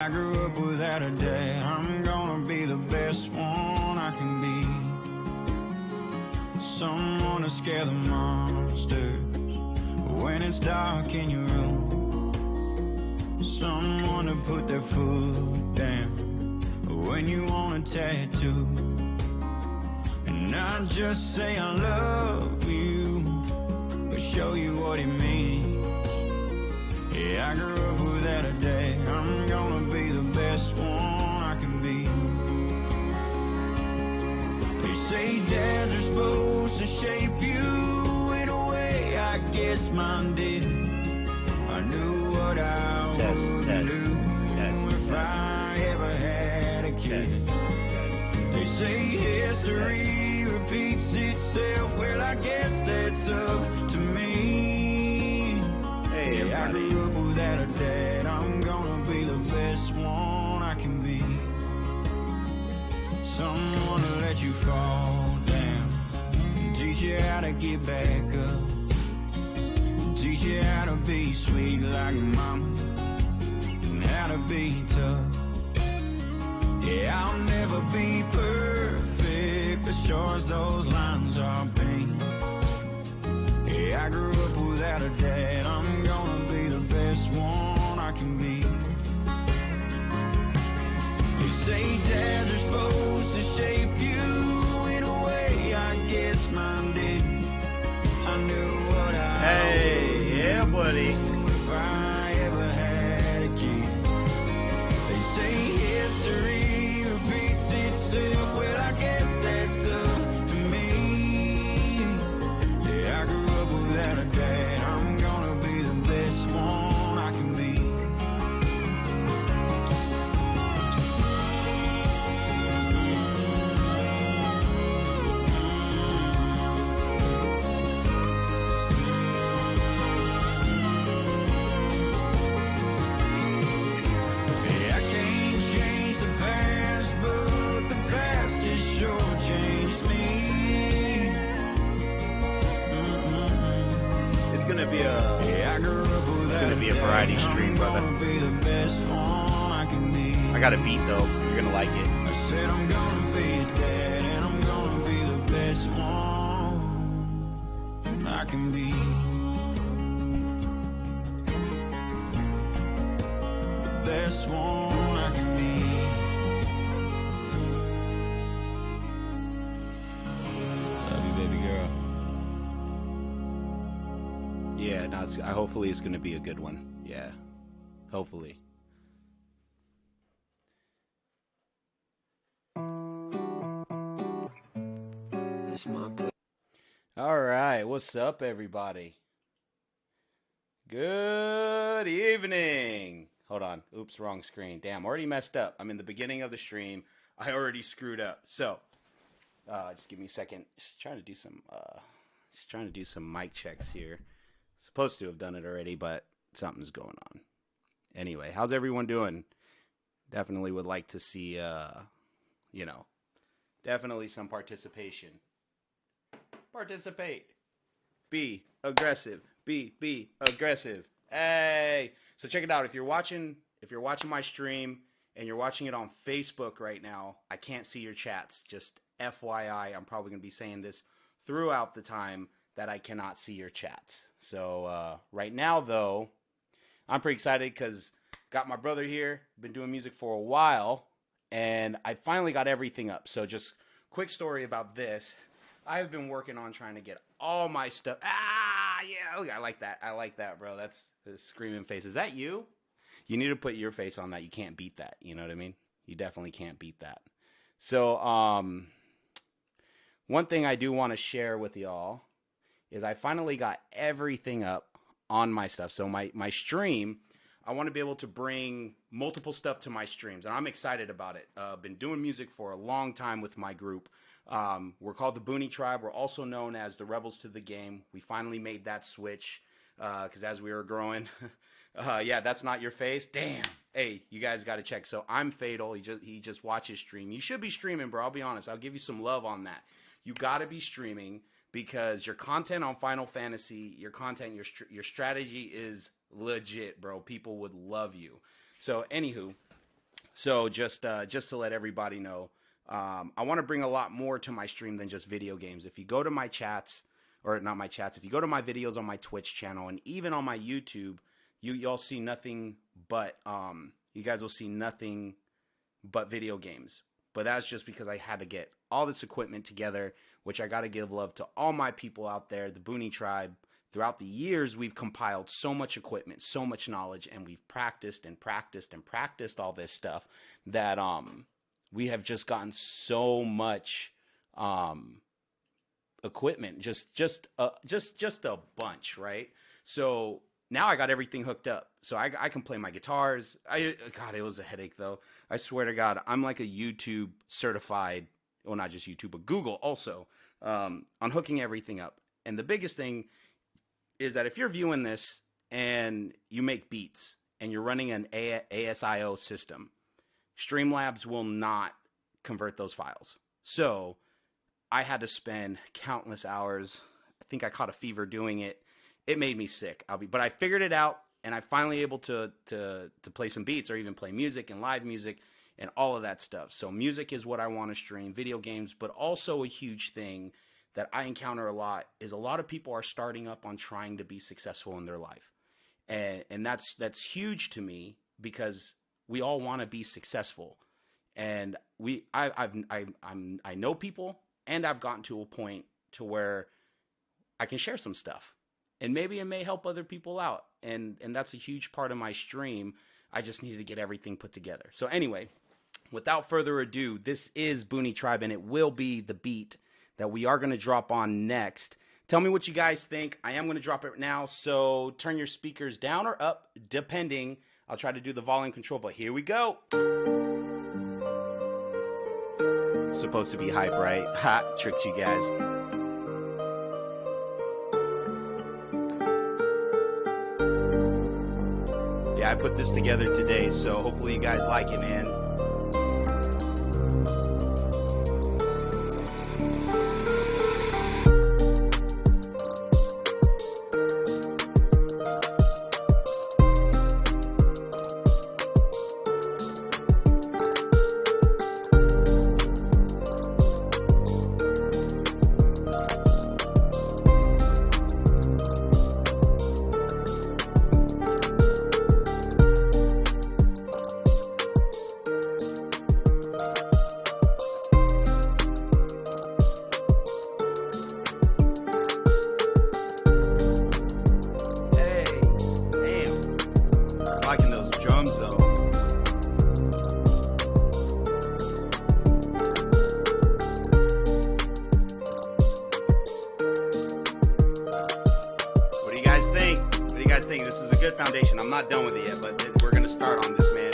I grew up without a dad. I'm gonna be the best one I can be. Someone to scare the monsters when it's dark in your room. Someone to put their foot down when you want a tattoo. And not just say I love you, but show you what it means. Yeah, I grew up without a dad. I'm gonna be the best one I can be. They say dads are supposed to shape you in a way, I guess mine did. I knew what I would do if I ever had a kid. They say history repeats itself. Well, I guess that's up to me. Hey, I grew up without a dad. I'm gonna be the best one I can be. Someone to let you fall down, teach you how to get back up, teach you how to be sweet like mama, and how to be tough. Yeah, I'll never be perfect, but sure as those lines are painted. Yeah, I grew up without a dad. I'm gonna be the best one I can be. They say dads are supposed to shape you in a way, I guess mine did. I knew what I would buddy. do if I ever had a kid. They say history repeats itself. Well, I guess that's up to me. Yeah, I grew up without a dad. I'm gonna be the best one I can be. Yeah, I can't change the past, but the past has sure changed me. It's gonna be Yeah, I grew up without gonna be a variety dad. stream, I'm brother. gonna be the best one I can be. I got a beat though. You're gonna like it. I said I'm gonna be a dad, and I'm gonna be the best one I can be. The best one I can be. Love you, baby girl. Yeah, no, hopefully it's gonna be a good one. Yeah, hopefully. All right, what's up, everybody? Good evening. Hold on. Oops, wrong screen. Damn, already messed up. I'm in the beginning of the stream. I already screwed up. So, just give me a second. Just trying to do some mic checks here. Supposed to have done it already, but something's going on. Anyway, how's everyone doing? Definitely would like to see, definitely some participation. Participate. Be aggressive. Be aggressive. Hey. So check it out. If you're watching my stream and you're watching it on Facebook right now, I can't see your chats. Just FYI, I'm probably going to be saying this throughout the time that I cannot see your chats. So right now, though, I'm pretty excited because got my brother here. Been doing music for a while, and I finally got everything up. So just quick story about this. I've been working on trying to get all my stuff. Yeah, I like that. I like that, bro. That's the screaming face. Is that you? You need to put your face on that. You can't beat that. You know what I mean? You definitely can't beat that. So, one thing I do want to share with y'all is I finally got everything up on my stuff. So my stream, I want to be able to bring multiple stuff to my streams, and I'm excited about it. Been doing music for a long time with my group. We're called the Boonie Tribe. We're also known as the Rebels to the Game. We finally made that switch because as we were growing, yeah, that's not your face. Damn. Hey, you guys got to check. So I'm Fatal. He just watches stream. You should be streaming, bro. I'll be honest. I'll give you some love on that. You got to be streaming because your content on Final Fantasy, your content, your strategy is legit, bro. People would love you. So, anywho, So just to let everybody know, I want to bring a lot more to my stream than just video games. If you go to my chats, or not my chats, if you go to my videos on my Twitch channel and even on my YouTube, you'll see nothing but you guys will see nothing but video games. But that's just because I had to get all this equipment together, which I got to give love to all my people out there, the Boonie Tribe. Throughout the years, we've compiled so much equipment, so much knowledge, and we've practiced and practiced and practiced all this stuff that we have just gotten so much equipment, just a bunch, right? So now I got everything hooked up, so I can play my guitars. God, it was a headache though. I swear to God, I'm like a YouTube certified, well, not just YouTube, but Google also on hooking everything up. And the biggest thing is that if you're viewing this and you make beats and you're running an ASIO system, Streamlabs will not convert those files. So I had to spend countless hours. I think I caught a fever doing it. It made me sick. But I figured it out, and I finally able to play some beats or even play music and live music and all of that stuff. So music is what I want to stream, video games, but also a huge thing that I encounter a lot is a lot of people are starting up on trying to be successful in their life. And that's huge to me because we all want to be successful. And I know people, and I've gotten to a point to where I can share some stuff. And maybe it may help other people out. And that's a huge part of my stream. I just needed to get everything put together. So anyway, without further ado, this is Boonie Tribe, and it will be the beat that we are going to drop on next. Tell me what you guys think. I am going to drop it now, so turn your speakers down or up, depending. I'll try to do the volume control, but here we go. It's supposed to be hype, right? Ha, tricked you guys. Yeah, I put this together today, so hopefully you guys like it, man. Liking those drums though. What do you guys think? What do you guys think? This is a good foundation. I'm not done with it yet, but we're gonna start on this, man.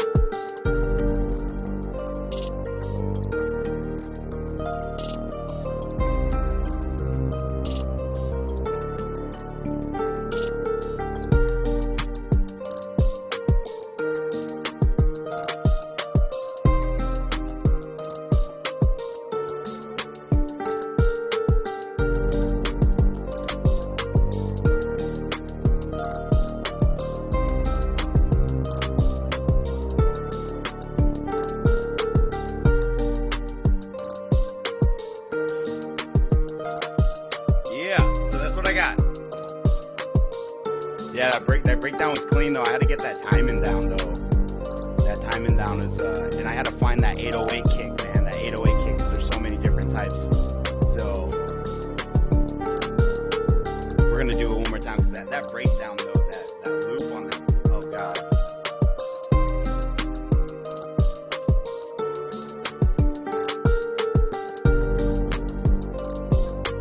Yeah, that breakdown was clean though. I had to get that timing down though. That timing down is, and I had to find that 808 kick, man. That 808 kick, 'cause there's so many different types. So we're gonna do it one more time, 'cause that breakdown though, that loop on that, oh god.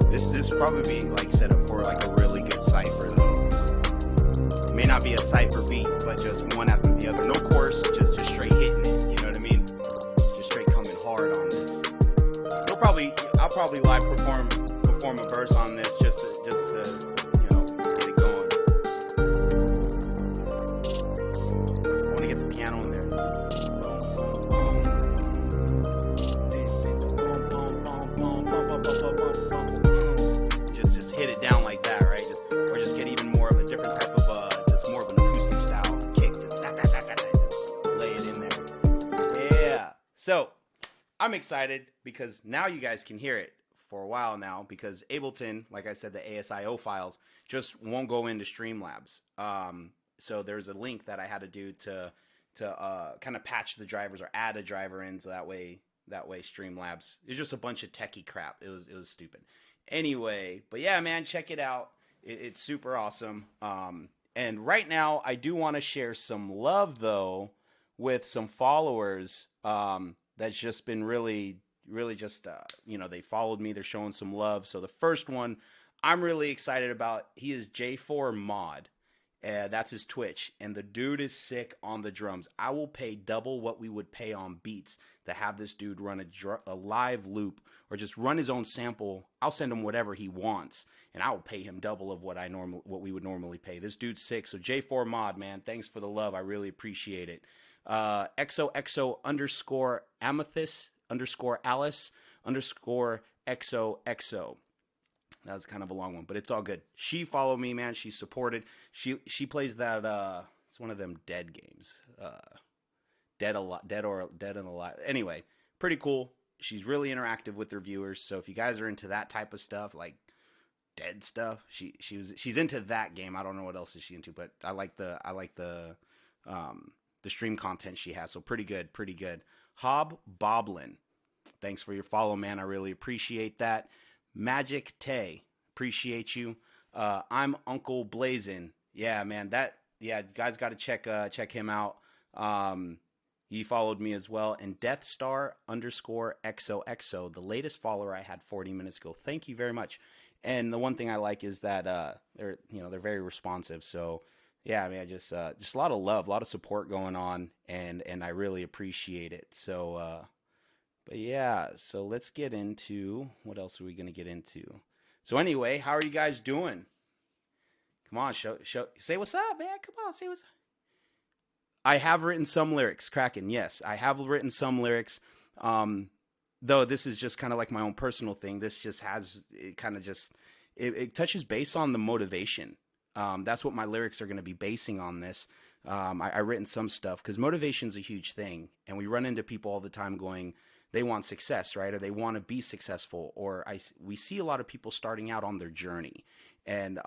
This probably be like set up for like a really good cipher though. May not be a cipher beat, but just one after the other. No chorus, just straight hitting it. You know what I mean? Just straight coming hard on this. I'll probably live perform a verse on this just to you know, get it going. I want to get the piano in there. Just hit it down like that, right? Or just get even more of a different type of more of an acoustic style kick. Just lay it in there. So I'm excited because now you guys can hear it for a while now because Ableton, like I said, the ASIO files just won't go into Streamlabs. So there's a link that I had to do to kind of patch the drivers or add a driver in so that way Streamlabs. It's just a bunch of techie crap. It was stupid. Anyway, but yeah, man, check it out. It's super awesome. And right now, I do want to share some love though with some followers. That's just been really just they followed me. They're showing some love. So the first one I'm really excited about. He is J4 Mod. That's his Twitch, and the dude is sick on the drums. I will pay double what we would pay on beats to have this dude run a live loop or just run his own sample. I'll send him whatever he wants, and I will pay him double of what we would normally pay. This dude's sick. So J4 Mod, man, thanks for the love. I really appreciate it. XOXO underscore amethyst underscore Alice underscore XOXO. That was kind of a long one, but it's all good. She followed me, man. She supported. She plays that. It's one of them dead games. Dead and Alive. Anyway, pretty cool. She's really interactive with her viewers. So if you guys are into that type of stuff, like dead stuff, she's into that game. I don't know what else is she into, but I like the stream content she has. So pretty good. Hob Boblin, thanks for your follow, man. I really appreciate that. Magic Tay, appreciate you. I'm Uncle Blazin. Yeah, man, you guys got to check him out. He followed me as well. And Death Star underscore XOXO, the latest follower I had 40 minutes ago. Thank you very much. And the one thing I like is that they're very responsive. So yeah, I mean, just a lot of love, a lot of support going on, and I really appreciate it. So. But yeah, so let's get into, what else are we going to get into? So anyway, how are you guys doing? Come on, say what's up, man. Come on, say what's up. I have written some lyrics, Kraken. Yes, I have written some lyrics. Though this is just kind of like my own personal thing. This just has, it touches base on the motivation. That's what my lyrics are going to be basing on this. I've written some stuff because motivation's a huge thing. And we run into people all the time going, they want success, right? Or they want to be successful. Or we see a lot of people starting out on their journey, and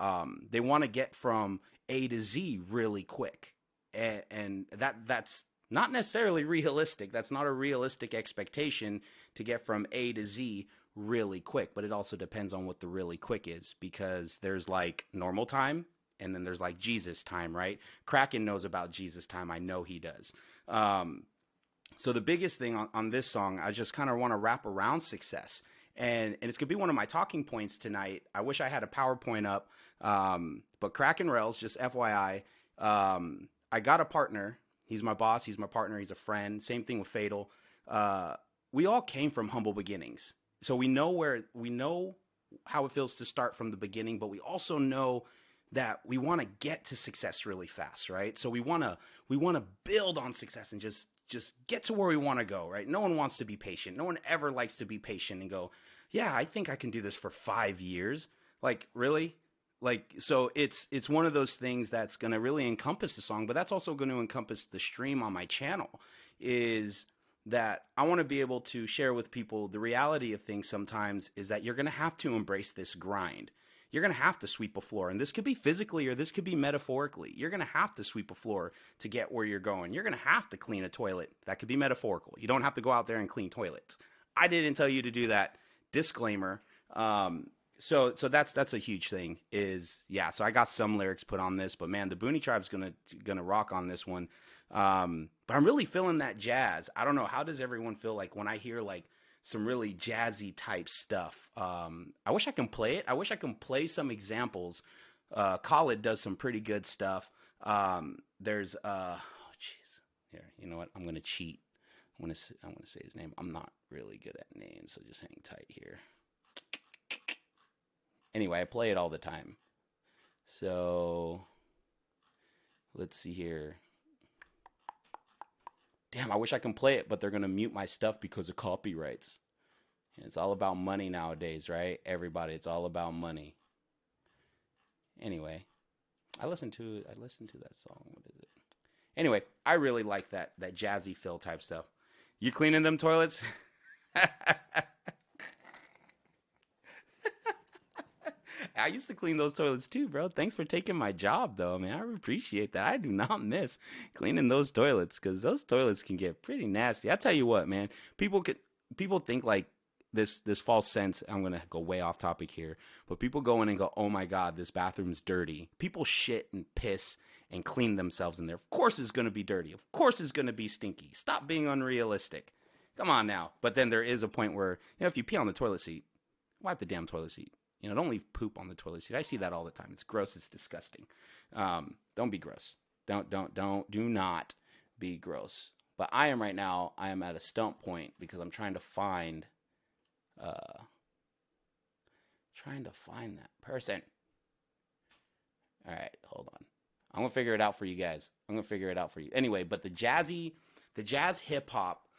they want to get from A to Z really quick. And that's not necessarily realistic. That's not a realistic expectation to get from A to Z really quick. But it also depends on what the really quick is, because there's like normal time, and then there's like Jesus time, right? Kraken knows about Jesus time. I know he does. So the biggest thing on this song, I just kind of want to wrap around success. And it's going to be one of my talking points tonight. I wish I had a PowerPoint up. But Kraken Rails, just FYI, I got a partner. He's my boss. He's my partner. He's a friend. Same thing with Fatal. We all came from humble beginnings. So we know how it feels to start from the beginning, but we also know that we want to get to success really fast, right? So we want to build on success and just get to where we want to go, right? No one wants to be patient. No one ever likes to be patient and go, yeah, I think I can do this for 5 years. Like, really? Like, so it's one of those things that's going to really encompass the song, but that's also going to encompass the stream on my channel, is that I want to be able to share with people the reality of things sometimes is that you're going to have to embrace this grind. You're going to have to sweep a floor, and this could be physically or this could be metaphorically. You're going to have to sweep a floor to get where you're going. You're going to have to clean a toilet. That could be metaphorical. You don't have to go out there and clean toilets. I didn't tell you to do that. Disclaimer. So that's a huge thing. So I got some lyrics put on this, but man, the Boonie Tribe's gonna rock on this one. But I'm really feeling that jazz. I don't know, how does everyone feel like when I hear like some really jazzy type stuff? I wish I can play it. I wish I can play some examples. Khalid does some pretty good stuff. There's here, you know what? I'm gonna cheat. I'm gonna say his name. I'm not really good at names, so just hang tight here. Anyway, I play it all the time. So let's see here. Damn, I wish I can play it, but they're going to mute my stuff because of copyrights. It's all about money nowadays, right? Everybody, it's all about money. Anyway, I listened to that song. What is it? Anyway, I really like that jazzy fill type stuff. You cleaning them toilets? I used to clean those toilets too, bro. Thanks for taking my job, though, man. I appreciate that. I do not miss cleaning those toilets because those toilets can get pretty nasty. I tell you what, man. People think like this false sense. I'm gonna go way off topic here, but people go in and go, "Oh my God, this bathroom's dirty." People shit and piss and clean themselves in there. Of course, it's gonna be dirty. Of course, it's gonna be stinky. Stop being unrealistic. Come on now. But then there is a point where if you pee on the toilet seat, wipe the damn toilet seat. Don't leave poop on the toilet seat. I see that all the time. It's gross. It's disgusting. Don't be gross. Do not be gross. But I am right now. I am at a stump point because I'm trying to find that person. All right, hold on. I'm gonna figure it out for you guys. Anyway, but the jazz hip hop,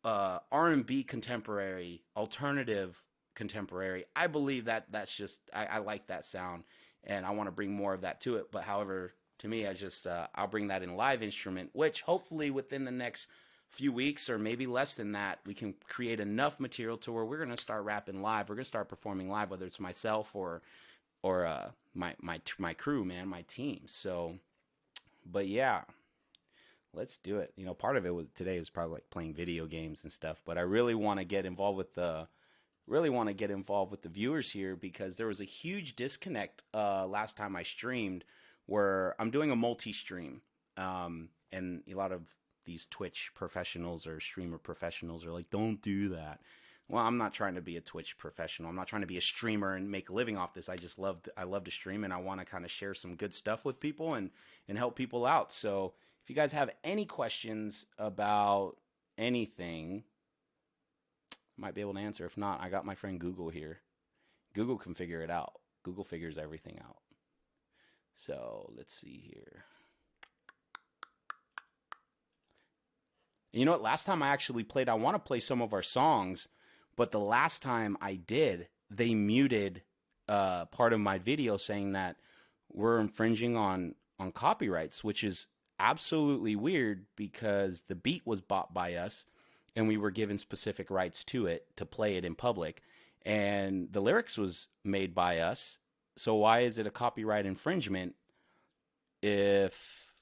R&B contemporary, alternative contemporary. I believe that's just I like that sound, and I want to bring more of that to it. But however, to me, I'll bring that in live instrument, which hopefully within the next few weeks or maybe less than that, we can create enough material to where we're gonna start rapping live. We're gonna start performing live, whether it's myself or my crew, man, my team. So, but yeah. Let's do it. Part of it was today was probably like playing video games and stuff, but I really want to get involved with the viewers here because there was a huge disconnect last time I streamed where I'm doing a multi-stream. And a lot of these Twitch professionals or streamer professionals are like, don't do that. Well, I'm not trying to be a Twitch professional. I'm not trying to be a streamer and make a living off this. I love to stream, and I want to kind of share some good stuff with people and help people out. So if you guys have any questions about anything, might be able to answer. If not, I got my friend Google here. Google can figure it out. Google figures everything out. So let's see here. You know what? Last time I actually played, I want to play some of our songs, but the last time I did, they muted part of my video saying that we're infringing on copyrights, which is absolutely weird because the beat was bought by us and we were given specific rights to it to play it in public, and the lyrics was made by us. So why is it a copyright infringement if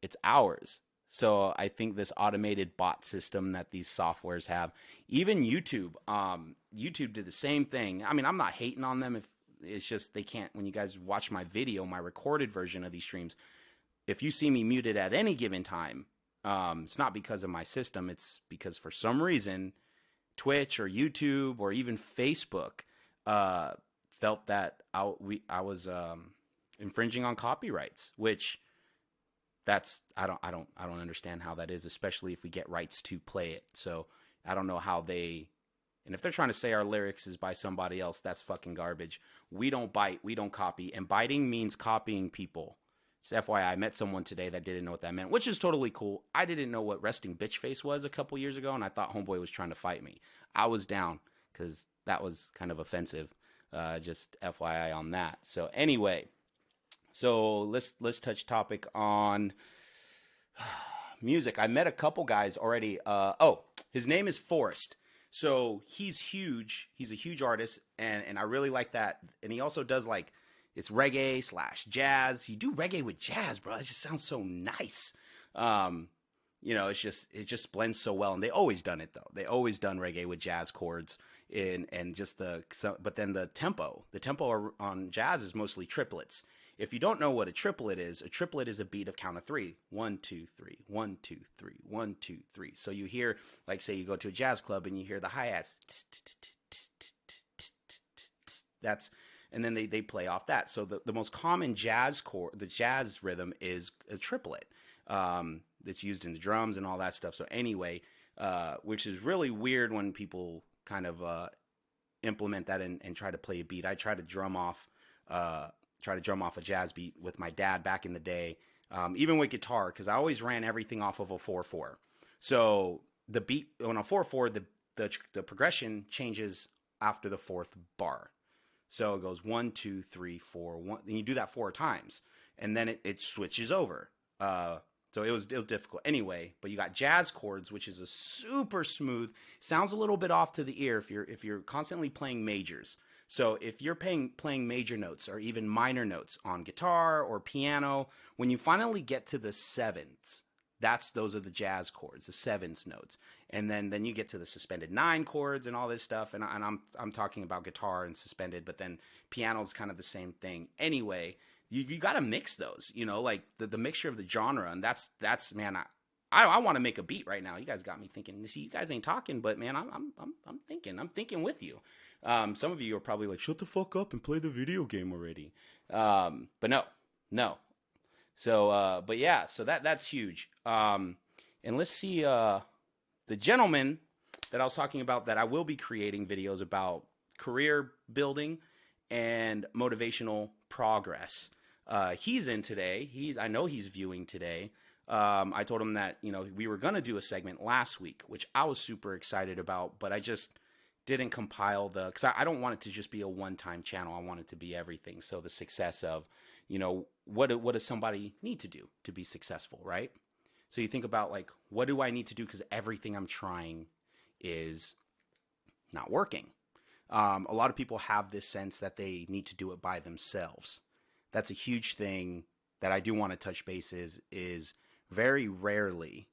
it's ours? So I think this automated bot system that these softwares have, even YouTube, YouTube did the same thing. I mean, I'm not hating on them. If it's just they can't. When you guys watch my video, my recorded version of these streams, if you see me muted at any given time, it's not because of my system. It's because for some reason, Twitch or YouTube or even Facebook felt that I was infringing on copyrights, which I don't understand how that is, especially if we get rights to play it. So I don't know how and if they're trying to say our lyrics is by somebody else, that's fucking garbage. We don't bite, we don't copy, and biting means copying people. Just FYI, I met someone today that didn't know what that meant, which is totally cool. I didn't know what resting bitch face was a couple years ago, and I thought homeboy was trying to fight me. I was down because that was kind of offensive. Just FYI on that. So anyway, so let's touch topic on music. I met a couple guys already. His name is Forrest. So he's huge. He's a huge artist, and I really like that. And he also does like it's reggae / jazz. You do reggae with jazz, bro. It just sounds so nice. It just blends so well. And they always done it though. They always done reggae with jazz chords and just but then the tempo on jazz is mostly triplets. If you don't know what a triplet is a beat of count of 3. 1, 2, 3, 1, 2, 3, 1, 2, 3. So you hear, like say you go to a jazz club and you hear the hi-hats. And then they play off that. So the most common jazz chord, the jazz rhythm is a triplet that's used in the drums and all that stuff. So anyway, which is really weird when people kind of implement that and try to play a beat. I try to drum off a jazz beat with my dad back in the day, even with guitar, because I always ran everything off of a 4/4. So the beat on a 4/4, the progression changes after the fourth bar. So it goes 1, 2, 3, 4, 1. And you do that 4 times, and then it switches over. So it was difficult. Anyway, but you got jazz chords, which is a super smooth. Sounds a little bit off to the ear if you're constantly playing majors. So if you're playing major notes or even minor notes on guitar or piano, when you finally get to the sevenths, those are the jazz chords, the sevenths notes. And then you get to the suspended 9 chords and all this stuff. And I'm talking about guitar and suspended, but then piano's kind of the same thing. Anyway, you got to mix those, like the mixture of the genre. And that's man, I want to make a beat right now. You guys got me thinking. See, you guys ain't talking, but man, I'm thinking with you. Some of you are probably like, shut the fuck up and play the video game already. But no. So, but yeah, so that's huge. And let's see, the gentleman that I was talking about that I will be creating videos about career building and motivational progress. He's in today. I know he's viewing today. I told him that, we were going to do a segment last week, which I was super excited about, but I just didn't compile because I don't want it to just be a one-time channel. I want it to be everything. So the success of, what does somebody need to do to be successful, right? So you think about like, what do I need to do? Because everything I'm trying is not working. A lot of people have this sense that they need to do it by themselves. That's a huge thing that I do want to touch base is very rarely,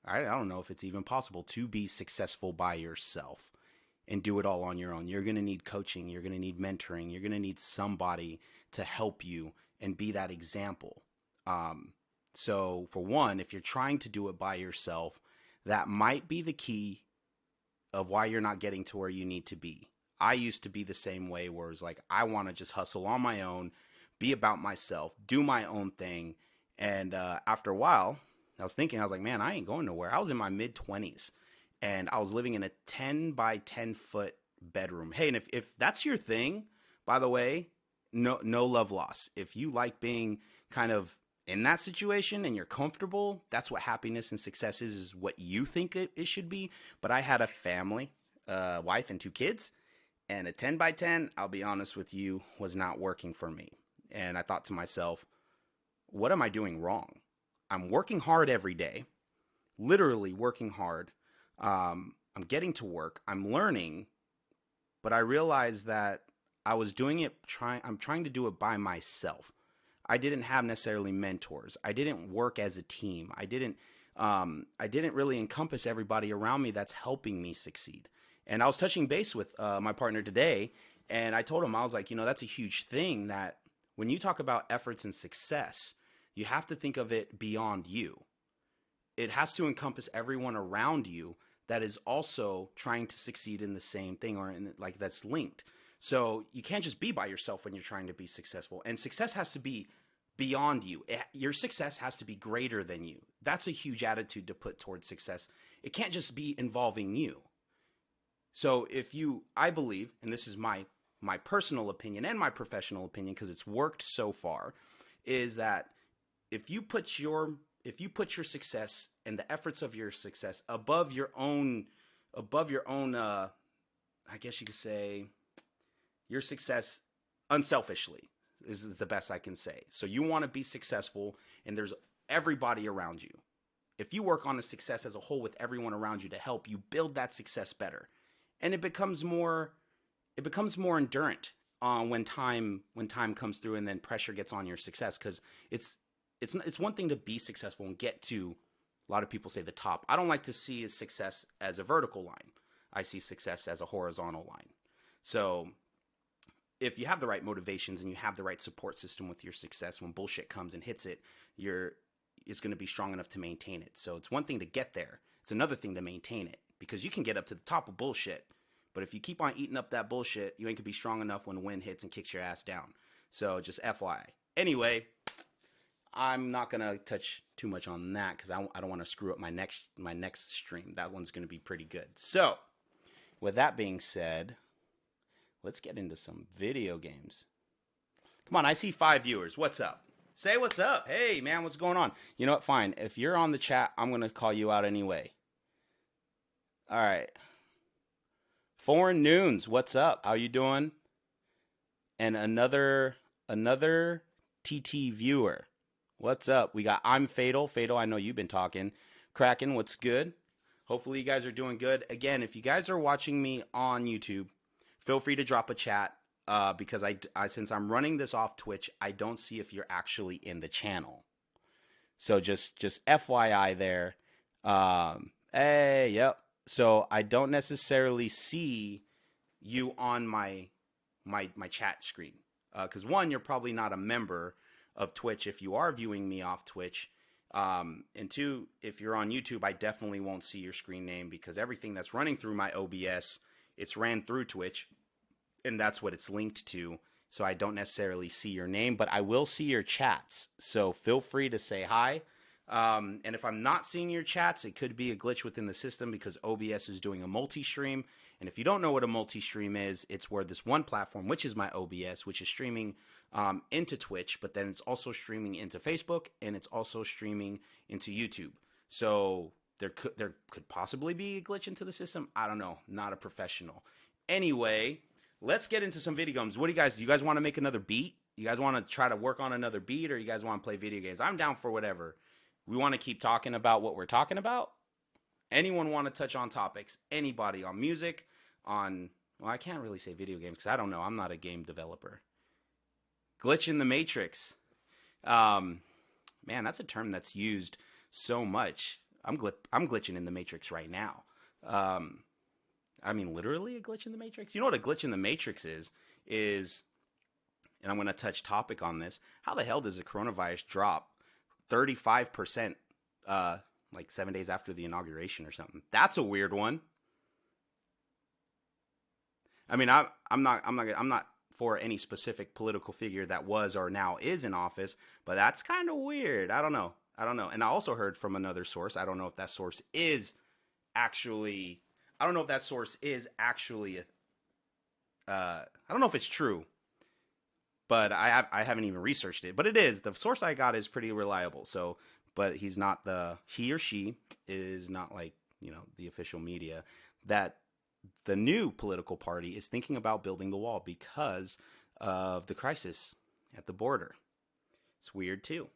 I don't know if it's even possible to be successful by yourself and do it all on your own. You're going to need coaching. You're going to need mentoring. You're going to need somebody to help you and be that example. So for one, if you're trying to do it by yourself, that might be the key of why you're not getting to where you need to be. I used to be the same way where it's like, I want to just hustle on my own, be about myself, do my own thing. And after a while, I was like, man, I ain't going nowhere. I was in my mid-20s and I was living in a 10 by 10 foot bedroom. Hey, and if that's your thing, by the way, no love loss. If you like being kind of in that situation and you're comfortable, that's what happiness and success is what you think it should be. But I had a family, wife and 2 kids, and a 10 by 10, I'll be honest with you, was not working for me. And I thought to myself, what am I doing wrong? I'm working hard every day, literally working hard. I'm getting to work. I'm learning, but I realized that I was doing it. I'm trying to do it by myself. I didn't have necessarily mentors. I didn't work as a team. I didn't really encompass everybody around me that's helping me succeed. And I was touching base with my partner today, and I told him, I was like, that's a huge thing that when you talk about efforts and success, you have to think of it beyond you. It has to encompass everyone around you that is also trying to succeed in the same thing or like that's linked. So you can't just be by yourself when you're trying to be successful. And success has to be beyond you. Your success has to be greater than you. That's a huge attitude to put towards success. It can't just be involving you. So I believe, and this is my personal opinion and my professional opinion because it's worked so far, is that if you put your success and the efforts of your success above your own, I guess you could say, your success unselfishly is the best I can say. So you want to be successful and there's everybody around you. If you work on the success as a whole with everyone around you to help you build that success better, and it becomes more endurant when time comes through and then pressure gets on your success, because it's one thing to be successful and get to, a lot of people say, the top. I don't like to see success as a vertical line. I see success as a horizontal line. So if you have the right motivations and you have the right support system with your success, when bullshit comes and hits it, it's going to be strong enough to maintain it. So it's one thing to get there. It's another thing to maintain it, because you can get up to the top of bullshit, but if you keep on eating up that bullshit, you ain't gonna be strong enough when the wind hits and kicks your ass down. So just FYI. Anyway, I'm not gonna touch too much on that because I don't want to screw up my next stream. That one's gonna be pretty good. So with that being said, let's get into some video games. Come on, I see 5 viewers. What's up? Say what's up. Hey man, what's going on? You know what? Fine. If you're on the chat, I'm gonna call you out anyway. All right. Foreign Noons, what's up? How you doing? And another TT viewer. What's up? We got I'm Fatal. Fatal, I know you've been talking. Kraken, what's good? Hopefully you guys are doing good. Again, if you guys are watching me on YouTube, feel free to drop a chat because since I'm running this off Twitch, I don't see if you're actually in the channel. So just FYI there. Hey, yep. So I don't necessarily see you on my chat screen because one, you're probably not a member of Twitch if you are viewing me off Twitch. And two, if you're on YouTube, I definitely won't see your screen name because everything that's running through my OBS, it's ran through Twitch, and that's what it's linked to. So I don't necessarily see your name, but I will see your chats. So feel free to say hi. And if I'm not seeing your chats, it could be a glitch within the system because OBS is doing a multi-stream. And if you don't know what a multi-stream is, it's where this one platform, which is my OBS, which is streaming into Twitch, but then it's also streaming into Facebook, and it's also streaming into YouTube. So there could possibly be a glitch into the system. I don't know. Not a professional. Anyway, let's get into some video games. What do you guys want to make another beat? You guys want to try to work on another beat, or you guys want to play video games? I'm down for whatever. We want to keep talking about what we're talking about. Anyone want to touch on topics? Anybody on music, on, well, I can't really say video games because I don't know. I'm not a game developer. Glitch in the Matrix. Man, that's a term that's used so much. I'm glitching in the Matrix right now. I mean, literally a glitch in the Matrix. You know what a glitch in the Matrix is, and I'm going to touch topic on this. How the hell does the coronavirus drop 35%, like 7 days after the inauguration or something? That's a weird one. I mean, I'm not for any specific political figure that was or now is in office, but that's kind of weird. I don't know. And I also heard from another source. I don't know if that source is actually. I don't know if it's true, but I haven't even researched it. But it is. The source I got is pretty reliable. So, but he or she is not like, the official media, that the new political party is thinking about building the wall because of the crisis at the border. It's weird too.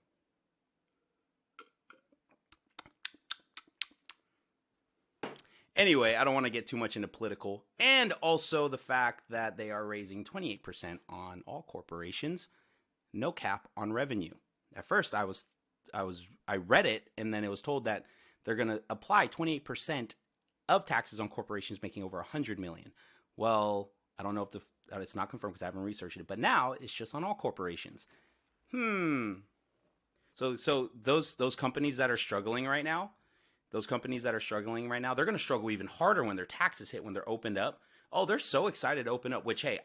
Anyway, I don't want to get too much into political, and also the fact that they are raising 28% on all corporations, no cap on revenue. At first, I read it, and then it was told that they're going to apply 28% of taxes on corporations making over $100 million. Well, I don't know if it's not confirmed because I haven't researched it, but now it's just on all corporations. So those companies that are struggling right now. They're going to struggle even harder when their taxes hit, when they're opened up. Oh, they're so excited to open up, which, hey,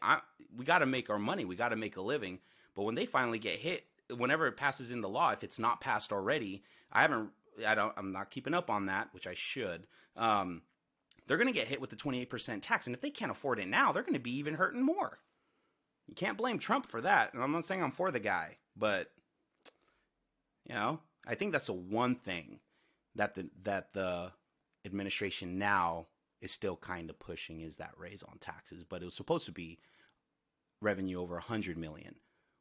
we got to make our money. We got to make a living. But when they finally get hit, whenever it passes into law, if it's not passed already, I'm not keeping up on that, which I should. They're going to get hit with the 28% tax. And if they can't afford it now, they're going to be even hurting more. You can't blame Trump for that. And I'm not saying I'm for the guy, but, I think that's the one thing that the administration now is still kind of pushing, is that raise on taxes. But it was supposed to be revenue over $100 million,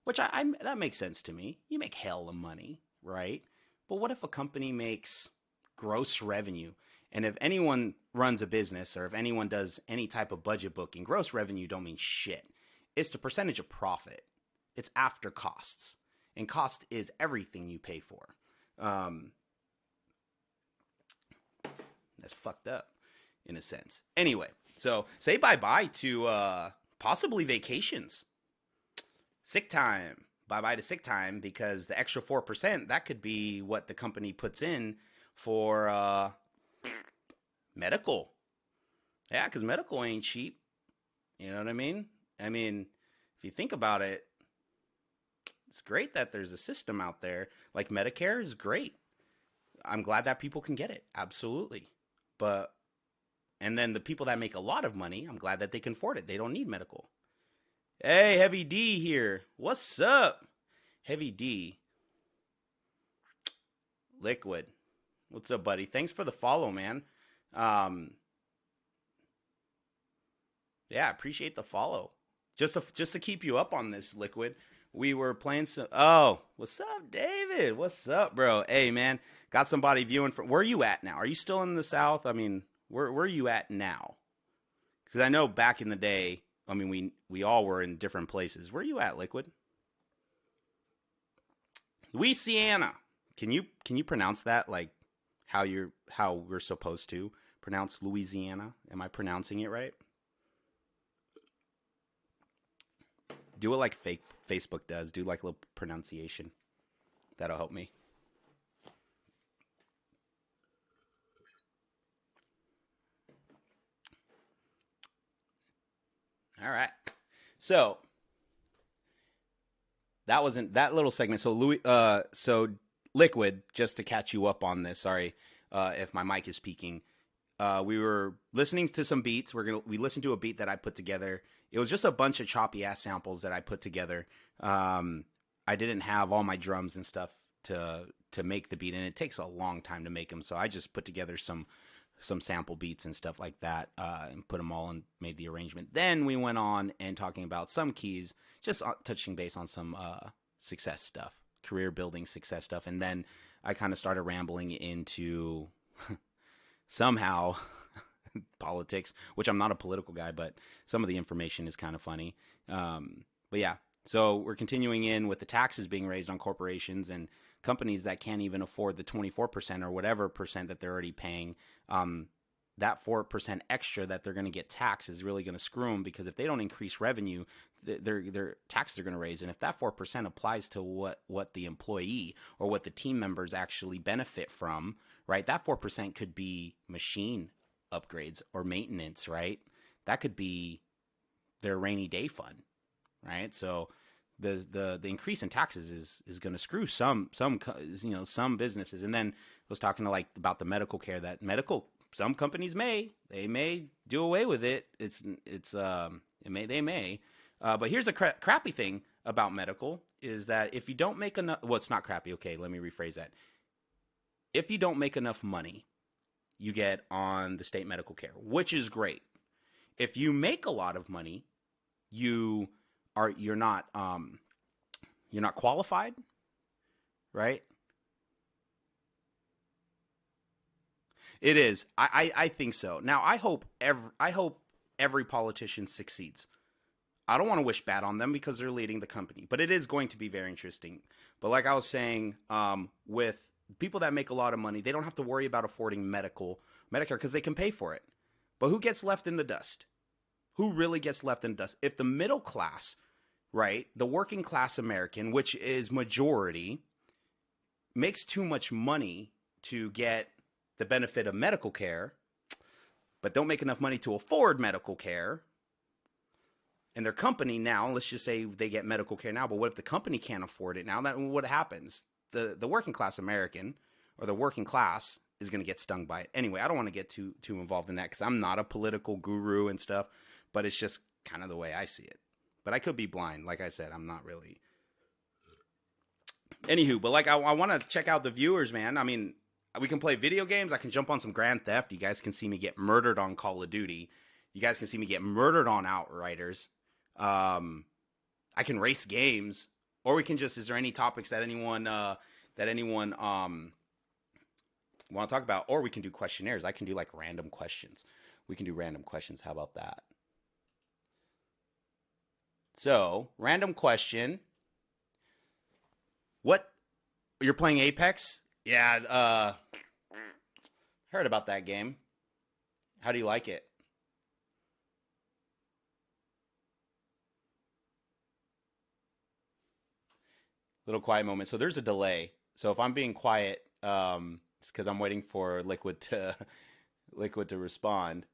which that makes sense to me. You make hell of money, right? But what if a company makes gross revenue? And if anyone runs a business, or if anyone does any type of budget booking, gross revenue don't mean shit. It's the percentage of profit. It's after costs. And cost is everything you pay for. That's fucked up in a sense. Anyway, so say bye-bye to possibly vacations. Sick time. Bye-bye to sick time, because the extra 4%, that could be what the company puts in for medical. Yeah, because medical ain't cheap. You know what I mean? I mean, if you think about it, it's great that there's a system out there. Like Medicare is great. I'm glad that people can get it. Absolutely. And then the people that make a lot of money, I'm glad that they can afford it. They don't need medical. Hey, Heavy D here. What's up? Heavy D. Liquid. What's up, buddy? Thanks for the follow, man. Yeah, appreciate the follow. Just to keep you up on this, Liquid. We were playing some. Oh, what's up, David? What's up, bro? Hey, man, got somebody viewing from. Where are you at now? Are you still in the South? I mean, where are you at now? Because I know back in the day, I mean, we all were in different places. Where are you at, Liquid? Louisiana. Can you pronounce that like how we're supposed to pronounce Louisiana? Am I pronouncing it right? Do it like fake Facebook does. Do like a little pronunciation. That'll help me. All right. So that wasn't that little segment. So so Liquid, just to catch you up on this. Sorry if my mic is peaking. We were listening to some beats. We listened to a beat that I put together. It was just a bunch of choppy ass samples that I put together. I didn't have all my drums and stuff to make the beat, and it takes a long time to make them. So I just put together some sample beats and stuff like that, and put them all and made the arrangement. Then we went on and talking about some keys, just touching base on some success stuff, career building success stuff, and then I kind of started rambling into somehow politics, which I'm not a political guy, but some of the information is kind of funny. But yeah, so we're continuing in with the taxes being raised on corporations and companies that can't even afford the 24% or whatever percent that they're already paying. That 4% extra that they're going to get taxed is really going to screw them, because if they don't increase revenue, their taxes are going to raise. And if that 4% applies to what the employee or what the team members actually benefit from, right? That 4% could be machine upgrades or maintenance, right? That could be their rainy day fund, right? So the increase in taxes is going to screw some some businesses. And then I was talking to like about the medical care, that some companies may do away with it. They may. But here's a crappy thing about medical is that if you don't make enough, well, it's not crappy. Okay, let me rephrase that. If you don't make enough money, you get on the state medical care, which is great. If you make a lot of money, you're not qualified, right? It is. I think so. Now I hope every politician succeeds. I don't want to wish bad on them because they're leading the company, but it is going to be very interesting. But like I was saying, with people that make a lot of money, they don't have to worry about affording Medicare because they can pay for it. But who gets left in the dust? Who really gets left in the dust? If the middle class, right, the working class American, which is majority, makes too much money to get the benefit of medical care, but don't make enough money to afford medical care, and their company now, let's just say they get medical care now, but what if the company can't afford it now? What happens? The working class American or the working class is going to get stung by it. Anyway, I don't want to get too involved in that because I'm not a political guru and stuff, but it's just kind of the way I see it. But I could be blind. Like I said, I'm not really. Anywho, but like I want to check out the viewers, man. I mean, we can play video games. I can jump on some Grand Theft. You guys can see me get murdered on Call of Duty. You guys can see me get murdered on Outriders. I can race games, or we can just. Is there any topics that anyone want to talk about? Or we can do questionnaires. I can do like random questions. We can do random questions. How about that? So, random question. What? You're playing Apex? Yeah, heard about that game. How do you like it? Little quiet moment. So there's a delay. So if I'm being quiet, it's because I'm waiting for Liquid to respond.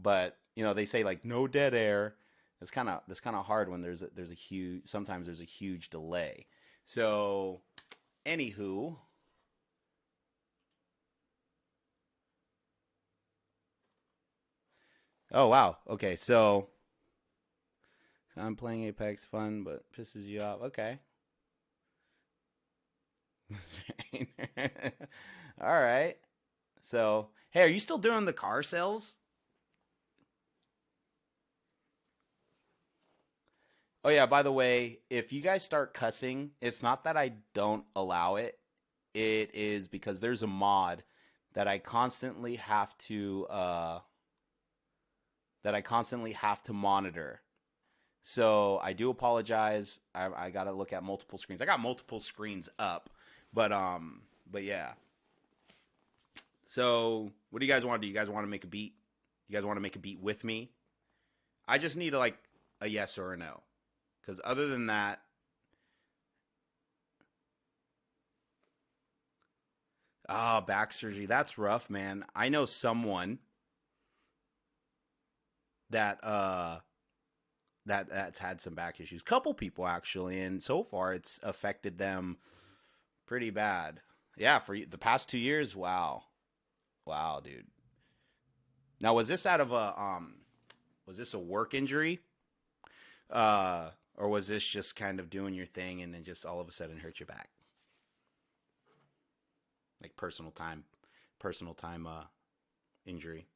But they say like no dead air. That's kind of hard when there's a huge. Sometimes there's a huge delay. So, anywho, oh wow. Okay, so I'm playing Apex, fun, but pisses you off. Okay. All right. So, hey, are you still doing the car sales? Oh yeah, by the way, if you guys start cussing, it's not that I don't allow it. It is because there's a mod that I constantly have to monitor. So I do apologize. I got to look at multiple screens. I got multiple screens up, but yeah. So what do you guys want to do? You guys want to make a beat? You guys want to make a beat with me? I just need like a yes or a no, because other than that, back surgery. That's rough, man. I know someone that that's had some back issues. Couple people actually, and so far it's affected them pretty bad. Yeah, for the past 2 years. Wow, wow, dude. Now, was this a work injury, or was this just kind of doing your thing and then just all of a sudden hurt your back, like personal time injury?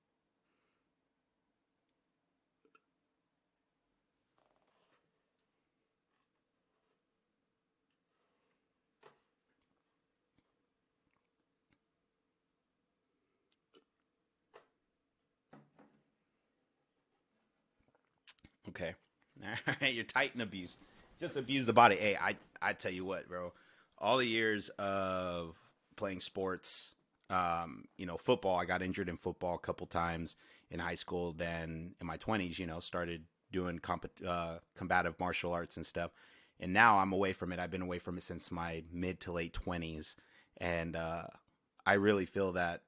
Okay. All right, you're tight and abuse. Just abuse the body. Hey, I tell you what, bro. All the years of playing sports, football. I got injured in football a couple times in high school. Then in my 20s, started doing combative martial arts and stuff. And now I'm away from it. I've been away from it since my mid to late 20s, and I really feel that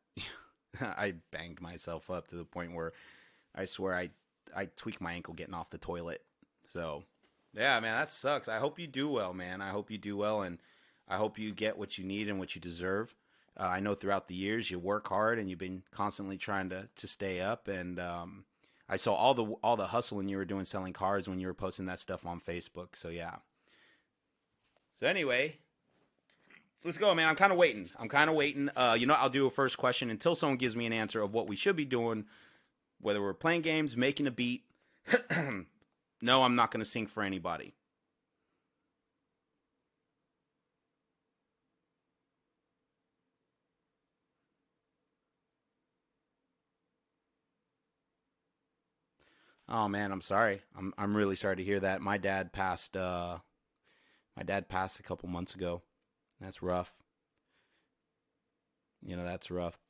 I banged myself up to the point where I swear I tweaked my ankle getting off the toilet. So, yeah, man, that sucks. I hope you do well, man. I hope you do well, and I hope you get what you need and what you deserve. I know throughout the years you work hard and you've been constantly trying to stay up. And I saw all the hustling you were doing selling cards when you were posting that stuff on Facebook. So yeah. So anyway, let's go, man. I'm kind of waiting. I'll do a first question until someone gives me an answer of what we should be doing, whether we're playing games, making a beat. No, I'm not going to sing for anybody. Oh man, I'm sorry. I'm really sorry to hear that. My dad passed. My dad passed a couple months ago. That's rough. That's rough.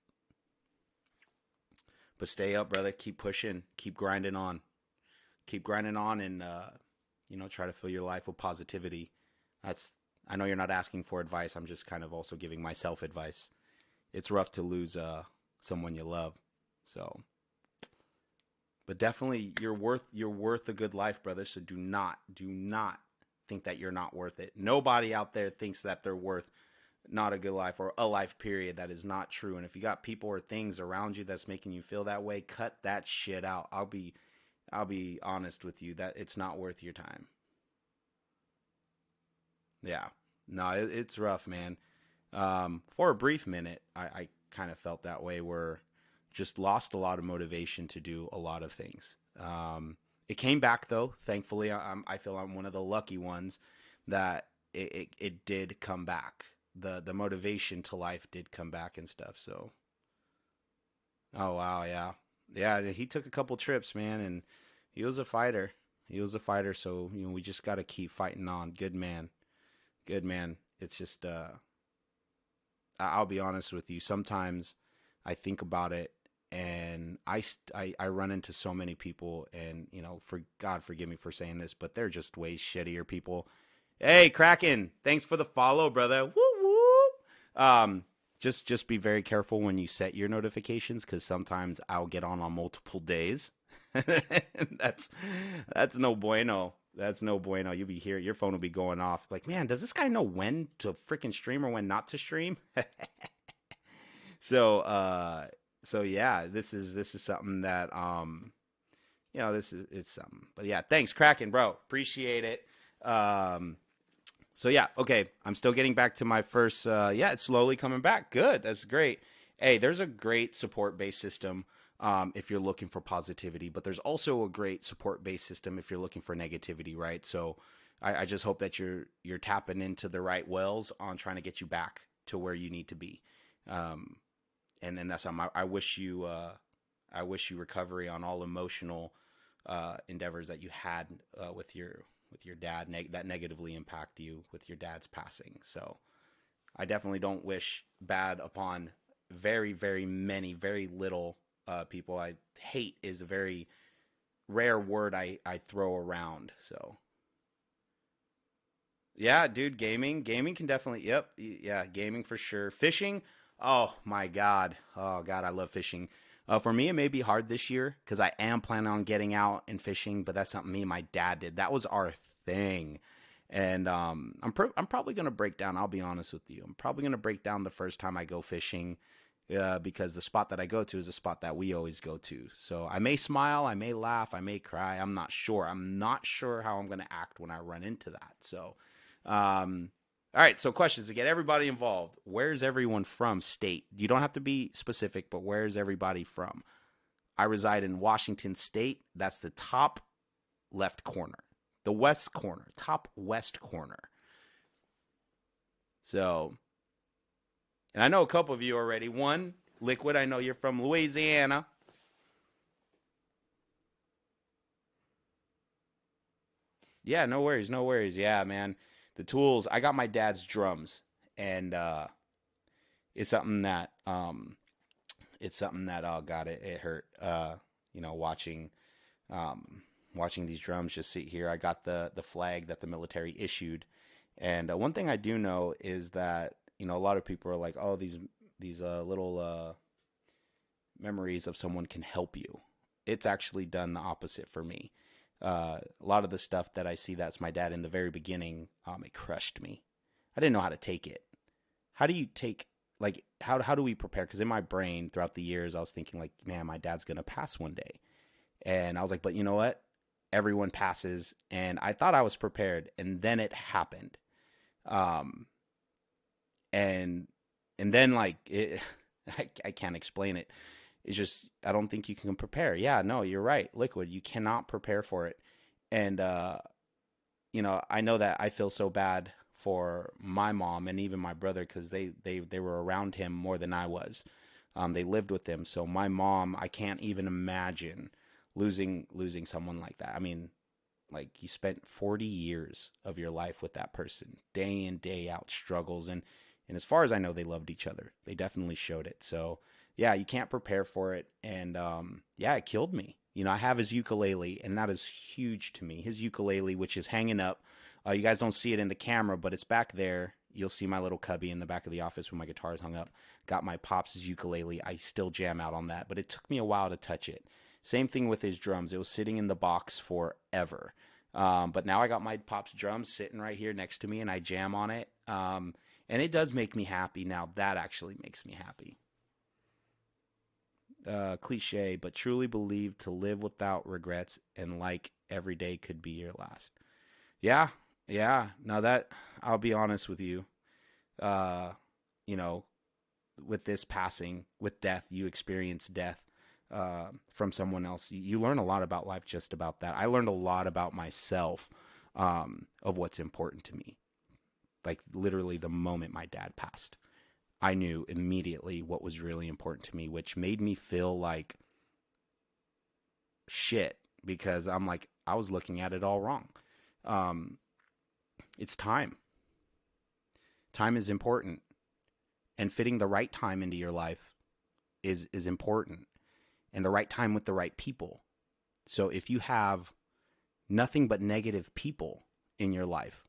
But stay up, brother. Keep pushing. Keep grinding on. Keep grinding on, and try to fill your life with positivity. That's. I know you're not asking for advice. I'm just kind of also giving myself advice. It's rough to lose someone you love. So, but definitely you're worth a good life, brother. So do not think that you're not worth it. Nobody out there thinks that they're worth not a good life or a life period. That is not true. And if you got people or things around you that's making you feel that way, cut that shit out. I'll be honest with you that it's not worth your time. Yeah. No, it's rough, man. For a brief minute, I kind of felt that way, where just lost a lot of motivation to do a lot of things. It came back though. Thankfully, I feel I'm one of the lucky ones that it did come back. The motivation to life did come back and stuff. So, oh wow, yeah, yeah. He took a couple trips, man, and he was a fighter. He was a fighter. So we just got to keep fighting on. Good man, good man. It's just I'll be honest with you. Sometimes I think about it, and I run into so many people, and for God forgive me for saying this, but they're just way shittier people. Hey, Kraken, thanks for the follow, brother. Woo woo. Just be very careful when you set your notifications, because sometimes I'll get on multiple days. that's that's no bueno. That's no bueno. You'll be here. Your phone will be going off. Like, man, does this guy know when to freaking stream or when not to stream? So, so yeah, this is something that it's something. But yeah, thanks, Kraken, bro. Appreciate it. So yeah, okay. I'm still getting back to my first. Yeah, it's slowly coming back. Good. That's great. Hey, there's a great support based system if you're looking for positivity. But there's also a great support-based system if you're looking for negativity, right? So I just hope that you're tapping into the right wells on trying to get you back to where you need to be. And then that's I wish you recovery on all emotional endeavors that you had with your dad that negatively impact you with your dad's passing. So I definitely don't wish bad upon very, very many, very little people. I hate is a very rare word I throw around. So yeah, dude, gaming can definitely, yep, yeah, gaming for sure. Fishing, oh my God, I love fishing. For me, it may be hard this year because I am planning on getting out and fishing, but that's something me and my dad did. That was our thing. And I'm probably gonna break down. I'll be honest with you. I'm probably gonna break down the first time I go fishing, because the spot that I go to is a spot that we always go to. So I may smile, I may laugh, I may cry. I'm not sure. I'm not sure how I'm gonna act when I run into that. So, all right. So questions to get everybody involved. Where's everyone from? State. You don't have to be specific, but where's everybody from? I reside in Washington State. That's the top left corner. The west corner, top west corner. So, and I know a couple of you already. One, Liquid, I know you're from Louisiana. Yeah, no worries, no worries. Yeah, man. The tools, I got my dad's drums, and it's something that oh god, it hurt watching watching these drums just sit here. I got the flag that the military issued, and one thing I do know is that a lot of people are like, oh, these little memories of someone can help you. It's actually done the opposite for me. A lot of the stuff that I see that's my dad in the very beginning, it crushed me. I didn't know how to take it. How do you take, like, how do we prepare? Because in my brain throughout the years, I was thinking like, man, my dad's going to pass one day. And I was like, but you know what? Everyone passes. And I thought I was prepared. And then it happened. And then like, I can't explain it. It's just, I don't think you can prepare. Yeah, no, you're right. Liquid, you cannot prepare for it. And, I know that I feel so bad for my mom and even my brother because they were around him more than I was. They lived with him. So my mom, I can't even imagine losing someone like that. I mean, like you spent 40 years of your life with that person, day in, day out, struggles. And as far as I know, they loved each other. They definitely showed it. So yeah, you can't prepare for it. And yeah, it killed me. I have his ukulele, and that is huge to me. His ukulele, which is hanging up. You guys don't see it in the camera, but it's back there. You'll see my little cubby in the back of the office where my guitar is hung up. Got my pops' ukulele. I still jam out on that, but it took me a while to touch it. Same thing with his drums. It was sitting in the box forever. But now I got my pops' drums sitting right here next to me, and I jam on it. And it does make me happy. Now that actually makes me happy. Cliche, but truly believe to live without regrets and like every day could be your last. Yeah, yeah. Now that I'll be honest with you, uh, you know, with this passing, with death, you experience death from someone else. You learn a lot about life just about that. I learned a lot about myself of what's important to me. Like literally the moment my dad passed. I knew immediately what was really important to me, which made me feel like shit because I'm like, I was looking at it all wrong. It's time. Time is important. And fitting the right time into your life is important. And the right time with the right people. So if you have nothing but negative people in your life,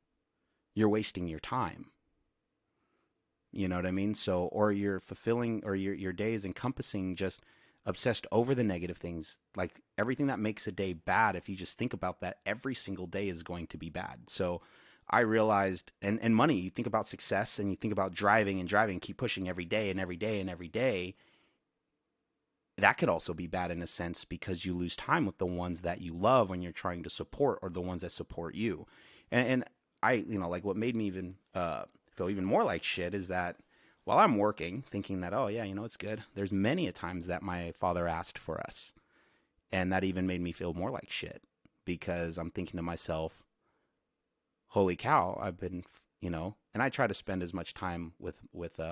you're wasting your time. You know what I mean? So, or you're fulfilling, or your day is encompassing just obsessed over the negative things. Like everything that makes a day bad, if you just think about that, every single day is going to be bad. So I realized, and money, you think about success and you think about driving and driving, keep pushing every day and every day and every day. That could also be bad in a sense because you lose time with the ones that you love when you're trying to support or the ones that support you. And I, like what made me even, feel even more like shit is that while I'm working, thinking that, oh, yeah, it's good. There's many a times that my father asked for us. And that even made me feel more like shit because I'm thinking to myself, holy cow, I've been, and I try to spend as much time with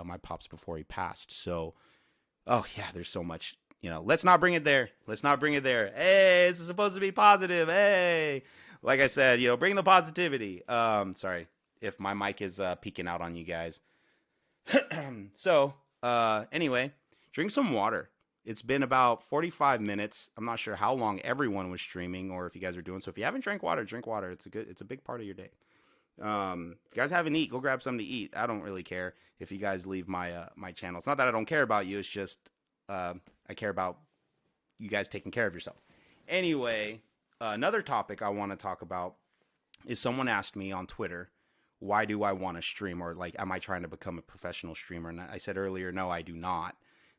my pops before he passed. So, oh, yeah, there's so much, let's not bring it there. Let's not bring it there. Hey, this is supposed to be positive. Hey, like I said, bring the positivity. Sorry if my mic is peeking out on you guys. So, anyway, drink some water. It's been about 45 minutes. I'm not sure how long everyone was streaming or if you guys are doing. So if you haven't drank water, drink water. It's a big part of your day. If you guys haven't eaten, go grab something to eat. I don't really care if you guys leave my channel. It's not that I don't care about you. It's just I care about you guys taking care of yourself. Anyway, another topic I want to talk about is someone asked me on Twitter, why do I want to stream? Or like, am I trying to become a professional streamer? And I said earlier, no, I do not.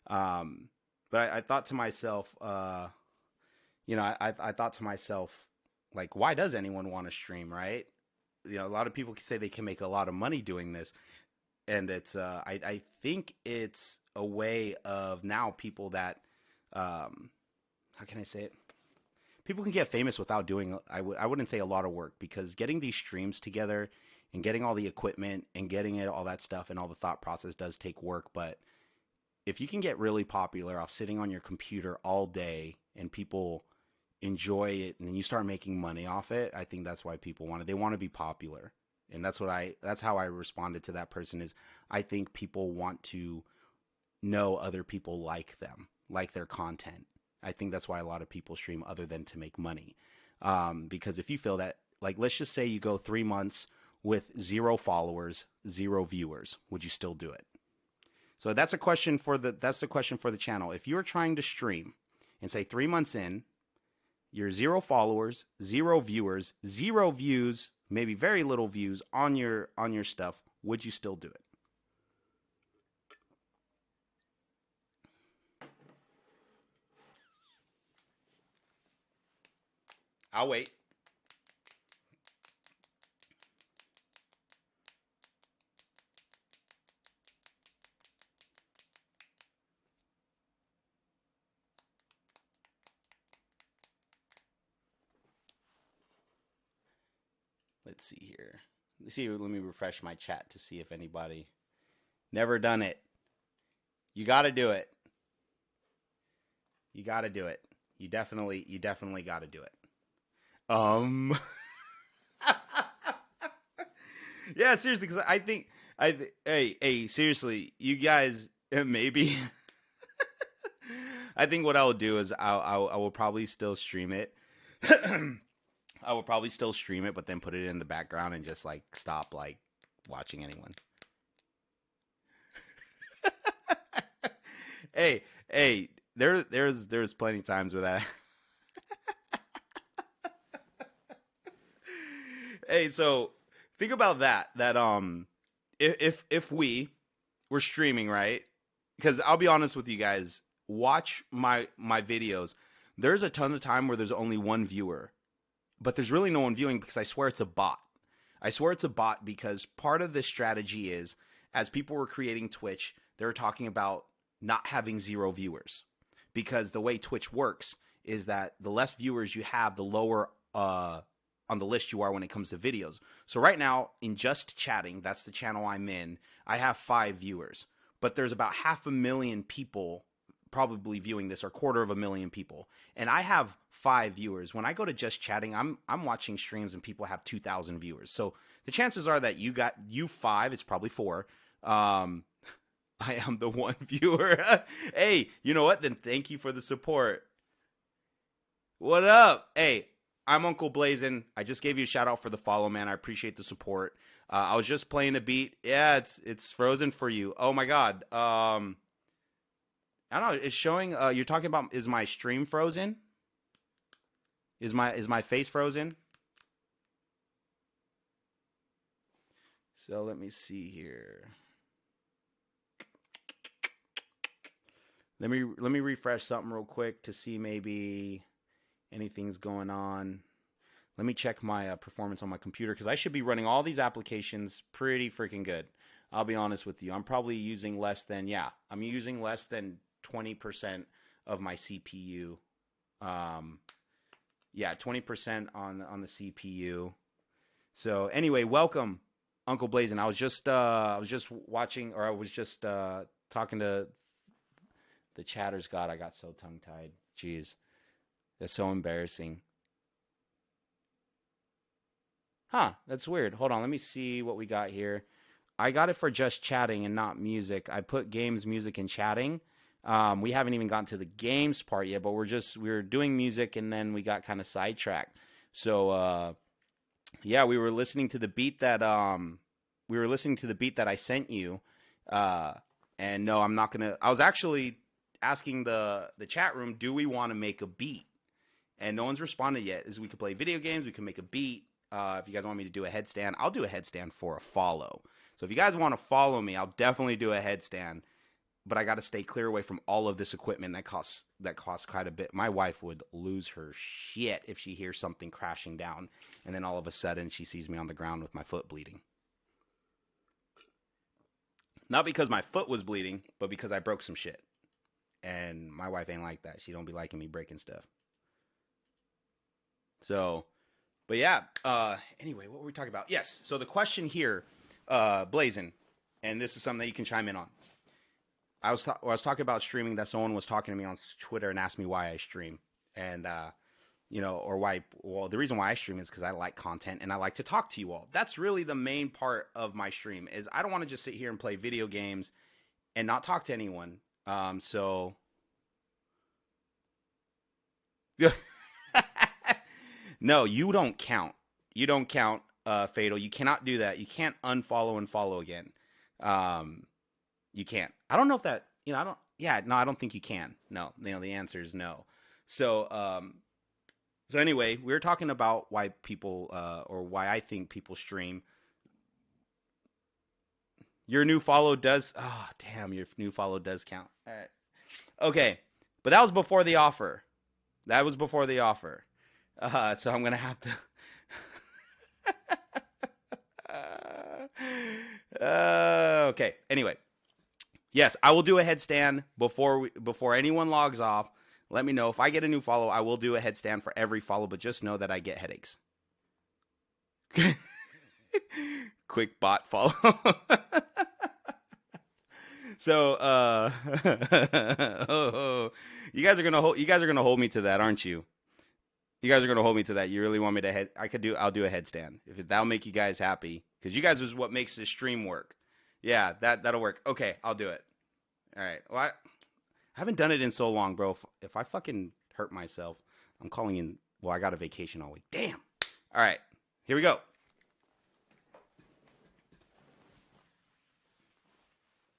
But I thought to myself, I thought to myself, like, why does anyone want to stream, right? A lot of people say they can make a lot of money doing this. And it's, I think it's a way of now people that, how can I say it? People can get famous without doing, I wouldn't say a lot of work, because getting these streams together and getting all the equipment and getting it, all that stuff and all the thought process does take work. But if you can get really popular off sitting on your computer all day and people enjoy it and then you start making money off it, I think that's why people want it. They want to be popular. And that's how I responded to that person is I think people want to know other people like them, like their content. I think that's why a lot of people stream other than to make money. Because if you feel that, like, let's just say you go 3 months with 0 followers, 0 viewers, would you still do it? So that's the question for the channel. If you're trying to stream and say 3 months in, you're 0 followers, 0 viewers, 0 views, maybe very little views on your stuff, would you still do it? I'll wait. Let's see here. Let me refresh my chat to see if anybody never done it. You got to do it. You got to do it. You definitely got to do it. Yeah, seriously, because I think hey, seriously, you guys maybe. I think what I will do is I will probably still stream it. I will probably still stream it, but then put it in the background and just like stop like watching anyone. Hey, there's plenty of times where that. Hey, so think about that. That if we were streaming, right? Because I'll be honest with you guys, watch my videos. There's a ton of time where there's only one viewer. But there's really no one viewing because I swear it's a bot. I swear it's a bot because part of this strategy is, as people were creating Twitch, they were talking about not having 0 viewers. Because the way Twitch works is that the less viewers you have, the lower on the list you are when it comes to videos. So right now, in Just Chatting, that's the channel I'm in, I have 5 viewers. But there's about 500,000 people probably viewing this, or 250,000 people, and I have 5 viewers. When I go to Just Chatting, I'm watching streams and people have 2,000 viewers. So the chances are that you 5, it's probably 4. I am the 1 viewer. Hey, you know what? Then thank you for the support. What up? Hey, I'm Uncle Blazin. I just gave you a shout out for the follow, man. I appreciate the support. I was just playing a beat. Yeah, it's frozen for you. Oh my god. I don't know. It's showing. You're talking about, is my stream frozen? Is my face frozen? So let me see here. Let me refresh something real quick to see maybe anything's going on. Let me check my performance on my computer because I should be running all these applications pretty freaking good. I'll be honest with you. I'm probably using less than, yeah, I'm using less than 20% of my CPU. Yeah, 20% on the CPU. So anyway, welcome, Uncle Blazin. I was just watching, or I was just talking to the chatters. God, I got so tongue tied. Jeez, that's so embarrassing. Huh, that's weird. Hold on, let me see what we got here. I got it for just chatting and not music. I put games, music, and chatting. We haven't even gotten to the games part yet, but we were doing music and then we got kind of sidetracked. So yeah, we were listening to the beat that I sent you. And no, I'm not gonna. I was actually asking the chat room, do we want to make a beat? And no one's responded yet. Is we could play video games, we can make a beat. If you guys want me to do a headstand, I'll do a headstand for a follow. So if you guys want to follow me, I'll definitely do a headstand. But I got to stay clear away from all of this equipment that costs quite a bit. My wife would lose her shit if she hears something crashing down, and then all of a sudden she sees me on the ground with my foot bleeding. Not because my foot was bleeding, but because I broke some shit. And my wife ain't like that. She don't be liking me breaking stuff. So, but yeah. Anyway, what were we talking about? Yes. So the question here, Blazin, and this is something that you can chime in on. I was talking about streaming, that someone was talking to me on Twitter and asked me why I stream. And, or why, well, the reason why I stream is because I like content and I like to talk to you all. That's really the main part of my stream, is I don't want to just sit here and play video games and not talk to anyone. So no, you don't count. You don't count, Fatal. You cannot do that. You can't unfollow and follow again. You can't. I don't know if that, I don't think you can. No, the answer is no. So, anyway, we were talking about why people, or why I think people stream. Your new follow does, oh, damn, your new follow does count. All right. Okay. But that was before the offer. So I'm going to have to, okay. Anyway. Yes, I will do a headstand before anyone logs off. Let me know. If I get a new follow, I will do a headstand for every follow, but just know that I get headaches. Quick bot follow. So, you guys are gonna hold me to that, aren't you? You guys are gonna hold me to that. You really want me to I'll do a headstand. That'll make you guys happy, because you guys is what makes this stream work. Yeah, that'll work. Okay, I'll do it. All right. Well, I haven't done it in so long, bro. If I fucking hurt myself, I'm calling in. Well, I got a vacation all week. Damn. All right. Here we go.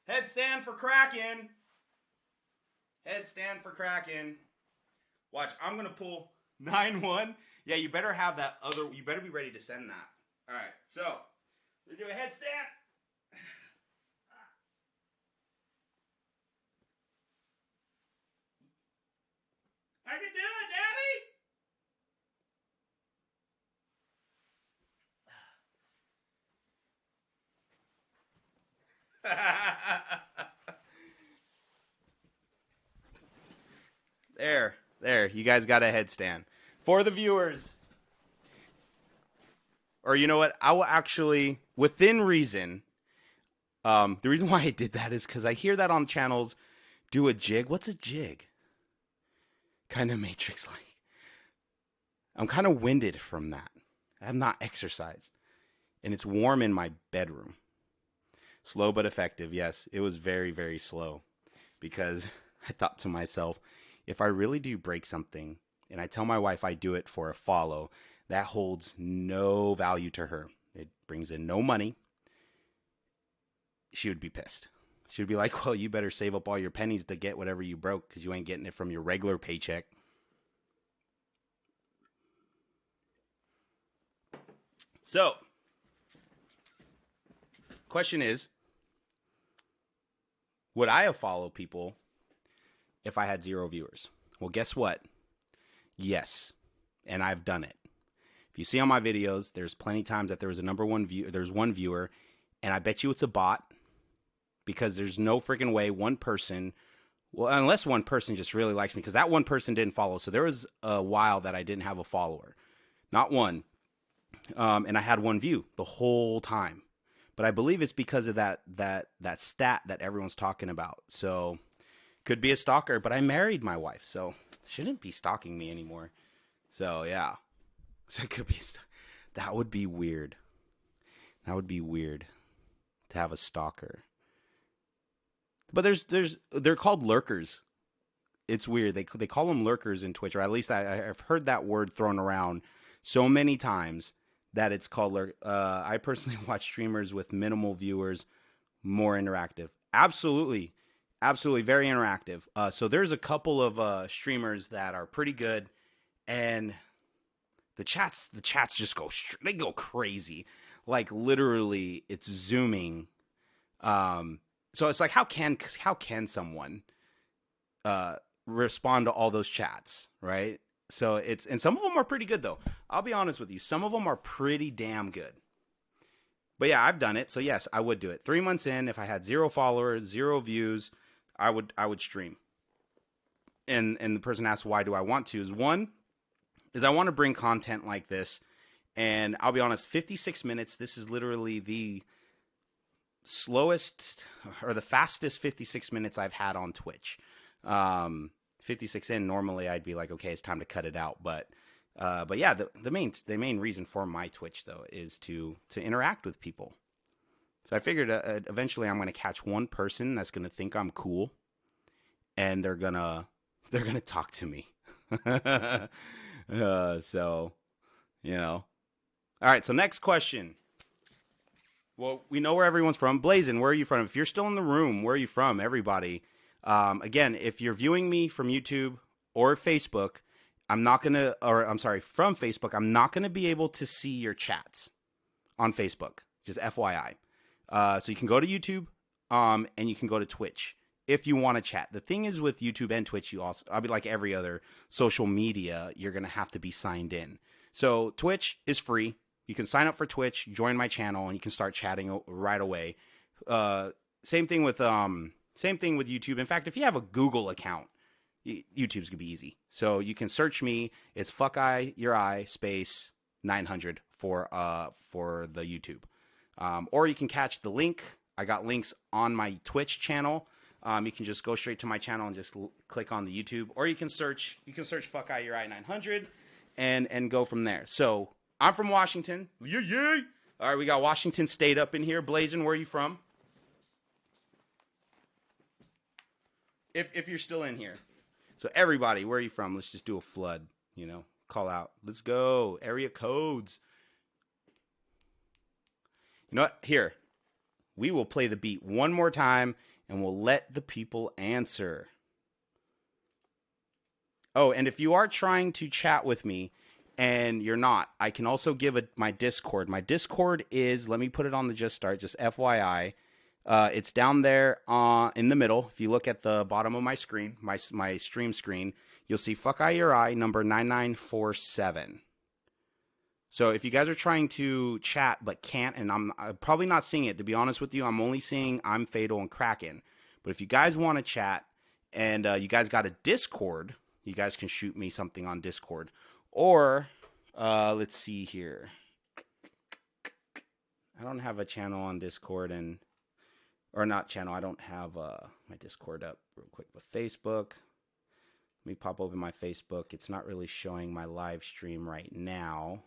Headstand for Kraken. Headstand for Kraken. Watch, I'm going to pull 9-1. Yeah, you better have that other. You better be ready to send that. All right. So, we're going to do a headstand. I can do it, Daddy! There. You guys got a headstand. For the viewers. Or you know what? I will actually, within reason, the reason why I did that is because I hear that on channels do a jig. What's a jig? Kind of Matrix-like. I'm kind of winded from that. I have not exercised. And it's warm in my bedroom. Slow but effective. Yes, it was very, very slow. Because I thought to myself, if I really do break something, and I tell my wife I do it for a follow, that holds no value to her. It brings in no money. She would be pissed. She would be like, well, you better save up all your pennies to get whatever you broke, because you ain't getting it from your regular paycheck. So, question is, would I have followed people if I had 0 viewers? Well, guess what? Yes, and I've done it. If you see on my videos, there's plenty times that there was there's one viewer, and I bet you it's a bot. because there's no freaking way one person, well, unless one person just really likes me, because that one person didn't follow. So there was a while that I didn't have a follower, not one. And I had one view the whole time. But I believe it's because of that stat that everyone's talking about. So could be a stalker, but I married my wife, so shouldn't be stalking me anymore. So yeah, so it could be. That would be weird. That would be weird to have a stalker. But they're called lurkers. It's weird. They call them lurkers in Twitch, or at least I've heard that word thrown around so many times that it's called lurk. I personally watch streamers with minimal viewers, more interactive. Absolutely, very interactive. So there's a couple of streamers that are pretty good, and the chats just they go crazy. Like literally, it's zooming. So it's like, how can someone respond to all those chats, right? So and some of them are pretty good though. I'll be honest with you, some of them are pretty damn good. But yeah, I've done it, so yes, I would do it. 3 months in, if I had 0 followers, 0 views, I would stream. And the person asks, why do I want to? One is I want to bring content like this, and I'll be honest, 56 minutes. This is literally the slowest or the fastest 56 minutes I've had on Twitch. 56 in, normally I'd be like, okay, it's time to cut it out. But yeah, the main reason for my Twitch though is to interact with people. So I figured eventually I'm going to catch one person that's going to think I'm cool, and they're gonna talk to me. So, you know. All right. So next question. Well, we know where everyone's from. Blazin, where are you from? If you're still in the room, where are you from? Everybody. Again, if you're viewing me from YouTube or Facebook, from Facebook, I'm not going to be able to see your chats on Facebook. Just FYI. So you can go to YouTube, and you can go to Twitch if you want to chat. The thing is with YouTube and Twitch, I'll be like every other social media, you're going to have to be signed in. So Twitch is free. You can sign up for Twitch, join my channel, and you can start chatting right away. Same thing with YouTube. In fact, if you have a Google account, YouTube's gonna be easy. So you can search me. It's fuckeye space 900 for the YouTube. Or you can catch the link. I got links on my Twitch channel. You can just go straight to my channel and just click on the YouTube. Or you can search fuckeye 900 and go from there. So I'm from Washington. Yeah. All right, we got Washington State up in here. Blazin, where are you from? If you're still in here. So everybody, where are you from? Let's just do a flood, call out. Let's go. Area codes. You know what? Here. We will play the beat one more time, and we'll let the people answer. Oh, and if you are trying to chat with me, and you're not, I can also give my Discord. My Discord is, let me put it on the just FYI. It's down there in the middle. If you look at the bottom of my screen, my stream screen, you'll see Fuckeye number 9947. So if you guys are trying to chat but can't, and I'm probably not seeing it, to be honest with you, I'm only seeing I'm Fatal and Kraken. But if you guys want to chat and you guys got a Discord, you guys can shoot me something on Discord. Or, let's see here. I don't have a channel on Discord or not channel. I don't have my Discord up real quick. But Facebook, let me pop open my Facebook. It's not really showing my live stream right now,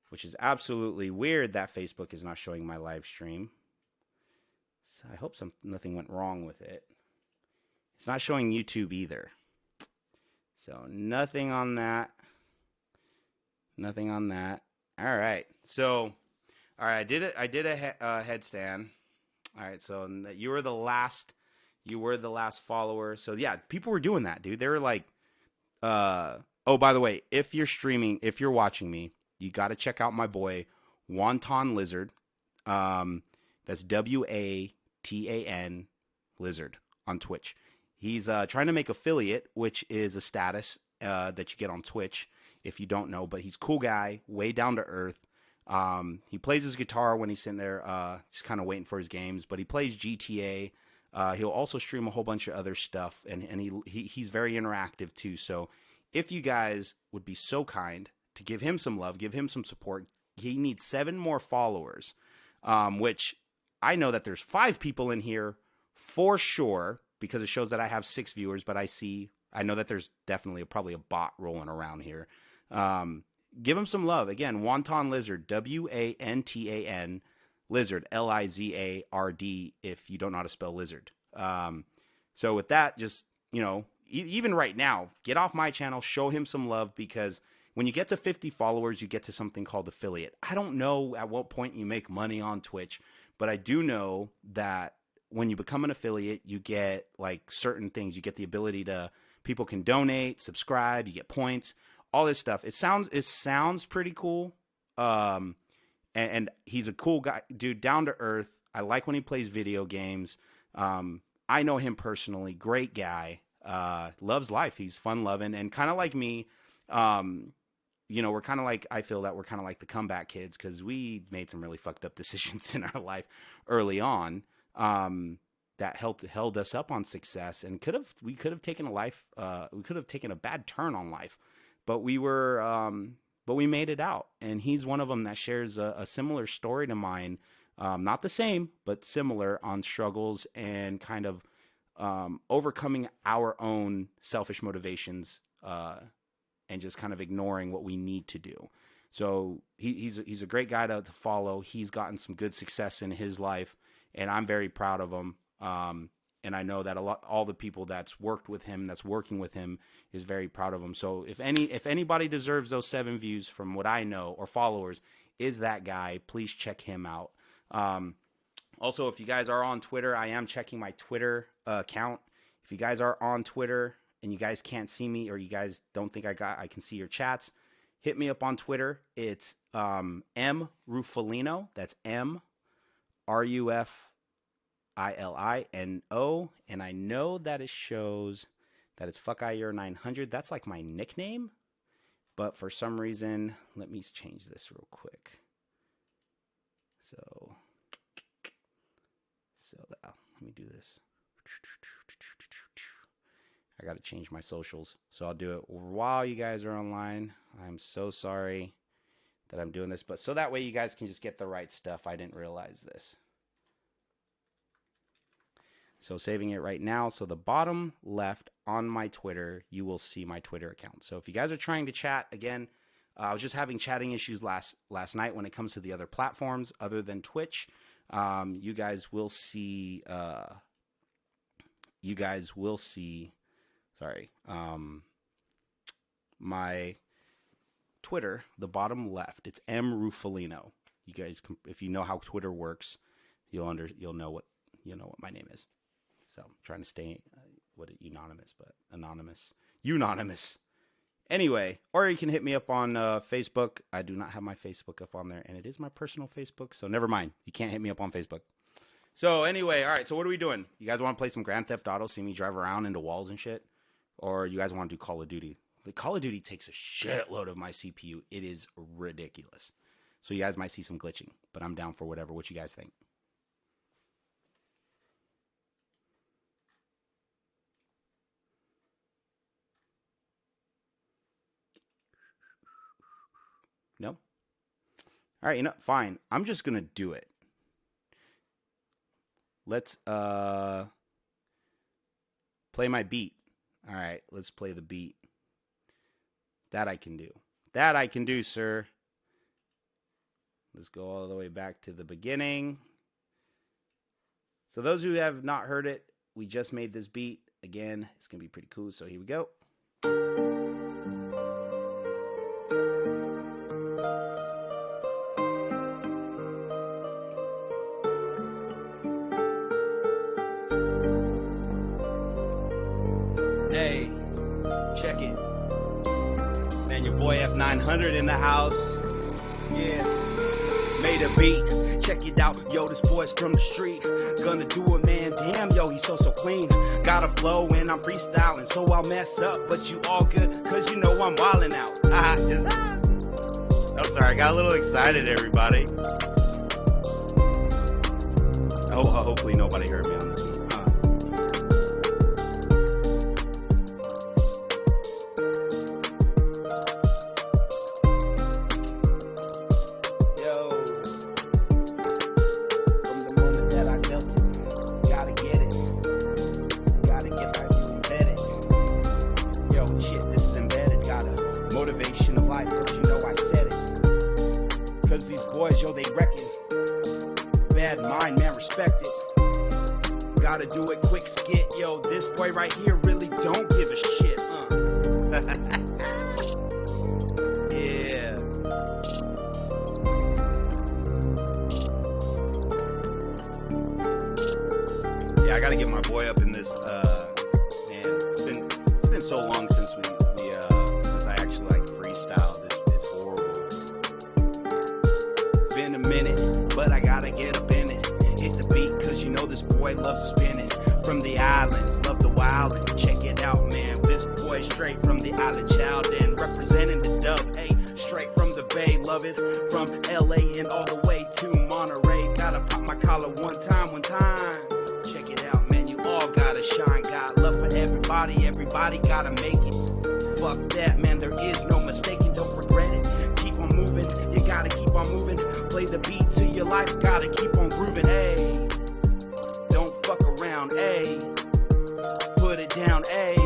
which is absolutely weird that Facebook is not showing my live stream. So I hope nothing went wrong with it. It's not showing YouTube either. So nothing on that. Nothing on that. All right. So, all right. I did a headstand. All right. So you were the last follower. So yeah, people were doing that, dude. They were like, oh, by the way, if you're watching me, you got to check out my boy, Wonton Lizard. That's WATAN Lizard on Twitch. He's trying to make affiliate, which is a status that you get on Twitch if you don't know. But he's a cool guy, way down to earth. He plays his guitar when he's sitting there, just kind of waiting for his games. But he plays GTA. He'll also stream a whole bunch of other stuff, and he's very interactive too. So if you guys would be so kind to give him some love, give him some support. He needs 7 more followers, which I know that there's 5 people in here for sure, because it shows that I have 6 viewers, but I know that there's definitely probably a bot rolling around here. Give him some love. Again, Wonton Lizard, Wantan Lizard, Lizard, if you don't know how to spell lizard. So with that, just, you know, even right now, get off my channel, show him some love, because when you get to 50 followers, you get to something called affiliate. I don't know at what point you make money on Twitch, but I do know that when you become an affiliate, you get like certain things. You get the ability to, people can donate, subscribe, you get points, all this stuff. It sounds pretty cool. And he's a cool guy, dude, down to earth. I like when he plays video games. I know him personally, great guy, loves life. He's fun loving, and kind of like me. You know, we're kind of like, I feel that we're kind of like the comeback kids, because we made some really fucked up decisions in our life early on, that held us up on success, and we could have taken a bad turn on life, but we made it out. And he's one of them that shares a similar story to mine, not the same, but similar, on struggles and kind of overcoming our own selfish motivations, and just kind of ignoring what we need to do. So he's a great guy to follow. He's gotten some good success in his life, and I'm very proud of him. And I know that all the people that's worked with him, that's working with him, is very proud of him. So if anybody deserves those 7 views from what I know, or followers, is that guy. Please check him out. Also, if you guys are on Twitter, I am checking my Twitter account. If you guys are on Twitter and you guys can't see me, or you guys don't think I can see your chats, hit me up on Twitter. It's M Rufalino. That's MRUFILINO, and I know that it shows that it's Fuckier900. That's like my nickname, but for some reason, let me change this real quick. So let me do this. I got to change my socials, so I'll do it while you guys are online. I'm so sorry that I'm doing this, but so that way you guys can just get the right stuff. I didn't realize this. So saving it right now. So the bottom left on my Twitter, you will see my Twitter account. So if you guys are trying to chat, again, I was just having chatting issues last night when it comes to the other platforms other than Twitch. You guys will see, sorry, my Twitter, the bottom left, it's M Rufalino. You guys, if you know how Twitter works, you'll know what my name is. So I'm trying to stay unanimous. Anyway, or you can hit me up on Facebook. I do not have my Facebook up on there, and it is my personal Facebook, so never mind. You can't hit me up on Facebook. So anyway, all right, so what are we doing? You guys want to play some Grand Theft Auto, see me drive around into walls and shit? Or you guys want to do Call of Duty? The Call of Duty takes a shitload of my CPU. It is ridiculous. So you guys might see some glitching, but I'm down for whatever. What you guys think? No? All right, you know, fine. I'm just going to do it. Let's play my beat. All right, let's play the beat. That I can do. That I can do, sir. Let's go all the way back to the beginning. So those who have not heard it, we just made this beat. Again, it's going to be pretty cool, so here we go. Hey, check it. Man, your boy F900 in the house. Yeah, made a beat. Check it out, yo, this boy's from the street. Gonna do it, man, damn, yo, he's so clean. Got a flow and I'm freestyling, so I'll mess up, but you all good, cause you know I'm wildin' out. I'm sorry, I got a little excited, everybody. Oh, hopefully nobody heard me on this one. Yo, from the moment that I felt it, gotta get it. Gotta get back to embedded. Yo, shit, this is embedded. Got a motivation of life, cause you know I said it. Cause these boys, yo, they reckon. Bad mind, man, respect it. Gotta do it quick skit, yo. This boy right here really don't give a shit. Yeah. Yeah, I gotta get my boy up in this. Man, it's been so long since since I actually like freestyled. It's horrible. It's been a minute, but I gotta get up in it. Hit the beat, cause you know this boy loves spinning. From the island, love the wild, and check it out, man. This boy straight from the island child and representing the dub, hey, straight from the bay, love it. From LA and all the way to Monterey. Gotta pop my collar one time. Check it out, man, you all gotta shine. Got love for everybody gotta make it. Fuck that, man, there is no mistaking, don't regret it. Keep on moving, you gotta keep on moving. Play the beat to your life, gotta keep on grooving, ayy. Don't fuck around, ayy. Put it down, ayy.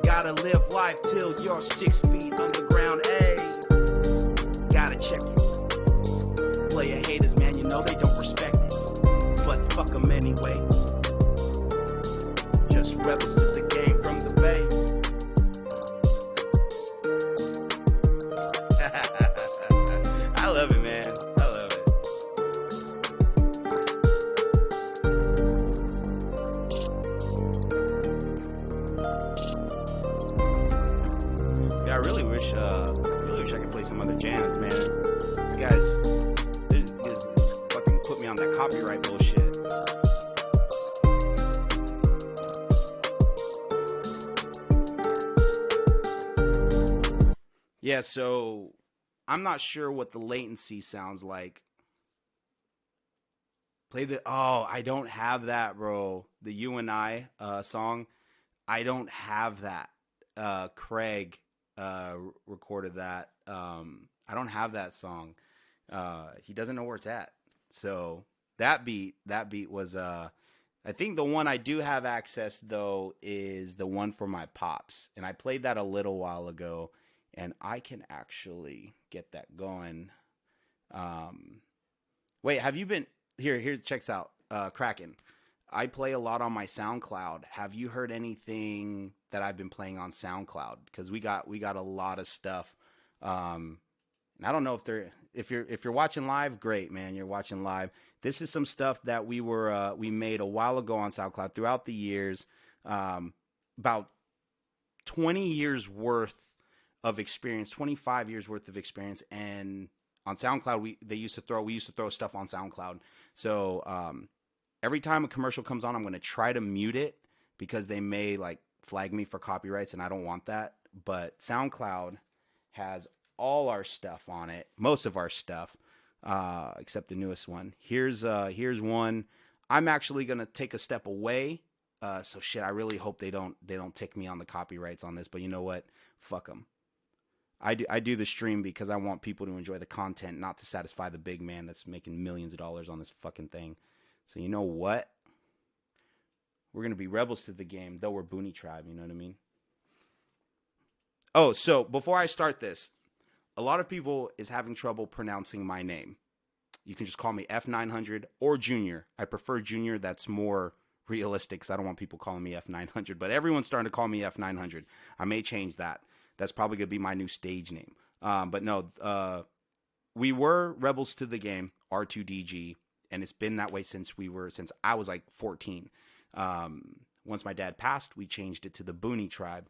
Gotta live life till you're 6 feet underground, ayy. Gotta check it. Player haters, man, you know they don't respect it. But fuck them anyway. Just rebels to the game from the bay. I love it, man. I love it. Yeah, I really wish I could play some other jams, man. These guys, this fucking put me on that copyright bullshit. Yeah, so I'm not sure what the latency sounds like. I don't have that, bro. The You and I song. I don't have that. Craig recorded that. I don't have that song. He doesn't know where it's at. So that beat was I think the one I do have access though is the one for my pops. And I played that a little while ago. And I can actually get that going. Wait, have you been here? Checks out Kraken. I play a lot on my SoundCloud. Have you heard anything that I've been playing on SoundCloud? Because we got a lot of stuff. And I don't know if you're watching live, great, man. You're watching live. This is some stuff that we made a while ago on SoundCloud throughout the years. About 20 years worth of experience, 25 years worth of experience, and on SoundCloud we used to throw stuff on SoundCloud. So every time a commercial comes on, I'm going to try to mute it because they may like flag me for copyrights, and I don't want that. But SoundCloud has all our stuff on it, most of our stuff, except the newest one. Here's one. I'm actually going to take a step away. So shit, I really hope they don't tick me on the copyrights on this, but you know what? Fuck them. I do the stream because I want people to enjoy the content, not to satisfy the big man that's making millions of dollars on this fucking thing. So you know what? We're going to be rebels to the game, though we're Boonie Tribe, you know what I mean? Oh, so before I start this, a lot of people is having trouble pronouncing my name. You can just call me F900 or Junior. I prefer Junior. That's more realistic because I don't want people calling me F900, but everyone's starting to call me F900. I may change that. That's probably going to be my new stage name. But no, we were Rebels to the Game, R2DG, and it's been that way since I was like 14. Once my dad passed, we changed it to the Boonie Tribe.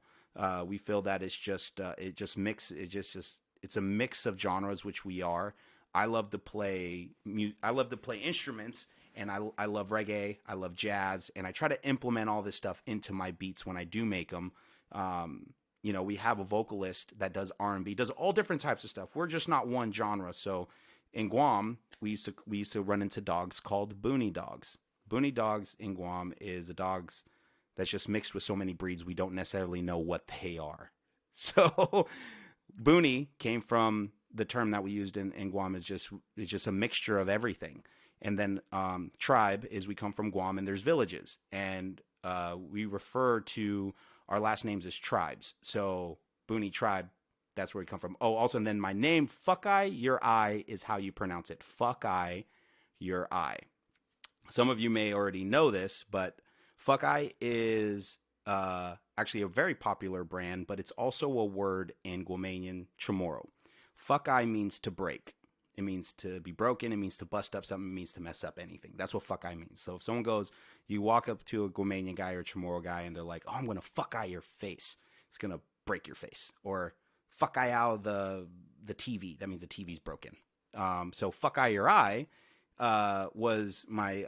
We feel that it's just it's a mix of genres, which we are. I love to play instruments, and I love reggae, I love jazz, and I try to implement all this stuff into my beats when I do make them. you know, we have a vocalist that does R&B, does all different types of stuff. We're just not one genre. So in Guam, we used to run into dogs called Boonie dogs. Boonie dogs in Guam is a dogs that's just mixed with so many breeds we don't necessarily know what they are. So Boonie came from the term that we used in Guam is just a mixture of everything. And then tribe is we come from Guam and there's villages. And we refer to our last names as tribes. So Boonie tribe, that's where we come from. Oh, also, and then my name, Fuckeye Your Eye, is how you pronounce it. Fuckeye Your Eye. Some of you may already know this, but Fuckeye is actually a very popular brand, but it's also a word in Guamanian Chamorro. Fuckeye means to break. It means to be broken. It means to bust up something. It means to mess up anything. That's what fuckeye means. So if someone goes, you walk up to a Guamanian guy or Chamorro guy and they're like, oh, I'm going to fuckeye your face. It's going to break your face. Or fuckeye out the TV. That means the TV's broken. So fuckeye your eye was my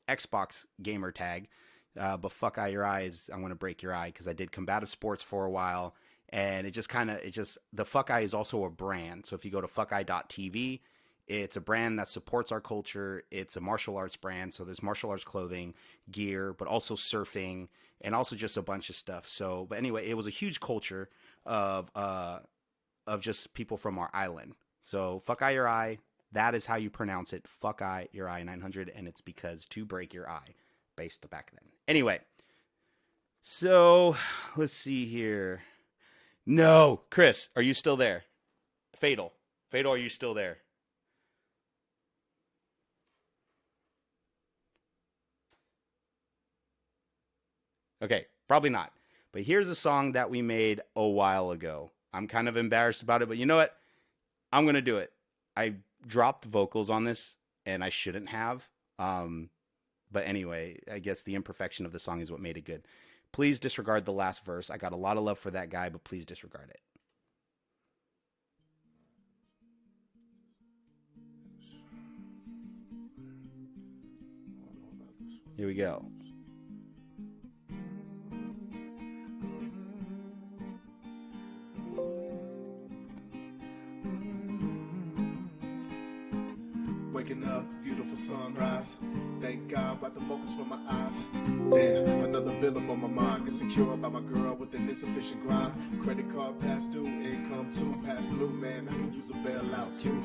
Xbox gamer tag. But fuckeye your eye is I'm going to break your eye because I did combative sports for a while. And the Fuckeye is also a brand. So if you go to fuckeye.tv, it's a brand that supports our culture. It's a martial arts brand. So there's martial arts clothing, gear, but also surfing and also just a bunch of stuff. So, but anyway, it was a huge culture of just people from our island. So Fuckeye Your Eye, that is how you pronounce it. Fuckeye Your Eye 900. And it's because to break your eye based back then. Anyway, so let's see here. No, Chris, are you still there? Fatal, are you still there? Okay, probably not. But here's a song that we made a while ago. I'm kind of embarrassed about it, but you know what? I'm going to do it. I dropped vocals on this, and I shouldn't have. But anyway, I guess the imperfection of the song is what made it good. Please disregard the last verse. I got a lot of love for that guy, but please disregard it. Here we go. Waking up, beautiful sunrise. Thank God, wipe the focus from my eyes. Damn, another bill up on my mind. Insecure about my girl with an insufficient grind. Credit card past due, income too past blue. Man, I can use a bailout too.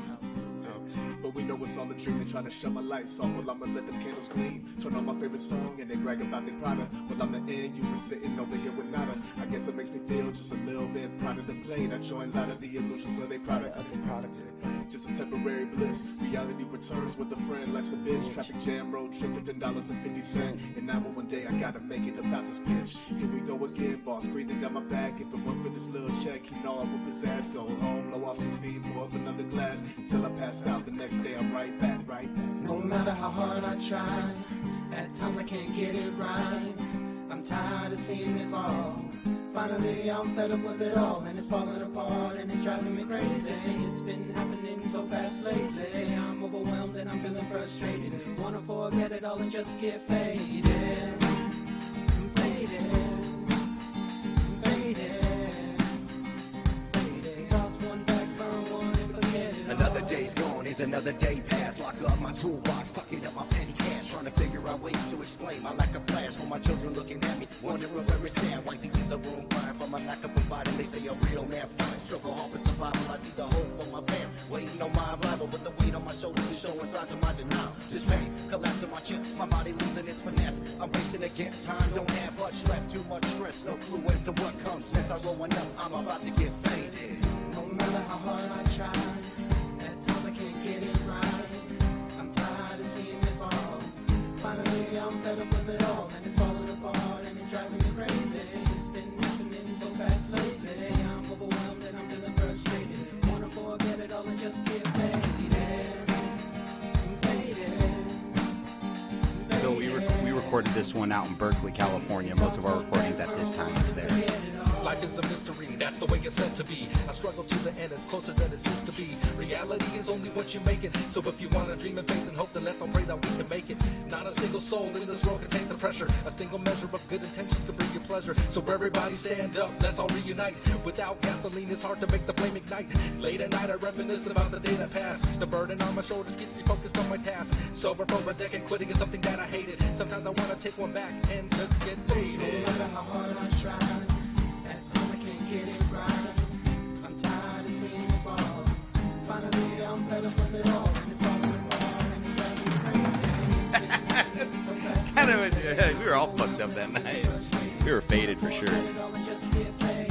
But we know it's all a dream. They try to shut my lights off. Well, I'ma let them candles gleam. Turn on my favorite song and they brag about their product. Well, I'm the end user sitting over here with nada. I guess it makes me feel just a little bit proud of the plane. I join a lot of the illusions of their product. Just a temporary bliss. Reality returns with a friend, life's a bitch. Traffic jam, road trip for $10.50. And now one day I gotta make it about this bitch. Here we go again, boss breathing down my back. If it weren't for this little check, you know I whoop his ass. Go home, blow off some steam, pour up another glass. Until I pass out, the next day I'm right back. No matter how hard I try, at times I can't get it right. I'm tired of seeing it fall. Finally, I'm fed up with it all, and it's falling apart, and it's driving me crazy. It's been happening so fast lately. I'm overwhelmed and I'm feeling frustrated. Wanna forget it all and just get faded. Toss one back, burn one, and forget it. Another day's gone, is another day past. Lock up my toolbox, fucking up my petty cash. Trying to figure out ways to explain my lack of flash. For my children looking at me, wondering where it's at. Wifey in the room crying for my lack of providing. They say a real man fine. Struggle hard for survival. I see the hope for my fam. Waiting on my arrival, but the weight on my shoulders is showing signs of my denial. This pain collapsing my chest, my body losing its finesse. I'm racing against time, don't have much left. Too much stress, no clue as to what comes next. I roll enough, I'm about to get faded. No matter how hard I try, at times I can't get it right. I'm tired of seeing it fall. Finally, I'm fed up with it all, and it's falling apart, and it's driving me crazy. It's been happening so fast lately. I'm overwhelmed and I'm feeling frustrated. Wanna forget it all and just get faded. So we recorded this one out in Berkeley, California. Most of our recordings at this time is there. Life is a mystery, that's the way it's meant to be. I struggle to the end, it's closer than it seems to be. Reality is only what you make it. So if you want to dream and faith and hope, then let's all pray that we can make it. Not a single soul in this world can take the pressure. A single measure of good intentions can bring you pleasure. So everybody stand up, let's all reunite. Without gasoline, it's hard to make the flame ignite. Late at night, I reminisce about the day that passed. The burden on my shoulders keeps me focused on my task. Sober for a decade, quitting is something that I hated. Sometimes I want to take one back and just get faded. No matter how hard I try, at times I can't get it right. I'm tired of seeing it fall. Finally, I'm fed up with it all. It's falling apart and it's driving me crazy. So fast. Kind of, we were all fucked up that night. We were faded for sure. Just get faded.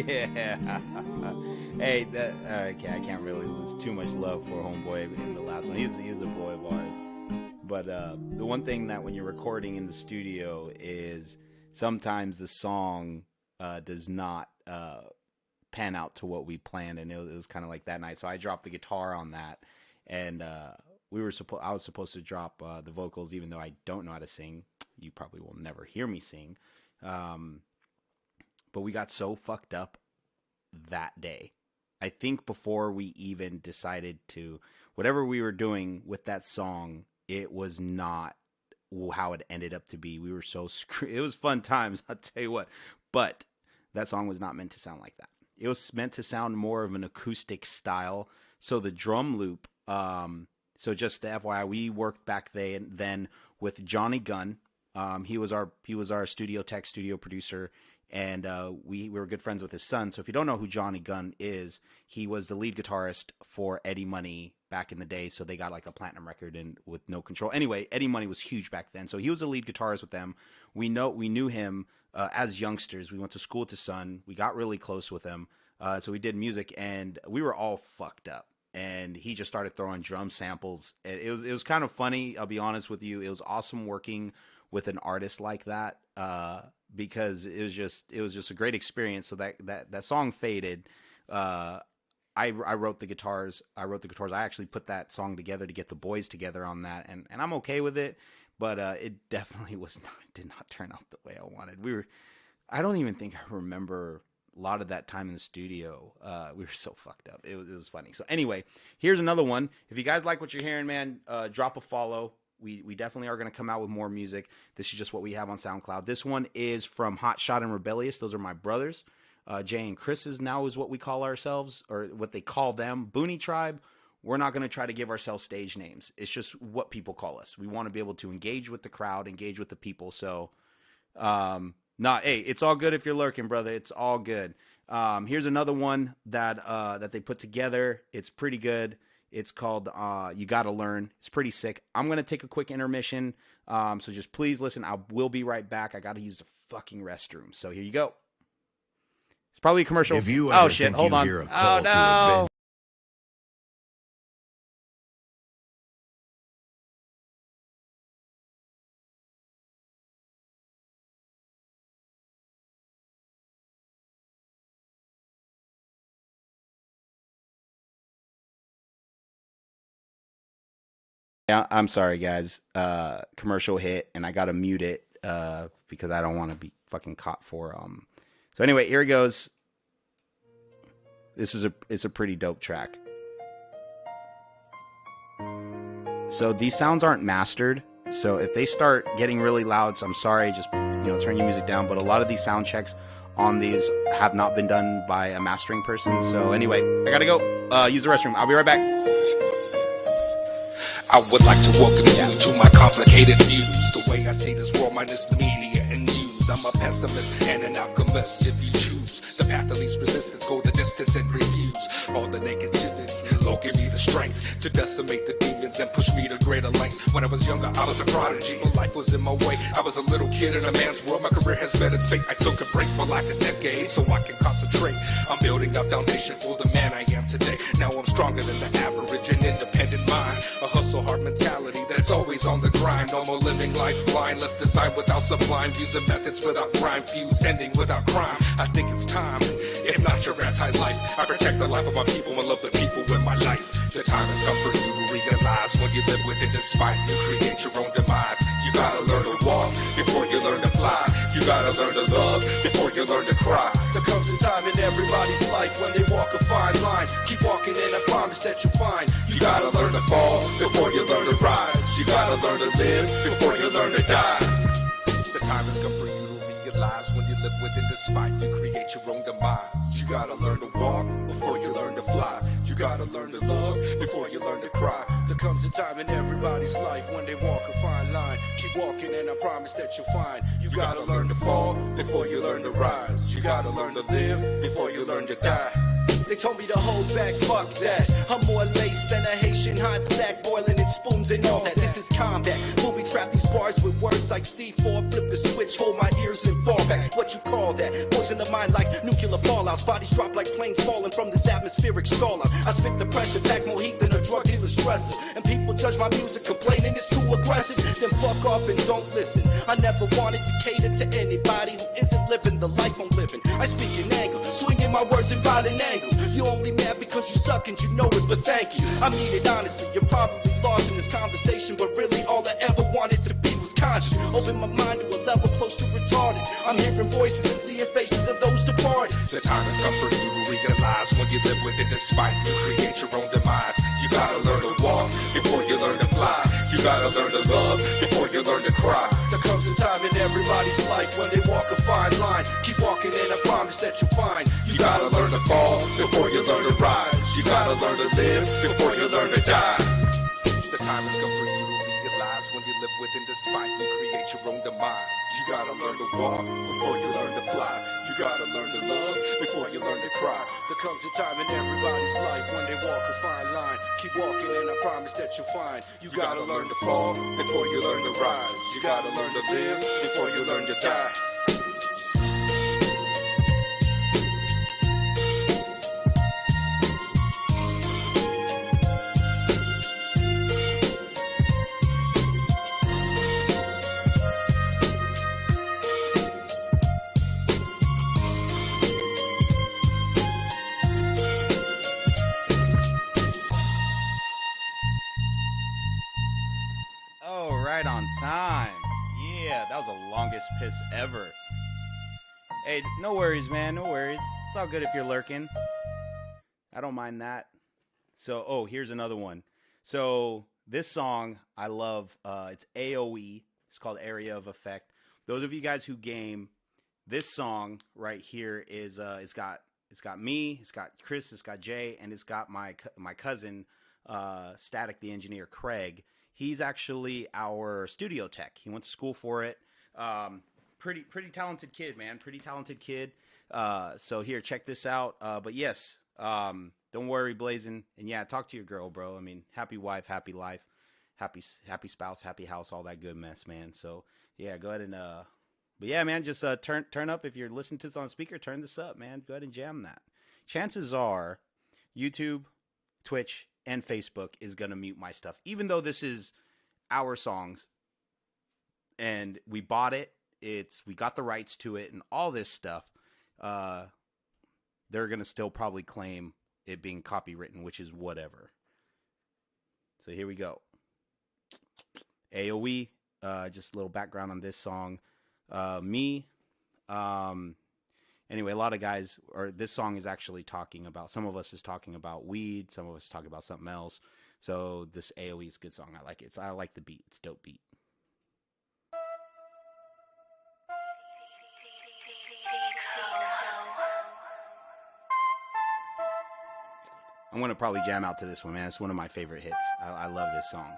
Yeah. Hey, okay, I can't really lose too much love for Homeboy in the last one. He's a boy of ours. But the one thing that when you're recording in the studio is sometimes the song does not pan out to what we planned, and it was kind of like that night. So I dropped the guitar on that, and I was supposed to drop the vocals, even though I don't know how to sing. You probably will never hear me sing. But we got so fucked up that day. I think before we even decided to, whatever we were doing with that song, it was not how it ended up to be. We were so screwed. It was fun times, I'll tell you what. But that song was not meant to sound like that. It was meant to sound more of an acoustic style. So the drum loop, so just the FYI, we worked back then with Johnny Gunn. He was our studio tech, studio producer. And we were good friends with his son. So if you don't know who Johnny Gunn is, he was the lead guitarist for Eddie Money back in the day. So they got like a platinum record and with No Control. Anyway, Eddie Money was huge back then. So he was a lead guitarist with them. We knew him as youngsters. We went to school with his son. We got really close with him. So we did music, and we were all fucked up. And he just started throwing drum samples. It was kind of funny. I'll be honest with you. It was awesome working with an artist like that. Because it was just a great experience. So that song faded. I wrote the guitars. I actually put that song together to get the boys together on that, and I'm okay with it. But it definitely did not turn out the way I wanted. I don't even think I remember a lot of that time in the studio. We were so fucked up. It was funny. So anyway, here's another one. If you guys like what you're hearing, man, drop a follow. We definitely are going to come out with more music. This is just what we have on SoundCloud. This one is from Hot Shot and Rebellious. Those are my brothers. Jay and Chris is what we call ourselves, or what they call them. Boonie Tribe. We're not going to try to give ourselves stage names. It's just what people call us. We want to be able to engage with the crowd, engage with the people. So, hey, it's all good if you're lurking, brother. It's all good. Here's another one that they put together. It's pretty good. It's called You Gotta Learn. It's pretty sick. I'm going to take a quick intermission, so just please listen. I will be right back. I got to use the fucking restroom. So here you go. It's probably a commercial. If you oh, shit. Hold on. Oh, no. Yeah, I'm sorry, guys. Commercial hit, and I gotta mute it because I don't want to be fucking caught for So anyway, here it goes. It's a pretty dope track. So these sounds aren't mastered. So if they start getting really loud, so I'm sorry. Just turn your music down. But a lot of these sound checks on these have not been done by a mastering person. So anyway, I gotta go use the restroom. I'll be right back. I would like to welcome you to my complicated views. The way I see this world minus the media and news. I'm a pessimist and an alchemist. If you choose the path of least resistance, go the distance and refuse all the negativity. Lord, give me the strength to decimate the demons achievements and pushed me to greater lengths. When I was younger, I was a prodigy, but life was in my way. I was a little kid in a man's world. My career has met its fate. I took a break for like a decade so I can concentrate. I'm building a foundation for the man I am today. Now I'm stronger than the average and independent mind. A hustle hard mentality that's always on the grind. No more living life blind. Let's design without sublime views and methods without crime. Feuds ending without crime. I think it's time. If not your anti-life, I protect the life of my people and love the people with my life. The time has come for you to realize when you live within the spite, you create your own demise. You gotta learn to walk before you learn to fly. You gotta learn to love before you learn to cry. There comes a time in everybody's life when they walk a fine line. Keep walking and I promise that you'll find. You gotta learn to fall before you learn to rise. You gotta learn to live before you learn to die. The time has come for you to realize when you live within the spite, you create your own demise. You gotta learn to walk before you learn to fly. You gotta learn to love before you learn to cry. There comes a time in everybody's life when they walk a fine line. Keep walking and I promise that you'll find. You gotta learn to fall before you learn to rise. You gotta learn to live before you learn to die. They told me to hold back, fuck that. I'm more laced than a Haitian hot sack, boiling in spoons and all that. This is combat. Booby trap these bars with words like C4. Flip the switch, hold my ears and fall back. What you call that? Poison the mind like nuclear fallouts. Bodies drop like planes falling from this atmospheric fallout. I spit the pressure, pack more heat than a drug dealer's stressor. And people judge my music, complaining it's too aggressive. Then fuck off and don't listen. I never wanted to cater to anybody who isn't living the life I'm living. I speak in anger, swinging my words in violent angles. You're only mad because you suck and you know it, but thank you. I mean it honestly, you're probably lost in this conversation, but really all I ever wanted to be was conscious. Open my mind to a level close to retarded. I'm hearing voices and seeing faces of those departed. The time has come for you to realize when you live within the spite, you create your own demise. You gotta learn to walk before you learn to fly. You gotta learn to love before you learn to cry. There comes a time in everybody's life when they walk a fine line. Keep walking and I promise that you'll find. You gotta learn to fall before you learn to rise. You gotta learn to live before you learn to die. The time has come for you to realize when you live within the spite, you create your own demise. You gotta learn to walk before you learn to fly. You gotta learn to love before you learn to cry. There comes a time in everybody's life when they walk a fine line. Keep walking and I promise that you'll find. You gotta learn to fall before you learn to rise. You gotta learn to live before you learn to die. Right on time. Yeah, that was the longest piss ever. Hey, no worries, man. No worries. It's all good if you're lurking. I don't mind that. So, here's another one. So, this song I love. It's AOE. It's called Area of Effect. Those of you guys who game, this song right here is it's got me, it's got Chris, it's got Jay, and it's got my cousin, Static the engineer, Craig. He's actually our studio tech. He went to school for it. Pretty talented kid, man. Pretty talented kid. So here, check this out. But yes, don't worry, Blazin'. And yeah, talk to your girl, bro. I mean, happy wife, happy life, happy spouse, happy house, all that good mess, man. So yeah, go ahead and but yeah, man, just turn up if you're listening to this on speaker. Turn this up, man. Go ahead and jam that. Chances are, YouTube, Twitch, and Facebook is going to mute my stuff. Even though this is our songs and we bought it, we got the rights to it and all this stuff, they're going to still probably claim it being copywritten, which is whatever. So here we go. AOE, just a little background on this song. Anyway, a lot of guys, or this song is actually talking about, some of us is talking about weed, some of us talking about something else. So this AOE is a good song. I like it. I like the beat. It's a dope beat. I'm going to probably jam out to this one, man. It's one of my favorite hits. I love this song.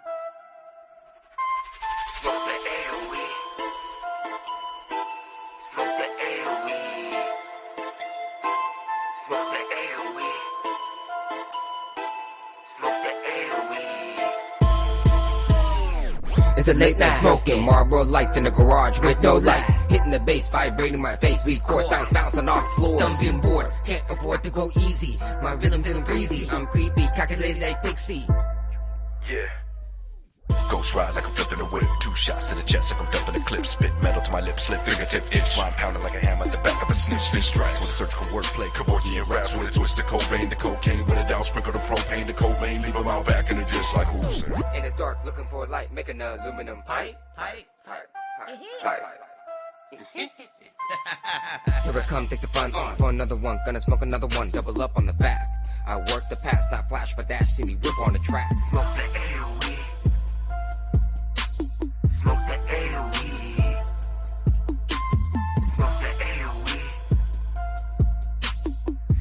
was a late night smoking Marlboro lights in the garage with no lights. Hitting the bass, vibrating my face. Record sounds bouncing off floors. I'm getting bored, can't afford to go easy. My rhythm feeling breezy. I'm creepy, calculated like Pixie. Yeah. Ghost ride like I'm flipping a whip. 2 shots to the chest like I'm dumping a clip. Spit metal to my lips, slip fingertip itch. Rhyme pounding like a hammer at the back of a snitch. Spin strikes with a surgical wordplay. Cavorkian raps with a twist of cocaine. The cocaine with a down, sprinkle the propane. The cold vein, leave 'em out back in the ditch like who's there. In the dark, looking for a light, making an aluminum pipe. Never come take the fun on for another one. Gonna smoke another one, double up on the fact. I work the past, not flash, but dash. See me whip on the track. Smoke the AOE. Smoke the AOE. Smoke the AOE.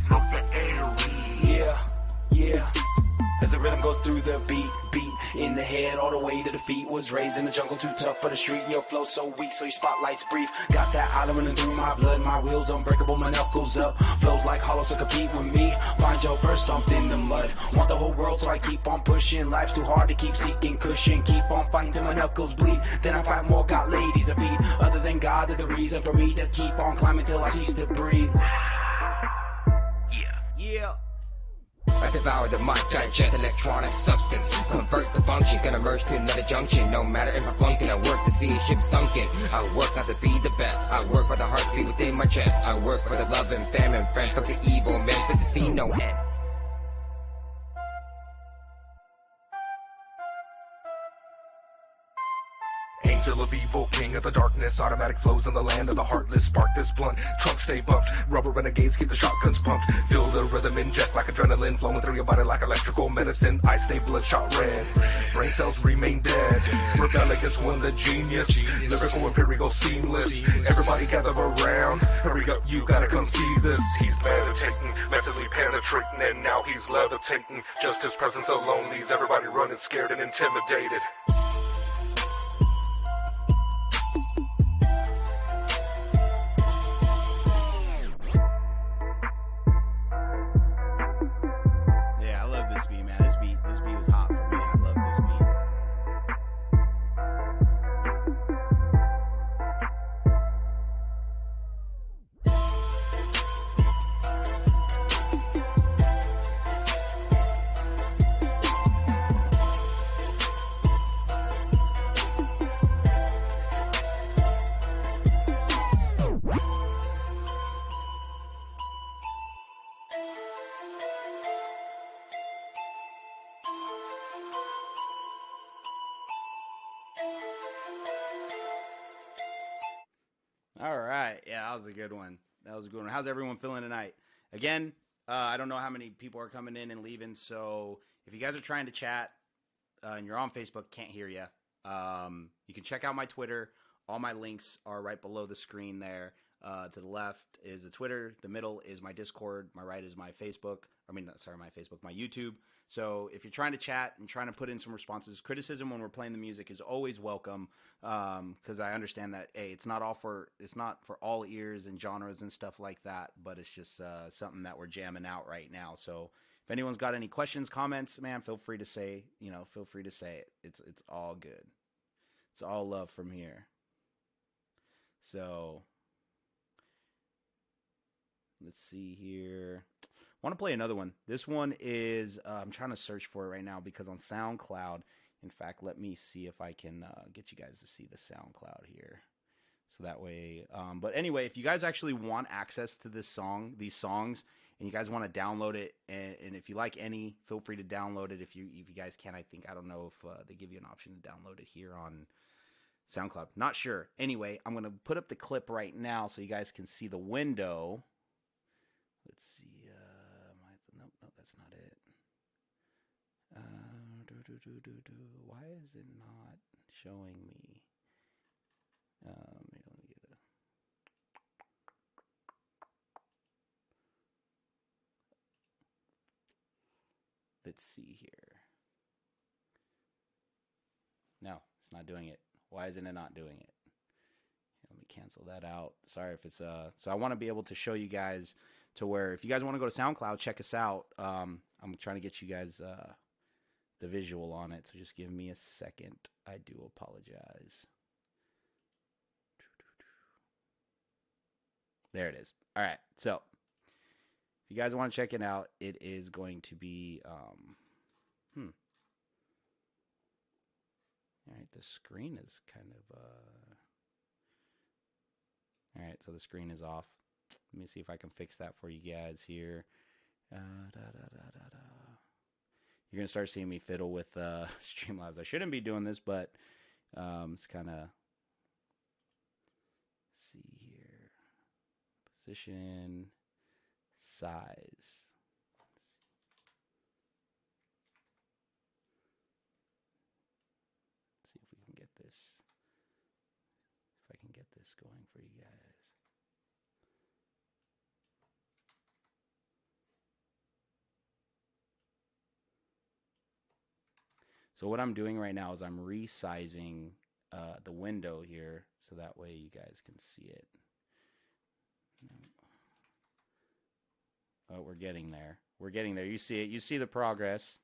Smoke the AOE. Yeah. As the rhythm goes through the beat in the head all the way to the feet. Was raised in the jungle, too tough for the street. Your flow so weak, so your spotlight's brief. Got that island running through my blood, my wheels unbreakable, my knuckles up. Flows like hollow, so compete with me. Find your verse stomped in the mud. Want the whole world, so I keep on pushing. Life's too hard to keep seeking cushion. Keep on fighting till my knuckles bleed. Then I fight more, got ladies to beat. Other than God, they're the reason for me to keep on climbing till I cease to breathe. Yeah. I devour the mic, digest electronic substance. Convert the function, gonna merge to another junction. No matter if I'm flunking, I work to see a ship sunken. I work not to be the best. I work for the heartbeat within my chest. I work for the love and fam and friends. Fuck the evil men, but to see no end. Angel of evil, king of the darkness. Automatic flows in the land of the heartless. Spark this blunt, trunk stay bumped. Rubber renegades keep the shotguns pumped. Feel the rhythm inject like adrenaline. Flowing through your body like electrical medicine. I stay bloodshot red. Brain cells remain dead. Rebel against one, the genius. Lyrical imperial seamless. Everybody gather around. Hurry up, you gotta come see this. He's meditating, mentally penetrating, and now he's levitating. Just his presence alone leaves everybody running scared and intimidated. All right. Yeah, that was a good one. How's everyone feeling tonight? Again, I don't know how many people are coming in and leaving, so if you guys are trying to chat and you're on Facebook, can't hear you. You can check out my Twitter. All my links are right below the screen there. To the left is the Twitter. The middle is my Discord. My right is my Facebook. My YouTube. So if you're trying to chat and trying to put in some responses, criticism when we're playing the music is always welcome. Because I understand that, hey, it's not for all ears and genres and stuff like that, but it's just something that we're jamming out right now. So if anyone's got any questions, comments, man, feel free to say it. It's all good. It's all love from here. So let's see here. I want to play another one. This one is, I'm trying to search for it right now because on SoundCloud, in fact, let me see if I can get you guys to see the SoundCloud here. So that way, but anyway, if you guys actually want access to these songs, and you guys want to download it, and if you like any, feel free to download it. If you guys can, I don't know if they give you an option to download it here on SoundCloud. Not sure. Anyway, I'm going to put up the clip right now so you guys can see the window. Let's see. No, that's not it. Why is it not showing me? Let me get a... Let's see here. No, it's not doing it. Why isn't it not doing it? Let me cancel that out. Sorry if it's so I want to be able to show you guys to where if you guys want to go to SoundCloud, check us out. I'm trying to get you guys the visual on it, so just give me a second. I do apologize. There it is. All right, so if you guys want to check it out, it is going to be all right, the screen is kind of all right, so the screen is off. Let me see if I can fix that for you guys here. You're gonna start seeing me fiddle with Streamlabs. I shouldn't be doing this, but it's kind of, see here, position, size. Let's see if we can get this. If I can get this going for you guys. So what I'm doing right now is I'm resizing the window here so that way you guys can see it. Oh, we're getting there. We're getting there. You see it. You see the progress.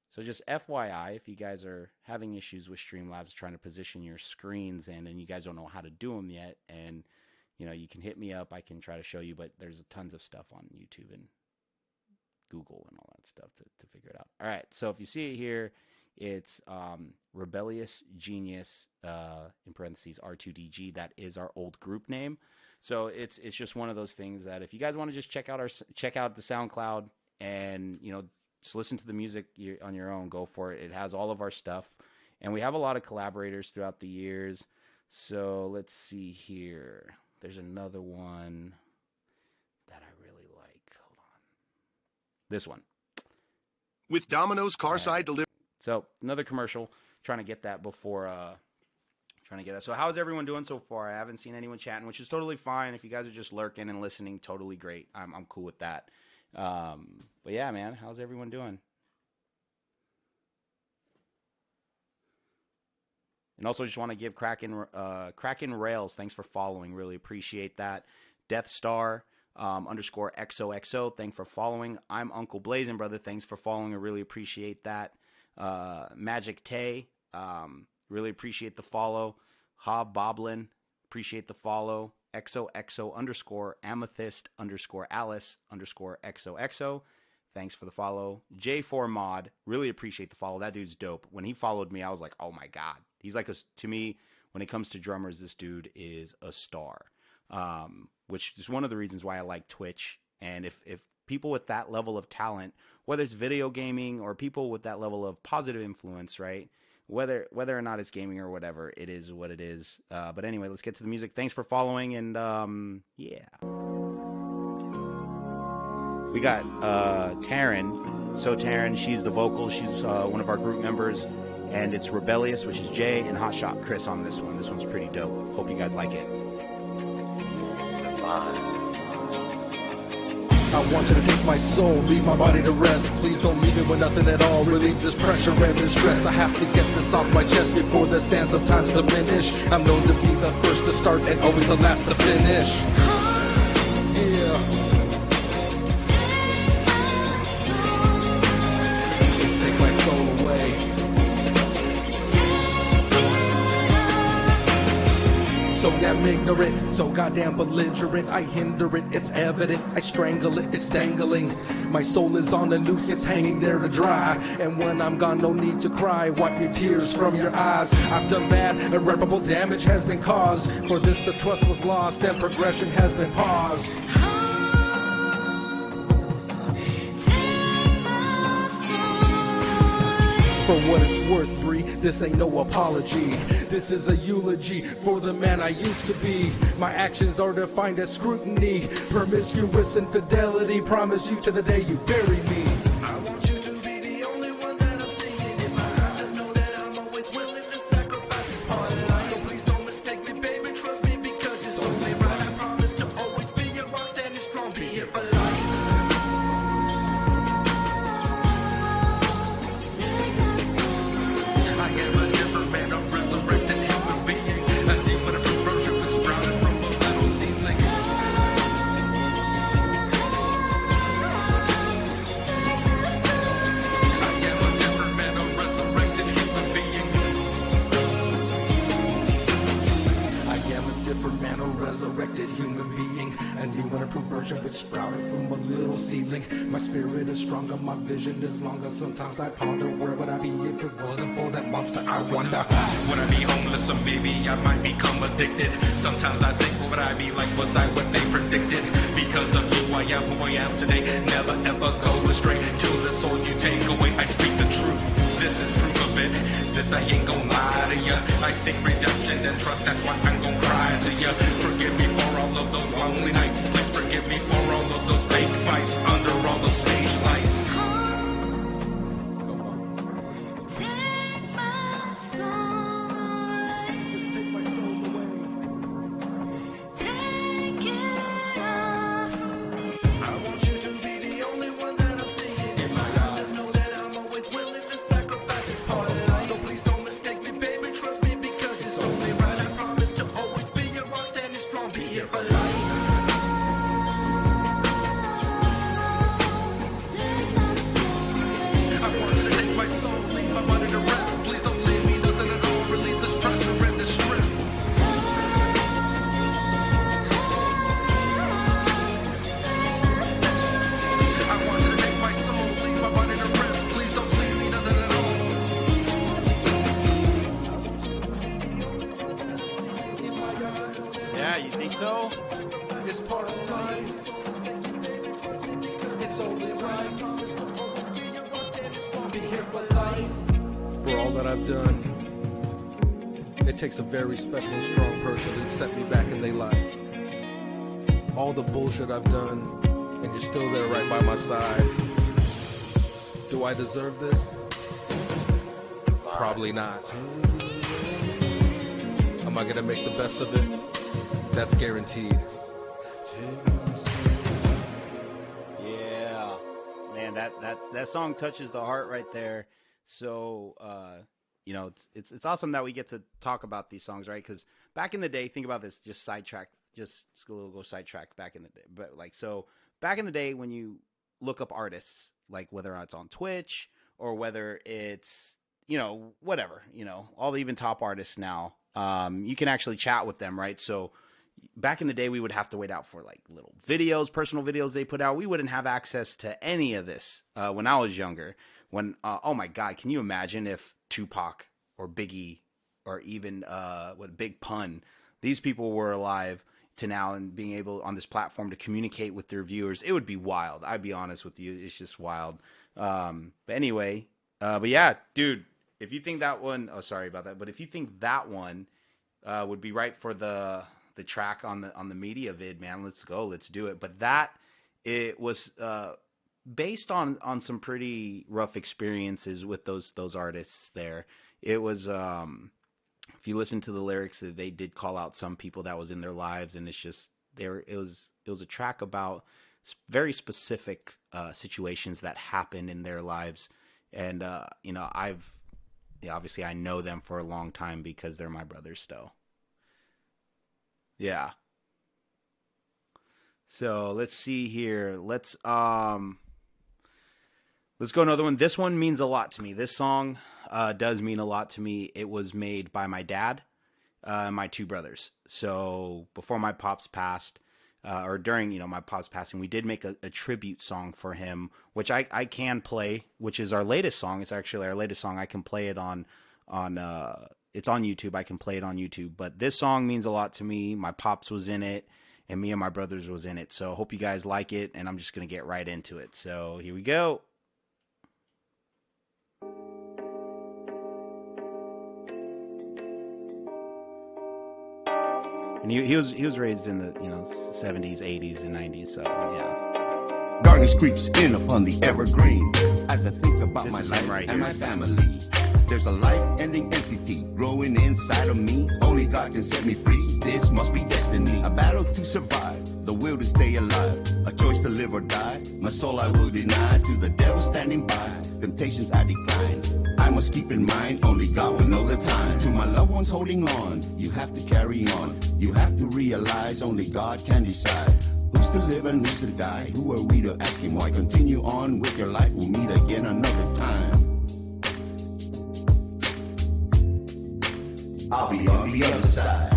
So just FYI, if you guys are having issues with Streamlabs trying to position your screens and you guys don't know how to do them yet, and you can hit me up. I can try to show you, but there's tons of stuff on YouTube and Google and all that stuff to figure it out. All right, so if you see it here, it's Rebellious Genius in parentheses R2DG. That is our old group name. So it's just one of those things that if you guys want to just check out the SoundCloud and just listen to the music on your own, go for it. It has all of our stuff, and we have a lot of collaborators throughout the years. So let's see here. There's another one that I really like. Hold on. This one. With Domino's Carside Delivery. So another commercial, trying to get that before, So how's everyone doing so far? I haven't seen anyone chatting, which is totally fine. If you guys are just lurking and listening, totally great. I'm cool with that. But yeah, man, how's everyone doing? And also just want to give Kraken Rails, thanks for following. Really appreciate that. Death Star _ XOXO, thanks for following. I'm Uncle Blazing Brother, thanks for following. I really appreciate that. Magic Tay, really appreciate the follow. Hob Boblin, appreciate the follow. XOXO _ Amethyst _ Alice _ XOXO, thanks for the follow. J4 Mod, really appreciate the follow. That dude's dope. When he followed me, I was like, oh my god. He's like, to me, when it comes to drummers, this dude is a star. Which is one of the reasons why I like Twitch. And if people with that level of talent, whether it's video gaming or people with that level of positive influence, right? Whether or not it's gaming or whatever, it is what it is. But anyway, let's get to the music. Thanks for following, and yeah. We got Taryn. So Taryn, she's the vocal. She's one of our group members. And it's Rebellious, which is Jay, and Hotshot Chris on this one. This one's pretty dope. Hope you guys like it. I want you to take my soul, leave my body to rest. Please don't leave it with nothing at all. Relieve this pressure and this stress. I have to get this off my chest before the sands of time diminish. I'm known to be the first to start and always the last to finish. Yeah. Take my soul away. So damn ignorant, so goddamn belligerent. I hinder it, it's evident. I strangle it, it's dangling. My soul is on the noose, it's hanging there to dry. And when I'm gone, no need to cry. Wipe your tears from your eyes. I've done bad, irreparable damage has been caused. For this the trust was lost and progression has been paused. For what it's worth, Bree, this ain't no apology. This is a eulogy for the man I used to be. My actions are defined as scrutiny, promiscuous infidelity. Promise you to the day you bury me. I want you to be the only one that I'm seeing in my eyes. Just know that I'm always willing to sacrifice this part of life. So please don't mistake me, baby, trust me, because it's only right. I promise to always be your rock, standing strong, be here for life. I am a different man, I'm resurrected human being. A demon of perversion was sprouted from a little seedling. conversion which sprouted from a little seedling. My spirit is stronger, my vision is longer. Sometimes I ponder, where would I be if it wasn't for that monster? I wonder. Would I be homeless or maybe I might become addicted? Sometimes I think, what would I be like? Was I what they predicted? Because of you, I am who I am today. Never ever go astray. Till this all you take away, I speak the truth. This is proof of it. This I ain't gon' lie to ya. I seek redemption and trust, that's why I'm gon' cry to ya. Forgive me for all of those lonely nights. Please forgive me for all of those fake fights under all those stage lights. Take my soul away. Take it all from me. I want you to be the only one that I'm seeing in my eyes. Just know that I'm always willing to sacrifice this part of life. So please don't mistake me, baby, trust me, because it's only right. I promise to always be your rock, standing strong, be here for life. I want you to take my soul, leave my body to rest. Please don't leave me, nothing at all, relieve this pressure and this stress. I want you to take my soul, leave my body to rest. Please don't leave me, nothing at all. Yeah, you think so? It's part of life. It's only right. Be here for life. For all that I've done, it takes a very special and strong person to set me back in their life. All the bullshit I've done, and you're still there right by my side. Do I deserve this? Probably not. Am I gonna make the best of it? That's guaranteed. Yeah, man, that song touches the heart right there. So, you know, it's awesome that we get to talk about these songs, right? Because back in the day, think about this, just sidetrack, just a little go sidetrack back in the day. But like, so back in the day when you look up artists, like whether it's on Twitch or whether it's, you know, whatever, you know, all the even top artists now, you can actually chat with them, right? So back in the day, we would have to wait out for like little videos, personal videos they put out. We wouldn't have access to any of this when I was younger. When oh my God, can you imagine if Tupac or Biggie or even Big Pun, these people were alive to now and being able on this platform to communicate with their viewers? It would be wild. I'd be honest with you, it's just wild. But anyway, but yeah, dude, if you think that one, oh sorry about that, but if you think that one would be right for the track on the media vid, man, let's go, let's do it. But that, it was based on some pretty rough experiences with those artists there. It was if you listen to the lyrics, they did call out some people that was in their lives, and it's just it was a track about very specific situations that happened in their lives. And you know, obviously I know them for a long time because they're my brothers still. Yeah. So let's see here. Let's go another one. This one means a lot to me. This song does mean a lot to me. It was made by my dad and my two brothers. So before my pops passed, or during, you know, my pop's passing, we did make a tribute song for him, which I can play, which is our latest song. It's actually our latest song. I can play it on it's on YouTube. I can play it on YouTube. But this song means a lot to me. My pops was in it, and me and my brothers was in it. So I hope you guys like it, and I'm just going to get right into it. So here we go. And he was raised in the, you know, 70s, 80s, and 90s. So yeah. Darkness creeps in upon the evergreen as I think about This my is life him right and here. my family. There's a life-ending entity growing inside of me. Only God can set me free. This must be destiny. A battle to survive, the will to stay alive. A choice to live or die. My soul I will deny to the devil standing by. Temptations I decline. I must keep in mind, only God will know the time. To my loved ones holding on, you have to carry on. You have to realize only God can decide. Who's to live and who's to die? Who are we to ask him why? Continue on with your life. We'll meet again another time. I'll be on the other side.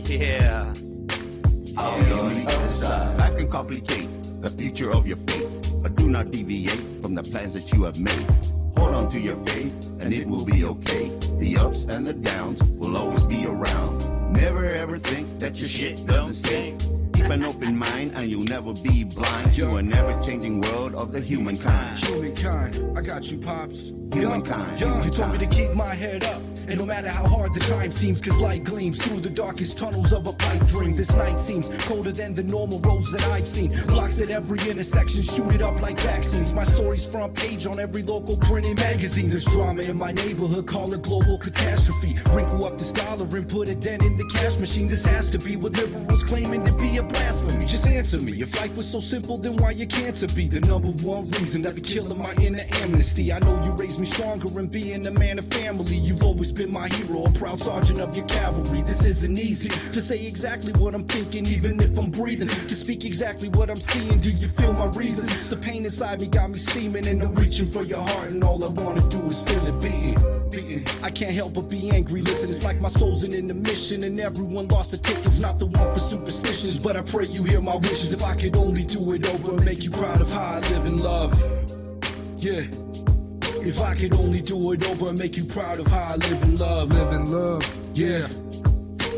Yeah. I'll supplicate the future of your faith, but do not deviate from the plans that you have made. Hold on to your faith, and it will be okay. The ups and the downs will always be around. Never ever think that your shit doesn't stink. Keep an open mind, and you'll never be blind to an ever-changing world of the humankind. Humankind, I got you, Pops. Humankind. You told me to keep my head up, and no matter how hard the time seems, cause light gleams through the darkest tunnels of a pipe dream. This night seems colder than the normal roads that I've seen. Blocks at every intersection, shoot it up like vaccines. My story's front page on every local printed magazine. There's drama in my neighborhood, call it global catastrophe. Wrinkle up this dollar and put a dent in the cash machine. This has to be what liberals claiming to be a blasphemy. Just answer me, if life was so simple, then why your cancer be the number one reason that's killing my inner amnesty? I know you raised me stronger in being a man of family. You've always been my hero, a proud sergeant of your cavalry. This isn't easy to say exactly what I'm thinking, even if I'm breathing. To speak exactly what I'm seeing, do you feel my reasons? The pain inside me got me steaming, and I'm reaching for your heart, and all I wanna do is feel it beating. I can't help but be angry, listen, it's like my soul's in the mission, and everyone lost the tickets, not the one for superstitions, but I pray you hear my wishes. If I could only do it over and make you proud of how I live in love. Yeah. If I could only do it over and make you proud of how I live in love. Live in love, yeah.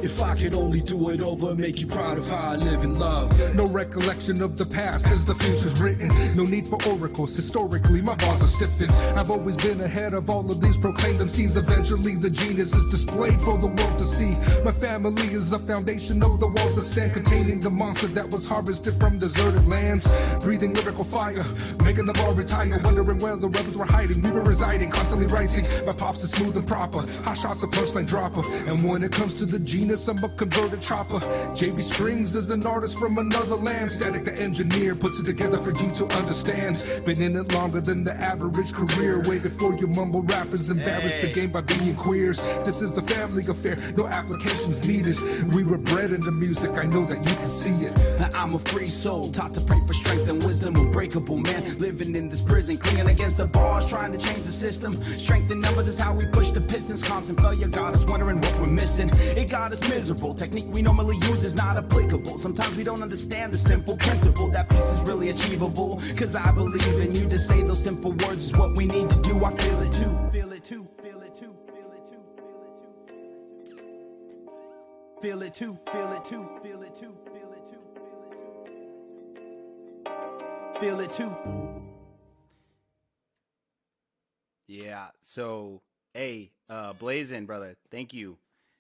If I could only do it over and make you proud of how I live in love. No recollection of the past as the future's written. No need for oracles, historically my bars are stiffened. I've always been ahead of all of these proclaimed MCs. Eventually the genius is displayed for the world to see. My family is the foundation of the walls that stand, containing the monster that was harvested from deserted lands. Breathing lyrical fire, making the bar retire, wondering where the rebels were hiding. We were residing, constantly writing. My pops is smooth and proper, hot shots of punchline dropper. And when it comes to the genius, I'm a converted chopper. JB Strings is an artist from another land. Static the engineer puts it together for you to understand. Been in it longer than the average career. Way before you mumble rappers embarrass the game by being queers. This is the family affair, no applications needed. We were bred into music, I know that you can see it. I'm a free soul, taught to pray for strength and wisdom. Unbreakable man, living in this prison, clinging against the bars, trying to change the system. Strength in numbers is how we push the pistons. Constant failure got us wondering what we're missing. It got us miserable. Technique we normally use is not applicable. Sometimes we don't understand the simple principle. That piece is really achievable, cause I believe in you. To say those simple words is what we need to do. I feel it too, feel it too, feel it too, feel it too, feel it too, feel it too, feel it too, feel it too, feel it too. Yeah, so hey, Blazin', brother, thank you.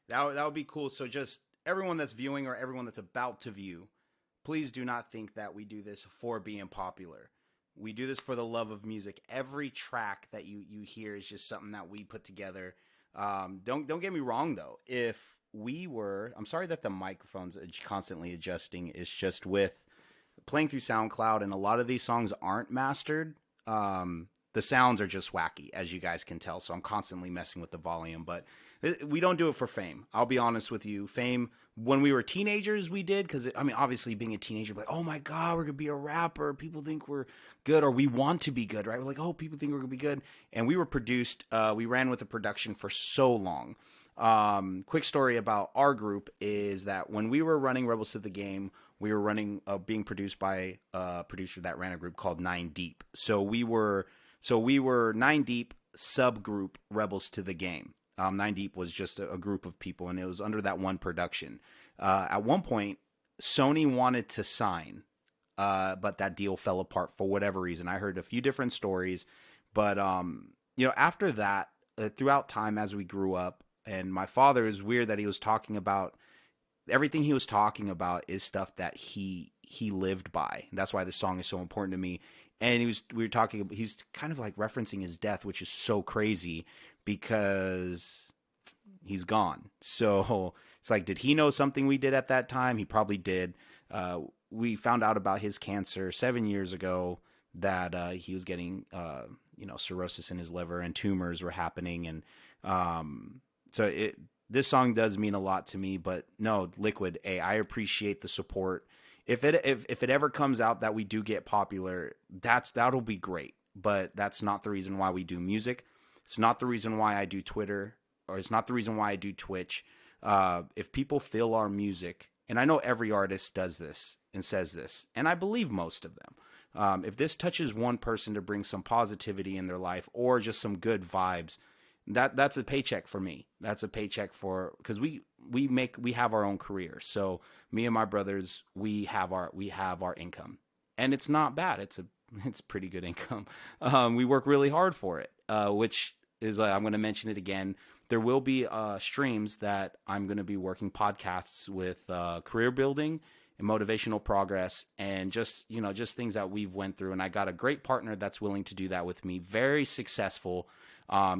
That would be cool. So just everyone that's viewing or everyone that's about to view, please do not think that we do this for being popular. We do this for the love of music. Every track that you hear is just something that we put together. Don't get me wrong though. If we were, I'm sorry that the microphone's constantly adjusting. It's just with playing through SoundCloud, and a lot of these songs aren't mastered. The sounds are just wacky, as you guys can tell. So I'm constantly messing with the volume, but we don't do it for fame. I'll be honest with you. Fame, when we were teenagers, we did. Because, I mean, obviously being a teenager, like, oh my God, we're going to be a rapper. People think we're good, or we want to be good, right? We're like, oh, people think we're going to be good. And we were produced, we ran with the production for so long. Quick story about our group is that when we were running Rebels to the Game, we were running, being produced by a producer that ran a group called 9 Deep. So we were 9 Deep subgroup Rebels to the Game. 9 Deep was just a group of people, and it was under that one production. At one point, Sony wanted to sign, but that deal fell apart for whatever reason. I heard a few different stories, but after that, throughout time as we grew up, and my father, is weird that he was talking about everything he was talking about is stuff that he lived by. And that's why this song is so important to me. And he's kind of like referencing his death, which is so crazy because he's gone. So it's like, did he know something we did at that time? He probably did. We found out about his cancer 7 years ago, that he was getting, cirrhosis in his liver and tumors were happening. And this song does mean a lot to me. But no, Liquid, I appreciate the support. If it ever comes out that we do get popular, that'll be great. But that's not the reason why we do music. It's not the reason why I do Twitter, or it's not the reason why I do Twitch. If people feel our music and I know every artist does this and says this, and I believe most of them. If this touches one person to bring some positivity in their life or just some good vibes, that's a paycheck for me. That's a paycheck for, because we have our own career. So me and my brothers, we have our income, and it's not bad. It's pretty good income. We work really hard for it, which is, I'm going to mention it again. There will be streams that I'm going to be working podcasts with career building and motivational progress, and just things that we've went through. And I got a great partner that's willing to do that with me. Very successful.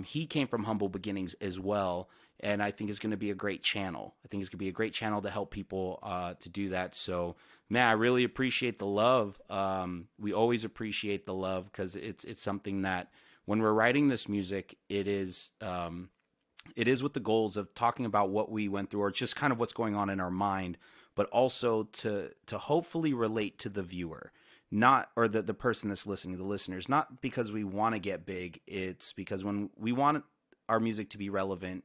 He came from humble beginnings as well, and I think it's going to be a great channel. I think it's going to be a great channel to help people to do that. So, man, I really appreciate the love. We always appreciate the love, because it's something that when we're writing this music, it is with the goals of talking about what we went through, or just kind of what's going on in our mind, but also to hopefully relate to the viewer. Not, or the person that's listening, the listeners, not because we want to get big. It's because when we want our music to be relevant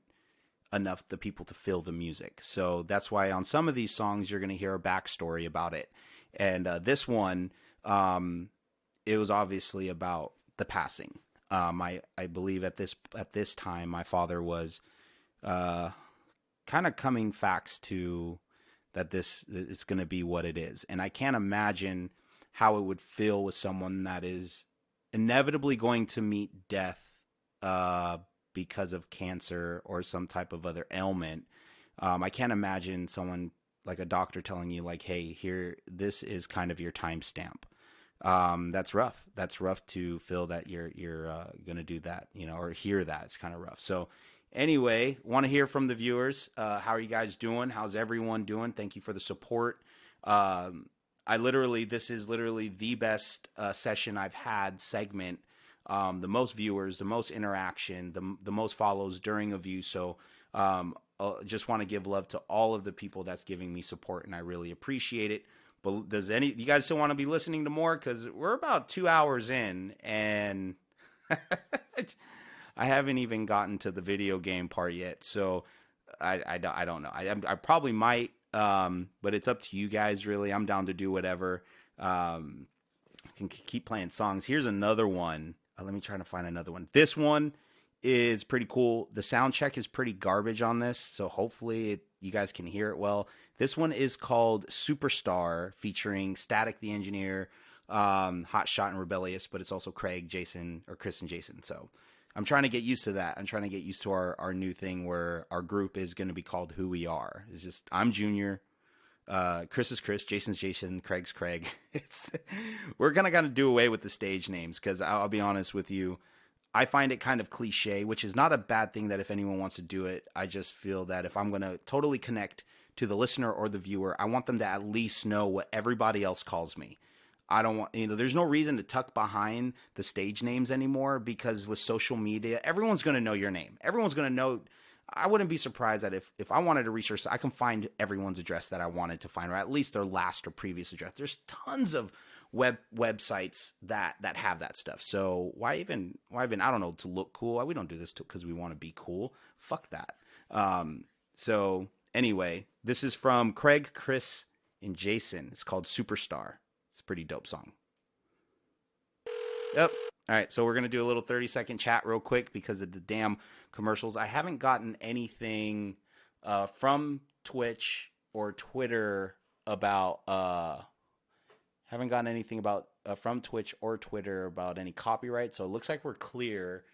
enough, the people to feel the music. So that's why on some of these songs, you're going to hear a backstory about it. And this one, it was obviously about the passing. I believe at this time, my father was kind of coming facts to that it's going to be what it is. And I can't imagine how it would feel with someone that is inevitably going to meet death because of cancer or some type of other ailment. I can't imagine someone like a doctor telling you, like, hey, here, this is kind of your timestamp. That's rough. That's rough to feel that you're going to do that, or hear that. It's kind of rough. So anyway, want to hear from the viewers. How are you guys doing? How's everyone doing? Thank you for the support. This is literally the best session I've had, segment, the most viewers, the most interaction, the most follows during a view. So just want to give love to all of the people that's giving me support, and I really appreciate it. But you guys still want to be listening to more? Because we're about 2 hours in, and I haven't even gotten to the video game part yet. So I don't know. I probably might. But it's up to you guys, really. I'm down to do whatever. I can keep playing songs. Here's another one. Let me try to find another one. This one is pretty cool. The sound check is pretty garbage on this, so hopefully you guys can hear it well. This one is called Superstar, featuring Static the Engineer, Hot Shot and Rebellious, but it's also Craig, Jason, or Chris and Jason. So I'm trying to get used to that. I'm trying to get used to our new thing where our group is going to be called Who We Are. It's just, I'm Junior, Chris is Chris, Jason's Jason, Craig's Craig. We're going to do away with the stage names, because I'll be honest with you, I find it kind of cliche, which is not a bad thing that if anyone wants to do it. I just feel that if I'm going to totally connect to the listener or the viewer, I want them to at least know what everybody else calls me. I don't want, there's no reason to tuck behind the stage names anymore, because with social media, everyone's going to know your name. Everyone's going to know. I wouldn't be surprised that if I wanted to research, I can find everyone's address that I wanted to find, or at least their last or previous address. There's tons of websites that have that stuff. So why even, I don't know, to look cool? We don't do this because we want to be cool. Fuck that. So anyway, this is from Craig, Chris, and Jason. It's called Superstar. It's a pretty dope song. Yep. All right, so we're going to do a little 30-second chat real quick because of the damn commercials. I haven't gotten anything from Twitch or Twitter about from Twitch or Twitter about any copyright, so it looks like we're clear.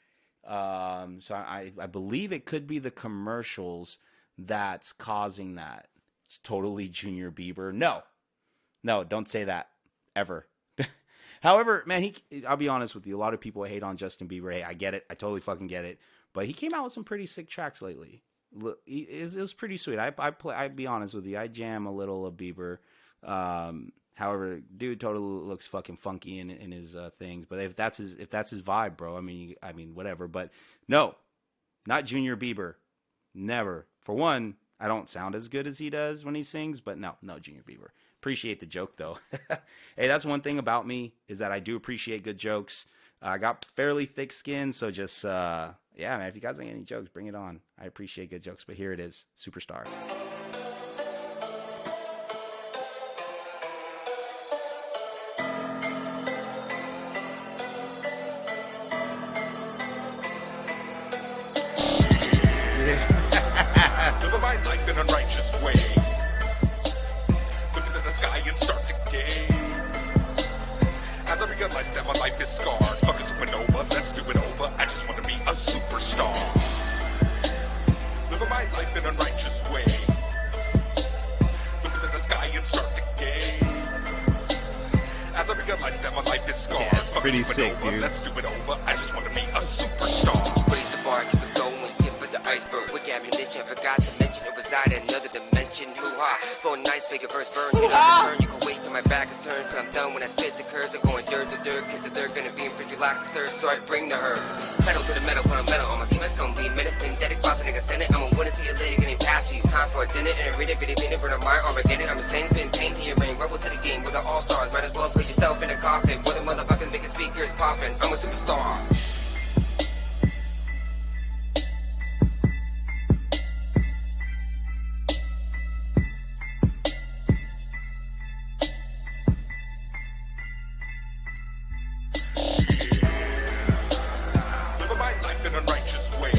So I believe it could be the commercials that's causing that. It's totally Junior Bieber. No, don't say that. Ever. However, man, I'll be honest with you. A lot of people hate on Justin Bieber. Hey, I get it. I totally fucking get it. But he came out with some pretty sick tracks lately. It was pretty sweet. I'd be honest with you. I jam a little of Bieber. However, dude totally looks fucking funky in his things. But if that's his vibe, bro, I mean, whatever. But no, not Junior Bieber. Never. For one, I don't sound as good as he does when he sings. But no, Junior Bieber. Appreciate the joke, though. Hey, that's one thing about me, is that I do appreciate good jokes. I got fairly thick skin, so just, yeah, man, if you guys ain't any jokes, bring it on. I appreciate good jokes, but here it is, Superstar. living my life in a righteous way. Looking at the sky and start to gaze. As I realize that my life is scarred. Fuck a supernova, let's do it over. I just want to be a superstar. Living my life in a righteous way. Looking at the sky and start to gaze. As I realize that my life is scarred. Yeah, pretty sick, dude. Let's do it over. I just want to be a superstar. Raise the bar, keep it going, tip of the iceberg. Wicked ammunition, forgot to mention it reside in another dimension. Hoo-ha, for a nice figure verse burn. You know, turn, you can wait till my back is turned. Till I'm done when I spit the curves. I'm going dirt to dirt, cause the dirt gonna be in pretty like the third. So I bring the herd. Pedal to the metal, put a metal on my chemist, gonna be medicine. Synthetic boss, nigga, send it. I'm a winner, see you later, getting past you. Time for a dinner, and a read it, burn a mind, Armageddon. I'm a same pin, pain to your brain. Rebel to the game, with the all-stars. Might as well put yourself in a coffin. Where the motherfuckers making speakers poppin'. I'm a superstar. Living my life in a righteous way.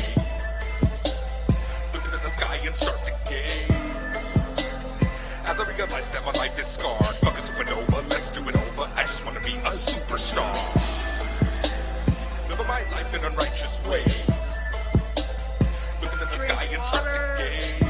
Looking at the sky and start to gaze. As I realize that my life is scarred. Fuck a supernova, let's do it over. I just want to be a superstar. Living my life in a righteous way. Looking at the sky and start to gaze.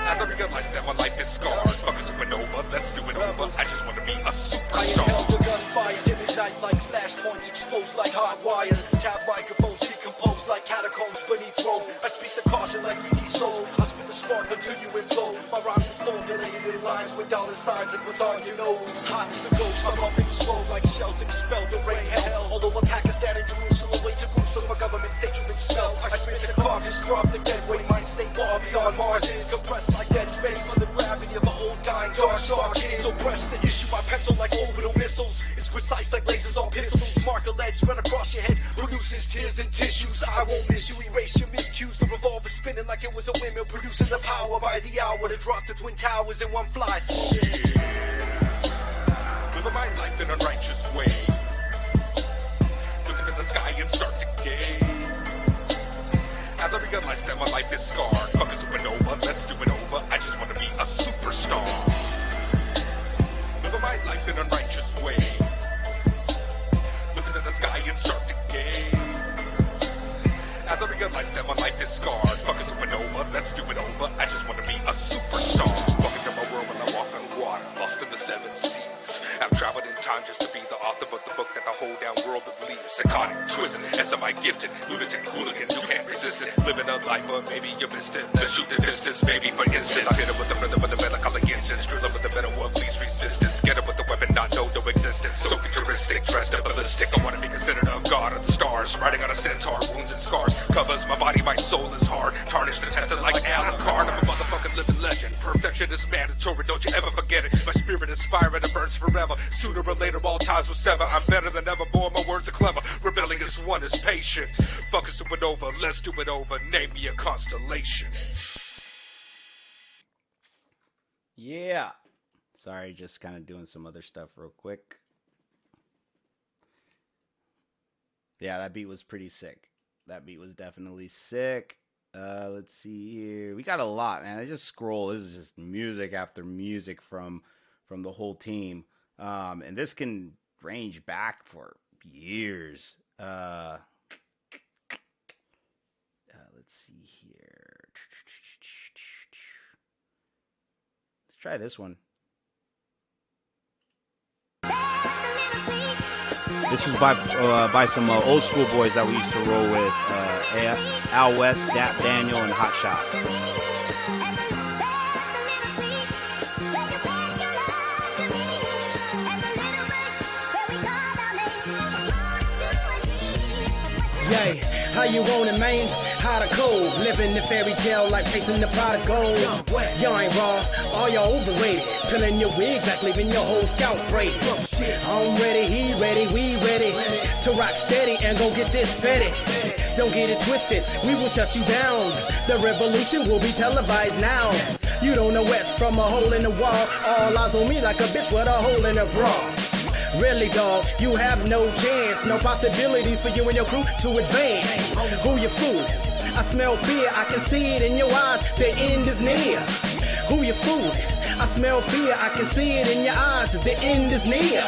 As I realize that my life is scarred. Fuck a supernova, let's do it over. I just want to be a superstar. I the gunfire, ignite like flashpoints, exposed like hot wires. Tap microphones, decompose like catacombs beneath road. I speak the caution like Kiki Soul. I spit the spark until you implode. My rhymes are formulated in lines with dollar signs and what's on your nose. Hot as the ghost, I'm up explode like shells expelled the rain hell. All over Pakistan and Jerusalem, way to Jerusalem, my governments they even smell. I spit the carcass, drop the dead weight, mind state far beyond Mars is compressed like dead space for the gravity of an old dying dark star kid. So press the issue, my pencil like orbital missiles. It's precise like lasers on pistols. Mark a ledge, run across your head, produces tears and tissues. I won't miss you, erase your miscues. The revolver spinning like it was a windmill, producing the power by the hour to drop the twin towers in one fly. Living my life in a righteous way. Looking at the sky and start to gaze. As I realize that my life is scarred. Fuck a supernova, let's do it over. I just want to be a superstar. Living my life in a righteous way. Looking at the sky and start to gaze. As I realize that my life is scarred. Fuck a supernova, let's do it over. I just want to be a superstar. Walking through my world when I walk on water, lost in the seven seas. I've traveled in time just to be the author of the book that the whole down world believes. Psychotic, twisted, SMI gifted, lunatic, hooligan, you can't resist it. Living a life, but maybe you missed it. Let's shoot the distance, maybe for instance. I hit it with the rhythm of the melancholic incense. Drill up with the metal of least resistance. Get it with the weapon, not know no existence. So futuristic, dressed up ballistic. I want to be considered a god of the stars. Riding on a centaur, wounds and scars. Covers my body, my soul is hard. Tarnished and tested like Alucard. I'm a motherfucking living legend. Perfection is mandatory, don't you ever forget it. My spirit is fire and it burns forever. Sooner or later, all ties will sever. I'm better than ever, boy, my words are clever. Rebellious one is patient. Fuck a supernova, let's do it over. Name me a constellation. Yeah. Sorry, just kind of doing some other stuff real quick. Yeah, that beat was pretty sick. That beat was definitely sick. Let's see here. We got a lot, man. I just scroll. This is just music after music from the whole team. And this can range back for years. Let's see here. Let's try this one. This was by some old school boys that we used to roll with. Al West, Dap Daniel, and Hot Shot. Yay, how you want it, man? Hot or cold? Living the fairy tale like chasing the pot of gold. Y'all ain't raw, all y'all overrated. Peeling your wig back, leaving your whole scalp braided. I'm ready, he ready, we ready to rock steady and go get this fetty. Don't get it twisted, we will shut you down. The revolution will be televised now. You don't know west from a hole in the wall. All eyes on me like a bitch with a hole in her bra. Really, dog, you have no chance. No possibilities for you and your crew to advance. Who you fooling? I smell fear, I can see it in your eyes, the end is near. Who you fooling? I smell fear, I can see it in your eyes, the end is near.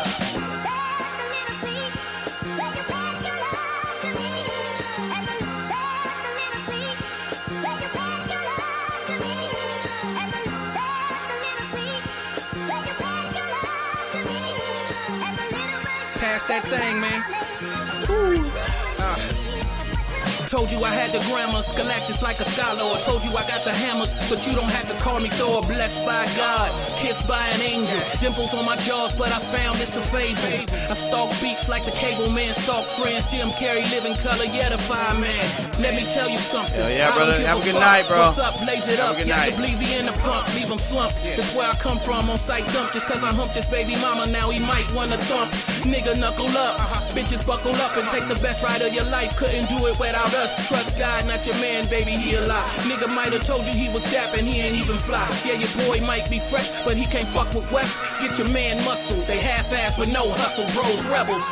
Pass that thing, man. Ooh. Told you I had the grammar, Galactus like a scholar. Or told you I got the hammers, but you don't have to call me Thor. Blessed by God, kissed by an angel. Dimples on my jaws, but I found it's a fable. I stalk beats like the cable man stalk friends. Jim Carrey, living color, yeah, the fireman. Let me tell you something. Hell yeah, brother. Have a good night, bro. What's up? Blaze it up. Have a good night. The bleezy in the pump, leave him slumped. That's where I come from on sight dump. Just cause I humped this baby mama, now he might wanna thump. Nigga, knuckle up. Bitches, buckle up and take the best ride of your life. Couldn't do it without us. Trust God, not your man, baby, he a lie. Nigga might have told you he was dapping, he ain't even fly. Yeah, your boy might be fresh, but he can't fuck with West. Get your man muscle, they half-ass with no hustle. Bros, rebels.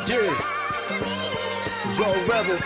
Yeah. Bro, rebel.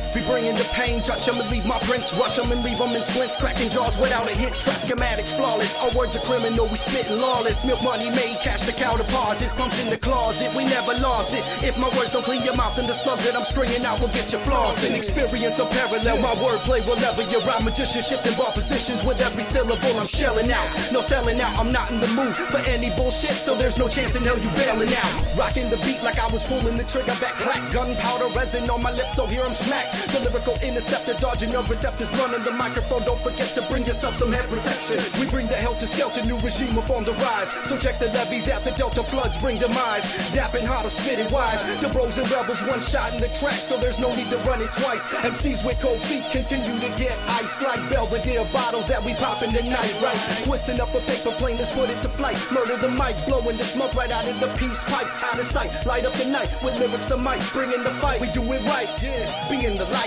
Be bringing the pain, touch them and leave my prints, rush them and leave them in splints, cracking jaws without a hit, track schematics flawless, our words are criminal, we spitting lawless, milk money made, cash the cow deposits, pumps in the closet, we never lost it, if my words don't clean your mouth, then the slugs that I'm stringing out will get your flaws, and experience unparallel, my wordplay will level your rhyme, magician shifting bar positions, with every syllable I'm shelling out, no selling out, I'm not in the mood for any bullshit, so there's no chance in hell you bailing out, rocking the beat like I was pulling the trigger back, clack, gunpowder resin on my lips, so here I'm smacked. The lyrical interceptor, dodging your receptors, running the microphone. Don't forget to bring yourself some head protection. We bring the helter-skelter, new regime up on the rise. So check the levees out, the Delta floods bring demise. Dapping how to spit it wise. The bros and rebels one shot in the track, so there's no need to run it twice. MCs with cold feet continue to get ice like Belvedere bottles that we pop in the night, right? Twisting up a paper plane, let's put it to flight. Murder the mic, blowing the smoke right out of the peace pipe. Out of sight, light up the night with lyrics of might. Bringing the fight, we do it right, yeah. Be in the light.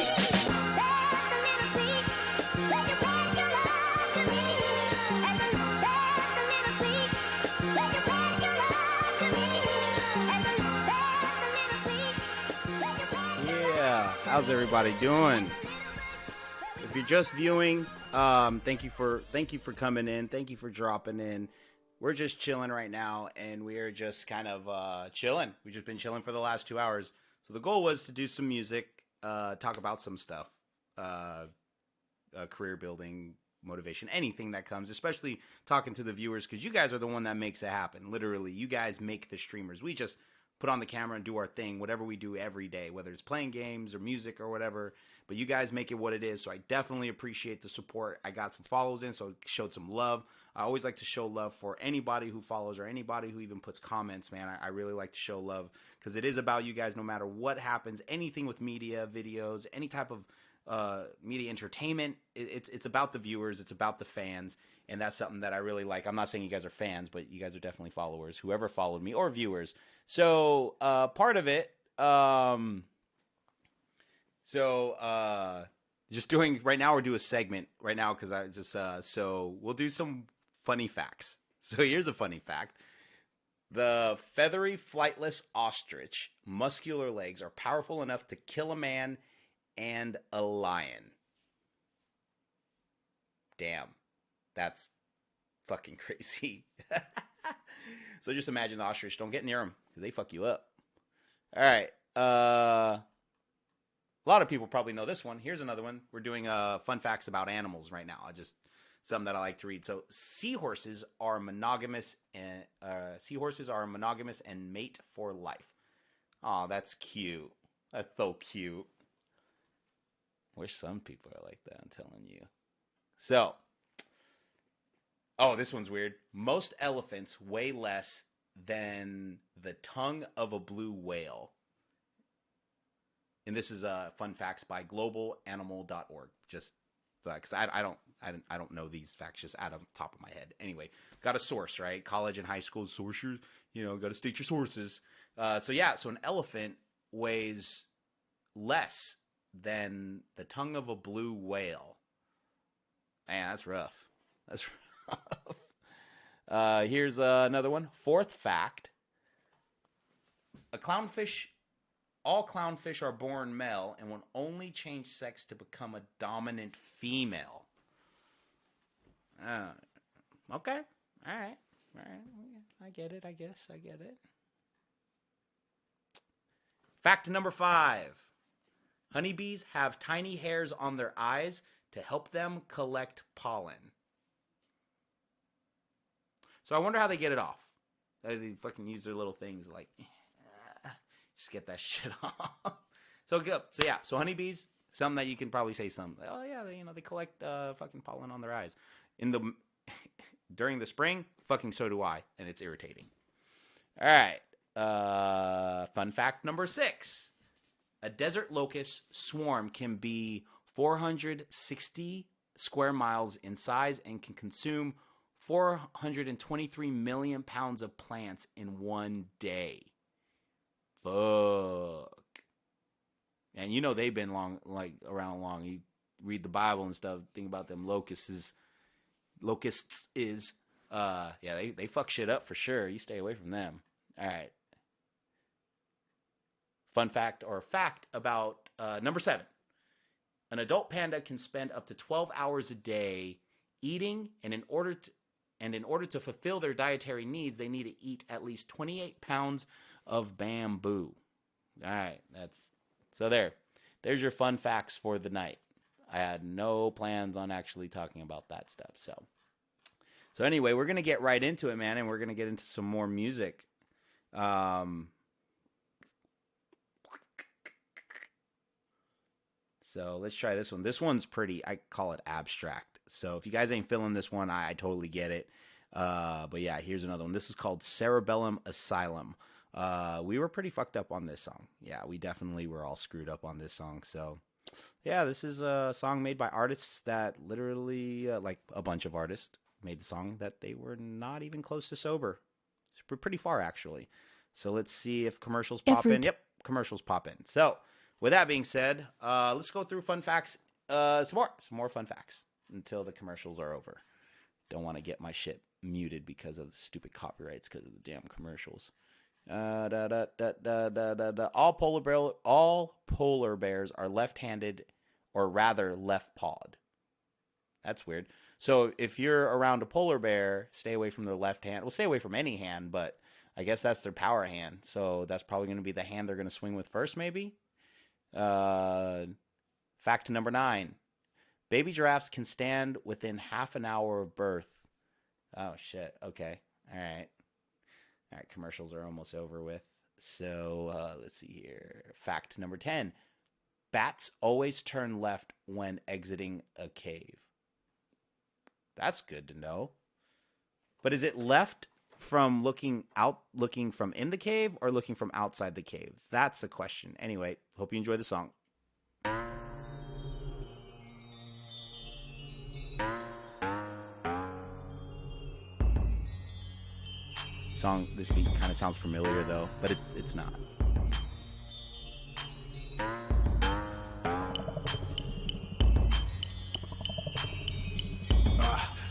Yeah, how's everybody doing? If you're just viewing, thank you for coming in. Thank you for dropping in. We're just chilling right now, and we are just kind of chilling. We've just been chilling for the last 2 hours. So the goal was to do some music, talk about some stuff, career building, motivation, anything that comes, especially talking to the viewers, because you guys are the one that makes it happen. Literally, you guys make the streamers. We just put on the camera and do our thing, whatever we do every day, whether it's playing games or music or whatever, but you guys make it what it is. So I definitely appreciate the support. I got some follows in, so showed some love. I always like to show love for anybody who follows or anybody who even puts comments, man. I really like to show love because it is about you guys no matter what happens. Anything with media, videos, any type of media entertainment, it's about the viewers, it's about the fans, and that's something that I really like. I'm not saying you guys are fans, but you guys are definitely followers, whoever followed me, or viewers. So part of it, just doing right now, we'll do a segment right now because I just so we'll do some funny facts. So here's a funny fact. The feathery flightless ostrich muscular legs are powerful enough to kill a man and a lion. Damn, that's fucking crazy. So just imagine the ostrich. Don't get near them because they fuck you up. All right. A lot of people probably know this one. Here's another one. We're doing fun facts about animals right now. Something that I like to read. So seahorses are monogamous and mate for life. Oh, that's cute. That's so cute. Wish some people are like that, I'm telling you. So, this one's weird. Most elephants weigh less than the tongue of a blue whale. And this is fun facts by globalanimal.org. Just because I don't know these facts just out of the top of my head. Anyway, got a source, right? College and high school sources, got to state your sources. So an elephant weighs less than the tongue of a blue whale. Man, that's rough. That's rough. Here's another one. Fourth fact. All clownfish are born male and will only change sex to become a dominant female. Okay. All right. I get it, I guess. I get it. Fact number 5. Honeybees have tiny hairs on their eyes to help them collect pollen. So I wonder how they get it off. They fucking use their little things like, just get that shit off. So good. So yeah, so honeybees, something that you can probably say something. Oh yeah, they collect fucking pollen on their eyes. During the spring, fucking so do I, and it's irritating. All right. Fun fact number 6. A desert locust swarm can be 460 square miles in size and can consume 423 million pounds of plants in one day. Fuck. And you know they've been around long. You read the Bible and stuff, think about them locusts is they fuck shit up for sure. You stay away from them. All right. Fun fact or fact about number 7. An adult panda can spend up to 12 hours a day eating, and in order to fulfill their dietary needs, they need to eat at least 28 pounds of bamboo. All right, there's your fun facts for the night. I had no plans on actually talking about that stuff. So anyway, we're going to get right into it, man, and we're going to get into some more music. So let's try this one. This one's pretty, I call it abstract. So if you guys ain't feeling this one, I totally get it. But yeah, here's another one. This is called Cerebellum Asylum. We were pretty fucked up on this song. Yeah, we definitely were all screwed up on this song. So yeah, this is a song made by artists that literally, like a bunch of artists, made the song that they were not even close to sober. It's pretty far, actually. So let's see if commercials pop in. Yep, commercials pop in. So with that being said, let's go through fun facts. Some more fun facts until the commercials are over. Don't want to get my shit muted because of stupid copyrights because of the damn commercials. All polar bears are left-handed, or rather left-pawed. That's weird. So if you're around a polar bear, stay away from their left hand. Well, stay away from any hand, but I guess that's their power hand. So that's probably going to be the hand they're going to swing with first, maybe. Fact number 9. Baby giraffes can stand within half an hour of birth. Oh, shit. Okay. All right. Commercials are almost over with. So let's see here. Fact number 10. Bats always turn left when exiting a cave. That's good to know. But is it left from looking from in the cave or looking from outside the cave? That's the question. Anyway, hope you enjoy the song. This beat kind of sounds familiar though, but it's not.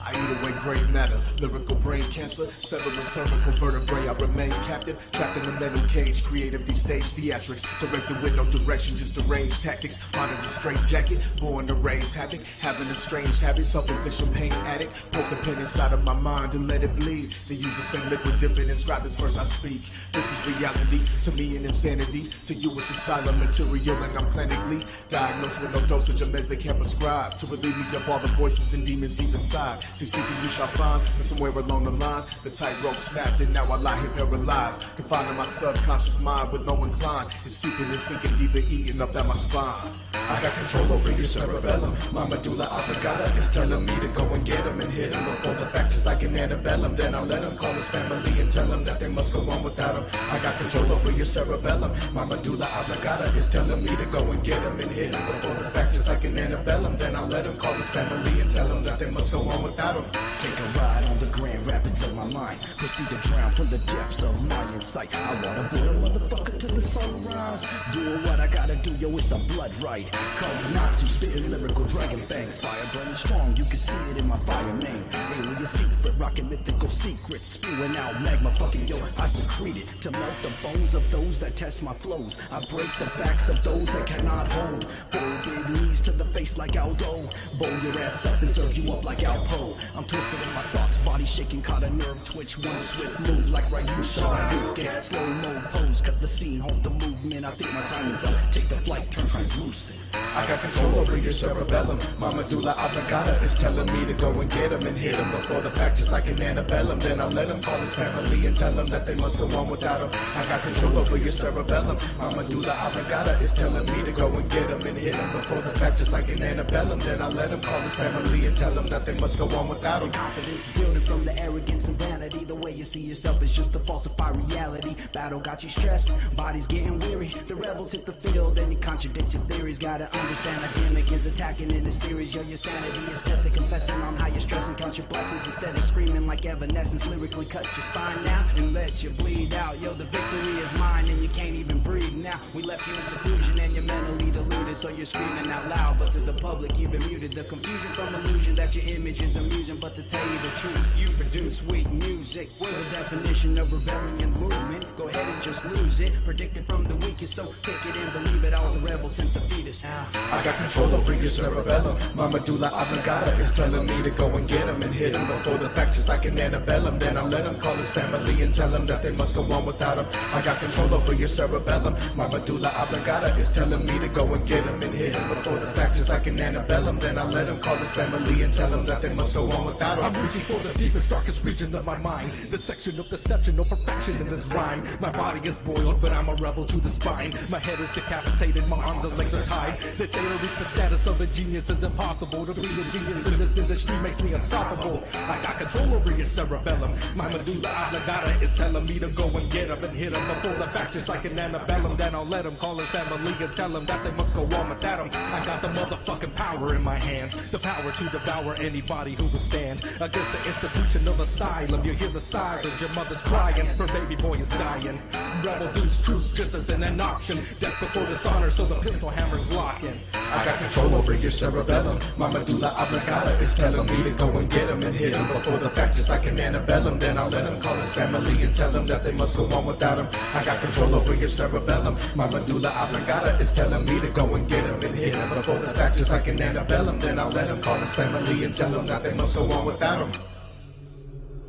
I eat away great matter, lyrical brain cancer, severing cervical vertebrae. I remain captive, trapped in a metal cage, creatively staged theatrics, directed with no direction, just arranged tactics. Mine is a straight jacket, born to raise havoc, having a strange habit, self-inflicted pain addict. Poke the pen inside of my mind and let it bleed. Then use the same liquid, dip it, inscribe this verse I speak. This is reality, to me an insanity, to you it's asylum material, and I'm clinically diagnosed with no dosage of meds they can't prescribe, to relieve me of all the voices and demons deep inside. See, seeking you shall find, but somewhere along the line, the tightrope snapped and now I lie here paralyzed, confined in my subconscious mind with no incline. It's seeping and sinking deeper, eating up at my spine. I got control over your cerebellum. My medulla oblongata is telling me to go and get him and hit him before the factors like an antebellum. Then I'll let him call his family and tell him that they must go on without him. I got control over your cerebellum. My medulla oblongata is telling me to go and get him and hit him before the factors like an antebellum. Then I'll let him call his family and tell him that they must go on without him. Take a ride on the grand rapids of my mind. Proceed to drown from the depths of my insight. I wanna burn a motherfucker till the sunrise. Doing what I gotta do, yo, it's a blood right. Call Natsu, spitting lyrical dragon fangs. Fire burning strong, you can see it in my fire name. Alien secret, rockin' mythical secrets. Spewing out magma, fucking yo, I secrete it. To melt the bones of those that test my flows. I break the backs of those that cannot hold. 4 big knees to the face like Aldo. Bow your ass up and serve you up like Alpo. I'm twisted in my thoughts, body shaking, caught a nerve twitch. One swift move like Ryu Shoryuken. Slow-mo pose, cut the scene, hold the movement. I think my time is up, take the flight, turn translucent. I got control over your cerebellum. My medulla oblongata is telling me to go and get him and hit him before the fact, just like an antebellum. Then I'll let him call his family and tell him that they must go on without him. I got control over your cerebellum. My medulla oblongata is telling me to go and get him and hit him before the fact, just like an antebellum. Then I'll let him call his family and tell him that they must go on without him. Confidence building from the arrogance and vanity. The way you see yourself is just to falsify reality. Battle got you stressed, body's getting weary. The rebels hit the field and you contradict your theories. Gotta understand a gimmick is attacking in the series. Yo, your sanity is tested, confessing on how you're stressing. Count your blessings instead of screaming like evanescence. Lyrically cut your spine now and let you bleed out. Yo, the victory is mine and you can't even breathe now. We left you in seclusion and you're mentally deluded, so you're screaming out loud, but to the public you've been muted. The confusion from illusion that your image is amusing, but to tell you the truth, you produce weak music. We're the definition of rebellion movement. Go ahead and just lose it. Predicted from the weakest, so take it and believe it. I was a rebel since a fetus. I got control over your cerebellum. My medulla oblongata is telling me to go and get him and hit him before the fact, just like an antebellum. Then I'll let him call his family and tell him that they must go on without him. I got control over your cerebellum. My medulla oblongata is telling me to go and get him and hit him before the fact, just like an antebellum. Then I'll let him call his family and tell him that they must go on without him. I'm reaching for the deepest, darkest region of my mind. The section of deception, no perfection in this rhyme. My body is boiled, but I'm a rebel to the spine. My head is decapitated, my arms and legs are tied. They say to reach the status of a genius is impossible. To be a genius in this industry makes me unstoppable. I got control over your cerebellum. My medulla oblongata is telling me to go and get him and hit him before the fact, just like an antebellum. Then I'll let him call his family and tell him that they must go on without him. I got the motherfucking power in my hands, the power to devour anybody who will stand against the institution of asylum. You hear the sirens, your mother's crying, her baby boy is dying. Rebel dudes, truce just isn't an option. Death before dishonor, so the pistol hammer's locking. I got control over your cerebellum. My medulla oblongata is telling me to go and get him and hit him before the fact, just like an antebellum. Then I'll let him call his family and tell him that they must go on without him. I got control over your cerebellum. My medulla oblongata is telling me to go and get him and hit him before the fact, just like an antebellum. Then I'll let him call his family and tell him that they must go on without him.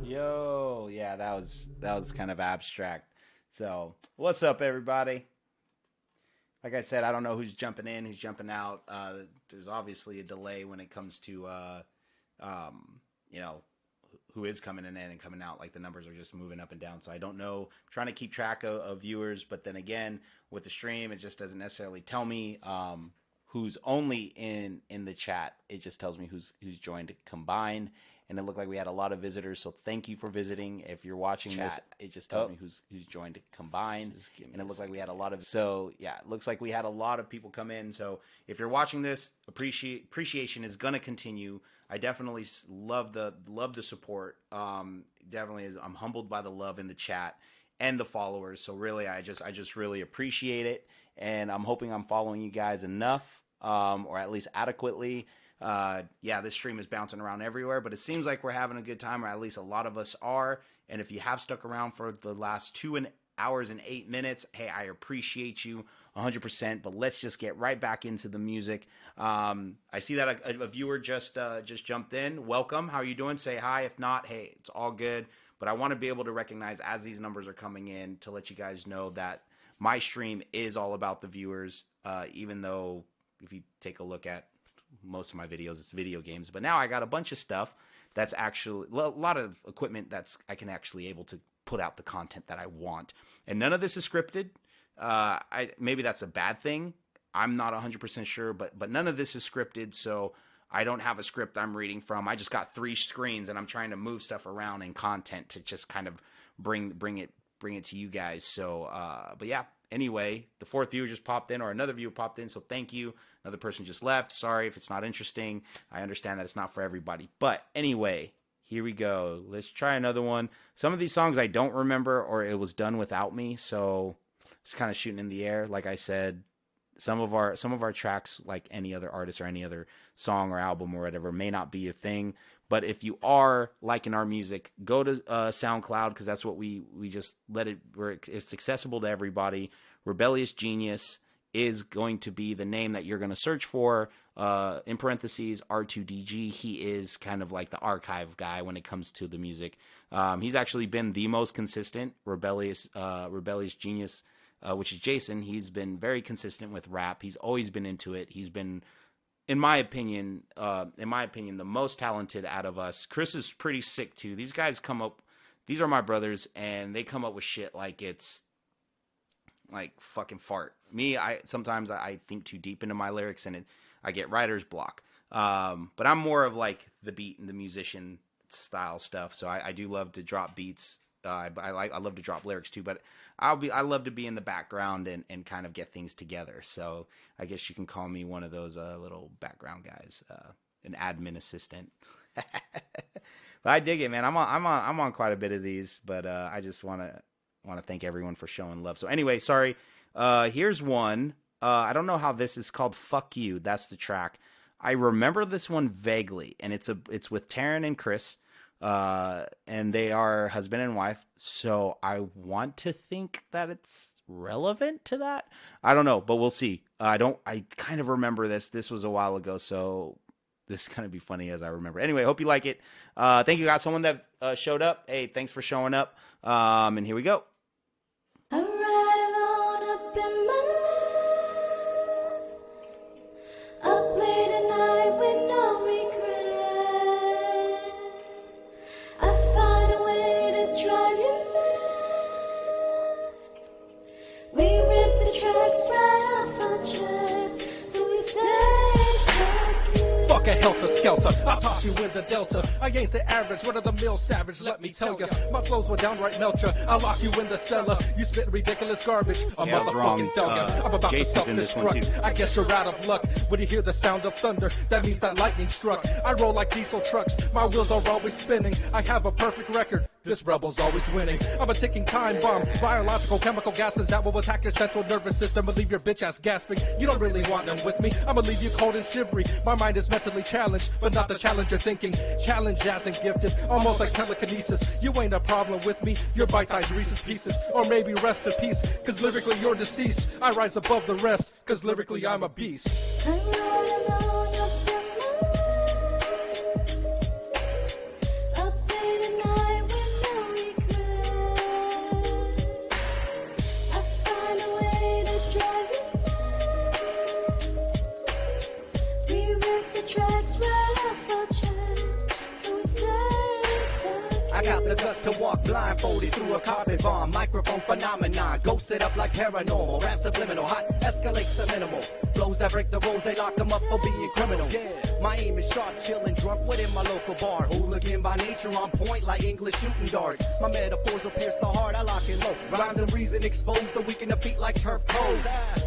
Yo, yeah, that was kind of abstract. So, what's up, everybody? Like I said, I don't know who's jumping in, who's jumping out. There's obviously a delay when it comes to, you know, who is coming in and coming out. Like the numbers are just moving up and down. So I don't know. I'm trying to keep track of viewers, but then again, with the stream, it just doesn't necessarily tell me who's only in the chat. It just tells me who's joined combined. And it looked like we had a lot of visitors, so thank you for visiting. If you're watching this, it just tells me who's joined combined. And it looked like we had a lot of, so yeah, it looks like we had a lot of people come in. So if you're watching this, appreciation is gonna continue. I definitely love the support. Definitely I'm humbled by the love in the chat and the followers. So really, I just really appreciate it, and I'm hoping I'm following you guys enough, or at least adequately. Yeah, this stream is bouncing around everywhere, but it seems like we're having a good time, or at least a lot of us are. And if you have stuck around for the last 2 hours and 8 minutes, hey, I appreciate you 100%. But let's just get right back into the music. I see that a viewer just jumped in. Welcome. How are you doing? Say hi. If not, hey, it's all good. But I want to be able to recognize as these numbers are coming in to let you guys know that my stream is all about the viewers, even though if you take a look at most of my videos, it's video games. But now I got a bunch of stuff that's actually a lot of equipment that's I can actually able to put out the content that I want. And none of this is scripted. Maybe that's a bad thing. I'm not 100% sure, but none of this is scripted. So I don't have a script I'm reading from. I just got 3 screens and I'm trying to move stuff around in content to just kind of bring it to you guys. So, but yeah, anyway, the 4th viewer just popped in, or another viewer popped in. So thank you. Another person just left. Sorry if it's not interesting. I understand that it's not for everybody. But anyway, Here we go. Let's try another one. Some of these songs I don't remember, or it was done without me, so just kind of shooting in the air. Like I said, some of our tracks, like any other artist or any other song or album or whatever, may not be a thing. But if you are liking our music, go to SoundCloud, because that's what we just let it, where it's accessible to everybody. Rebellious Genius is going to be the name that you're going to search for. In parentheses, R2DG. He is kind of like the archive guy when it comes to the music. He's actually been the most consistent. Rebellious Genius, which is Jason. He's been very consistent with rap. He's always been into it. He's been, in my opinion, the most talented out of us. Chris is pretty sick too. These guys come up. These are my brothers, and they come up with shit like it's like fucking fart. Me, sometimes I think too deep into my lyrics, and I get writer's block. But I'm more of like the beat and the musician style stuff. So I do love to drop beats. I love to drop lyrics too, but I love to be in the background and kind of get things together. So I guess you can call me one of those little background guys, an admin assistant. But I dig it, man. I'm on quite a bit of these, but I just want to thank everyone for showing love. So anyway, sorry. Here's one. I don't know how this is called. Fuck You. That's the track. I remember this one vaguely, and it's with Taryn and Chris, and they are husband and wife. So I want to think that it's relevant to that. I don't know, but we'll see. I kind of remember this. This was a while ago, so this is gonna be funny as I remember. Anyway, hope you like it. Thank you, guys. Someone that showed up. Hey, thanks for showing up. And here we go. A helter-skelter, I pop you in the delta. I ain't the average, run-of-the-mill savage, let me tell ya. My flows will downright melt ya. I lock you in the cellar. You spit ridiculous garbage, a motherfucking failure. I'm about to self-destruct. I guess you're out of luck. When you hear the sound of thunder, that means that lightning struck. I roll like diesel trucks, my wheels are always spinning. I have a perfect record. This rebel's always winning. I'm a ticking time bomb. Biological chemical gases that will attack your central nervous system and leave your bitch ass gasping. You don't really want them with me. I'ma leave you cold and shivery. My mind is mentally challenged, but not the challenge you're thinking. Challenge as and gifted, almost like telekinesis. You ain't a problem with me. You're bite-sized Reese's Pieces. Or maybe rest in peace, cause lyrically you're deceased. I rise above the rest, cause lyrically I'm a beast. The guts to walk blindfolded through a carpet bomb. Microphone phenomenon, ghosted up like paranormal. Rap subliminal, hot escalates the minimal. Flows that break the rules, they lock them up for being criminal. Yeah, my aim is sharp, chilling drunk within my local bar. Hooligan by nature, on point like English shooting darts. My metaphors will pierce the heart, I lock it low. Rhymes and reason expose the weak and the feet like turf toes.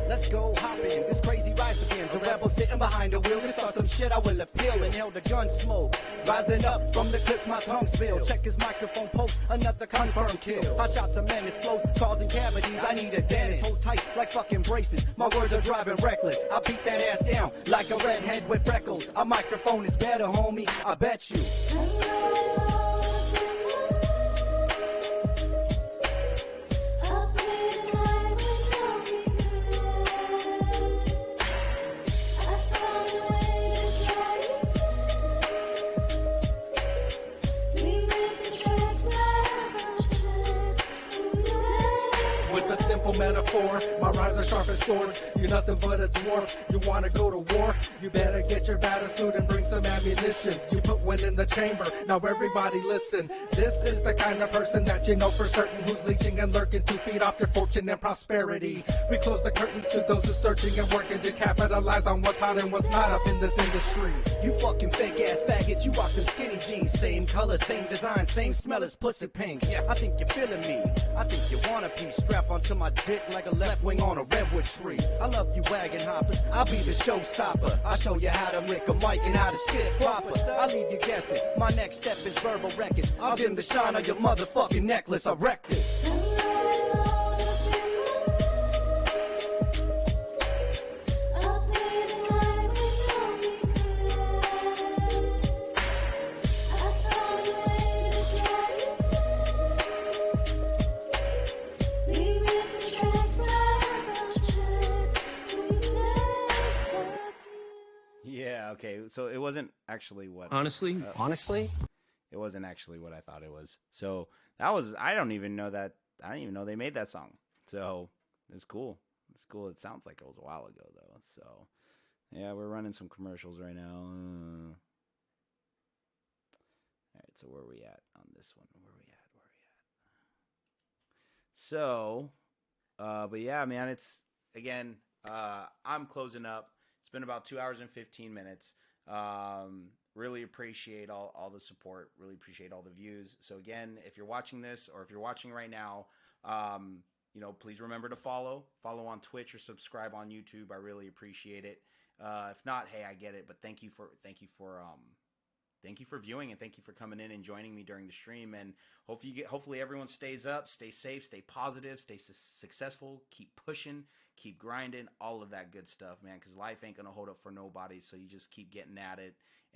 Let's go hop in, this crazy rise begins. A rebel sitting behind the wheel, this on some shit I will appeal. Inhale the gun smoke, rising up from the clip my tongue spill. Check his microphone post, another confirmed kill. Hot shots of menace, flows causing cavities. I need a dentist, hold tight like fucking braces. My words are driving reckless. I beat that ass down like a redhead with freckles. A microphone is better, homie, I bet you. Metaphor, my rhymes are sharp as swords. You're nothing but a dwarf. You wanna go to war? You better get your battle suit and bring some ammunition. You put wind in the chamber. Now everybody listen. This is the kind of person that you know for certain who's leeching and lurking to feed off your fortune and prosperity. We close the curtains to those who's searching and working to capitalize on what's hot and what's not up in this industry. You fucking fake ass faggots. You rock them skinny jeans. Same color, same design, same smell as pussy pink. Yeah, I think you're feeling me. I think you want a piece. Strap onto my dick like a left wing on a redwood tree. I love you wagon hoppers, I'll be the showstopper. I'll show you how to lick a mic and how to spit proper. I'll leave you guessing, my next step is verbal records. I'll dim the shine on your motherfucking necklace, I wrecked it. Yeah, okay. So it wasn't actually what... Honestly? It wasn't actually what I thought it was. So that was... I don't even know they made that song. So it's cool. It's cool. It sounds like it was a while ago, though. So, yeah, we're running some commercials right now. All right, so where are we at on this one? Where are we at? So, but yeah, man, it's... Again, I'm closing up. It's been about 2 hours and 15 minutes. Really appreciate all the support. Really appreciate all the views. So again, if you're watching this or if you're watching right now, please remember to follow on Twitch or subscribe on YouTube. I really appreciate it. If not, hey, I get it. But thank you for viewing, and thank you for coming in and joining me during the stream. And hopefully everyone stays up, stay safe, stay positive, stay successful, keep pushing, keep grinding, all of that good stuff, man, because life ain't going to hold up for nobody. So you just keep getting at it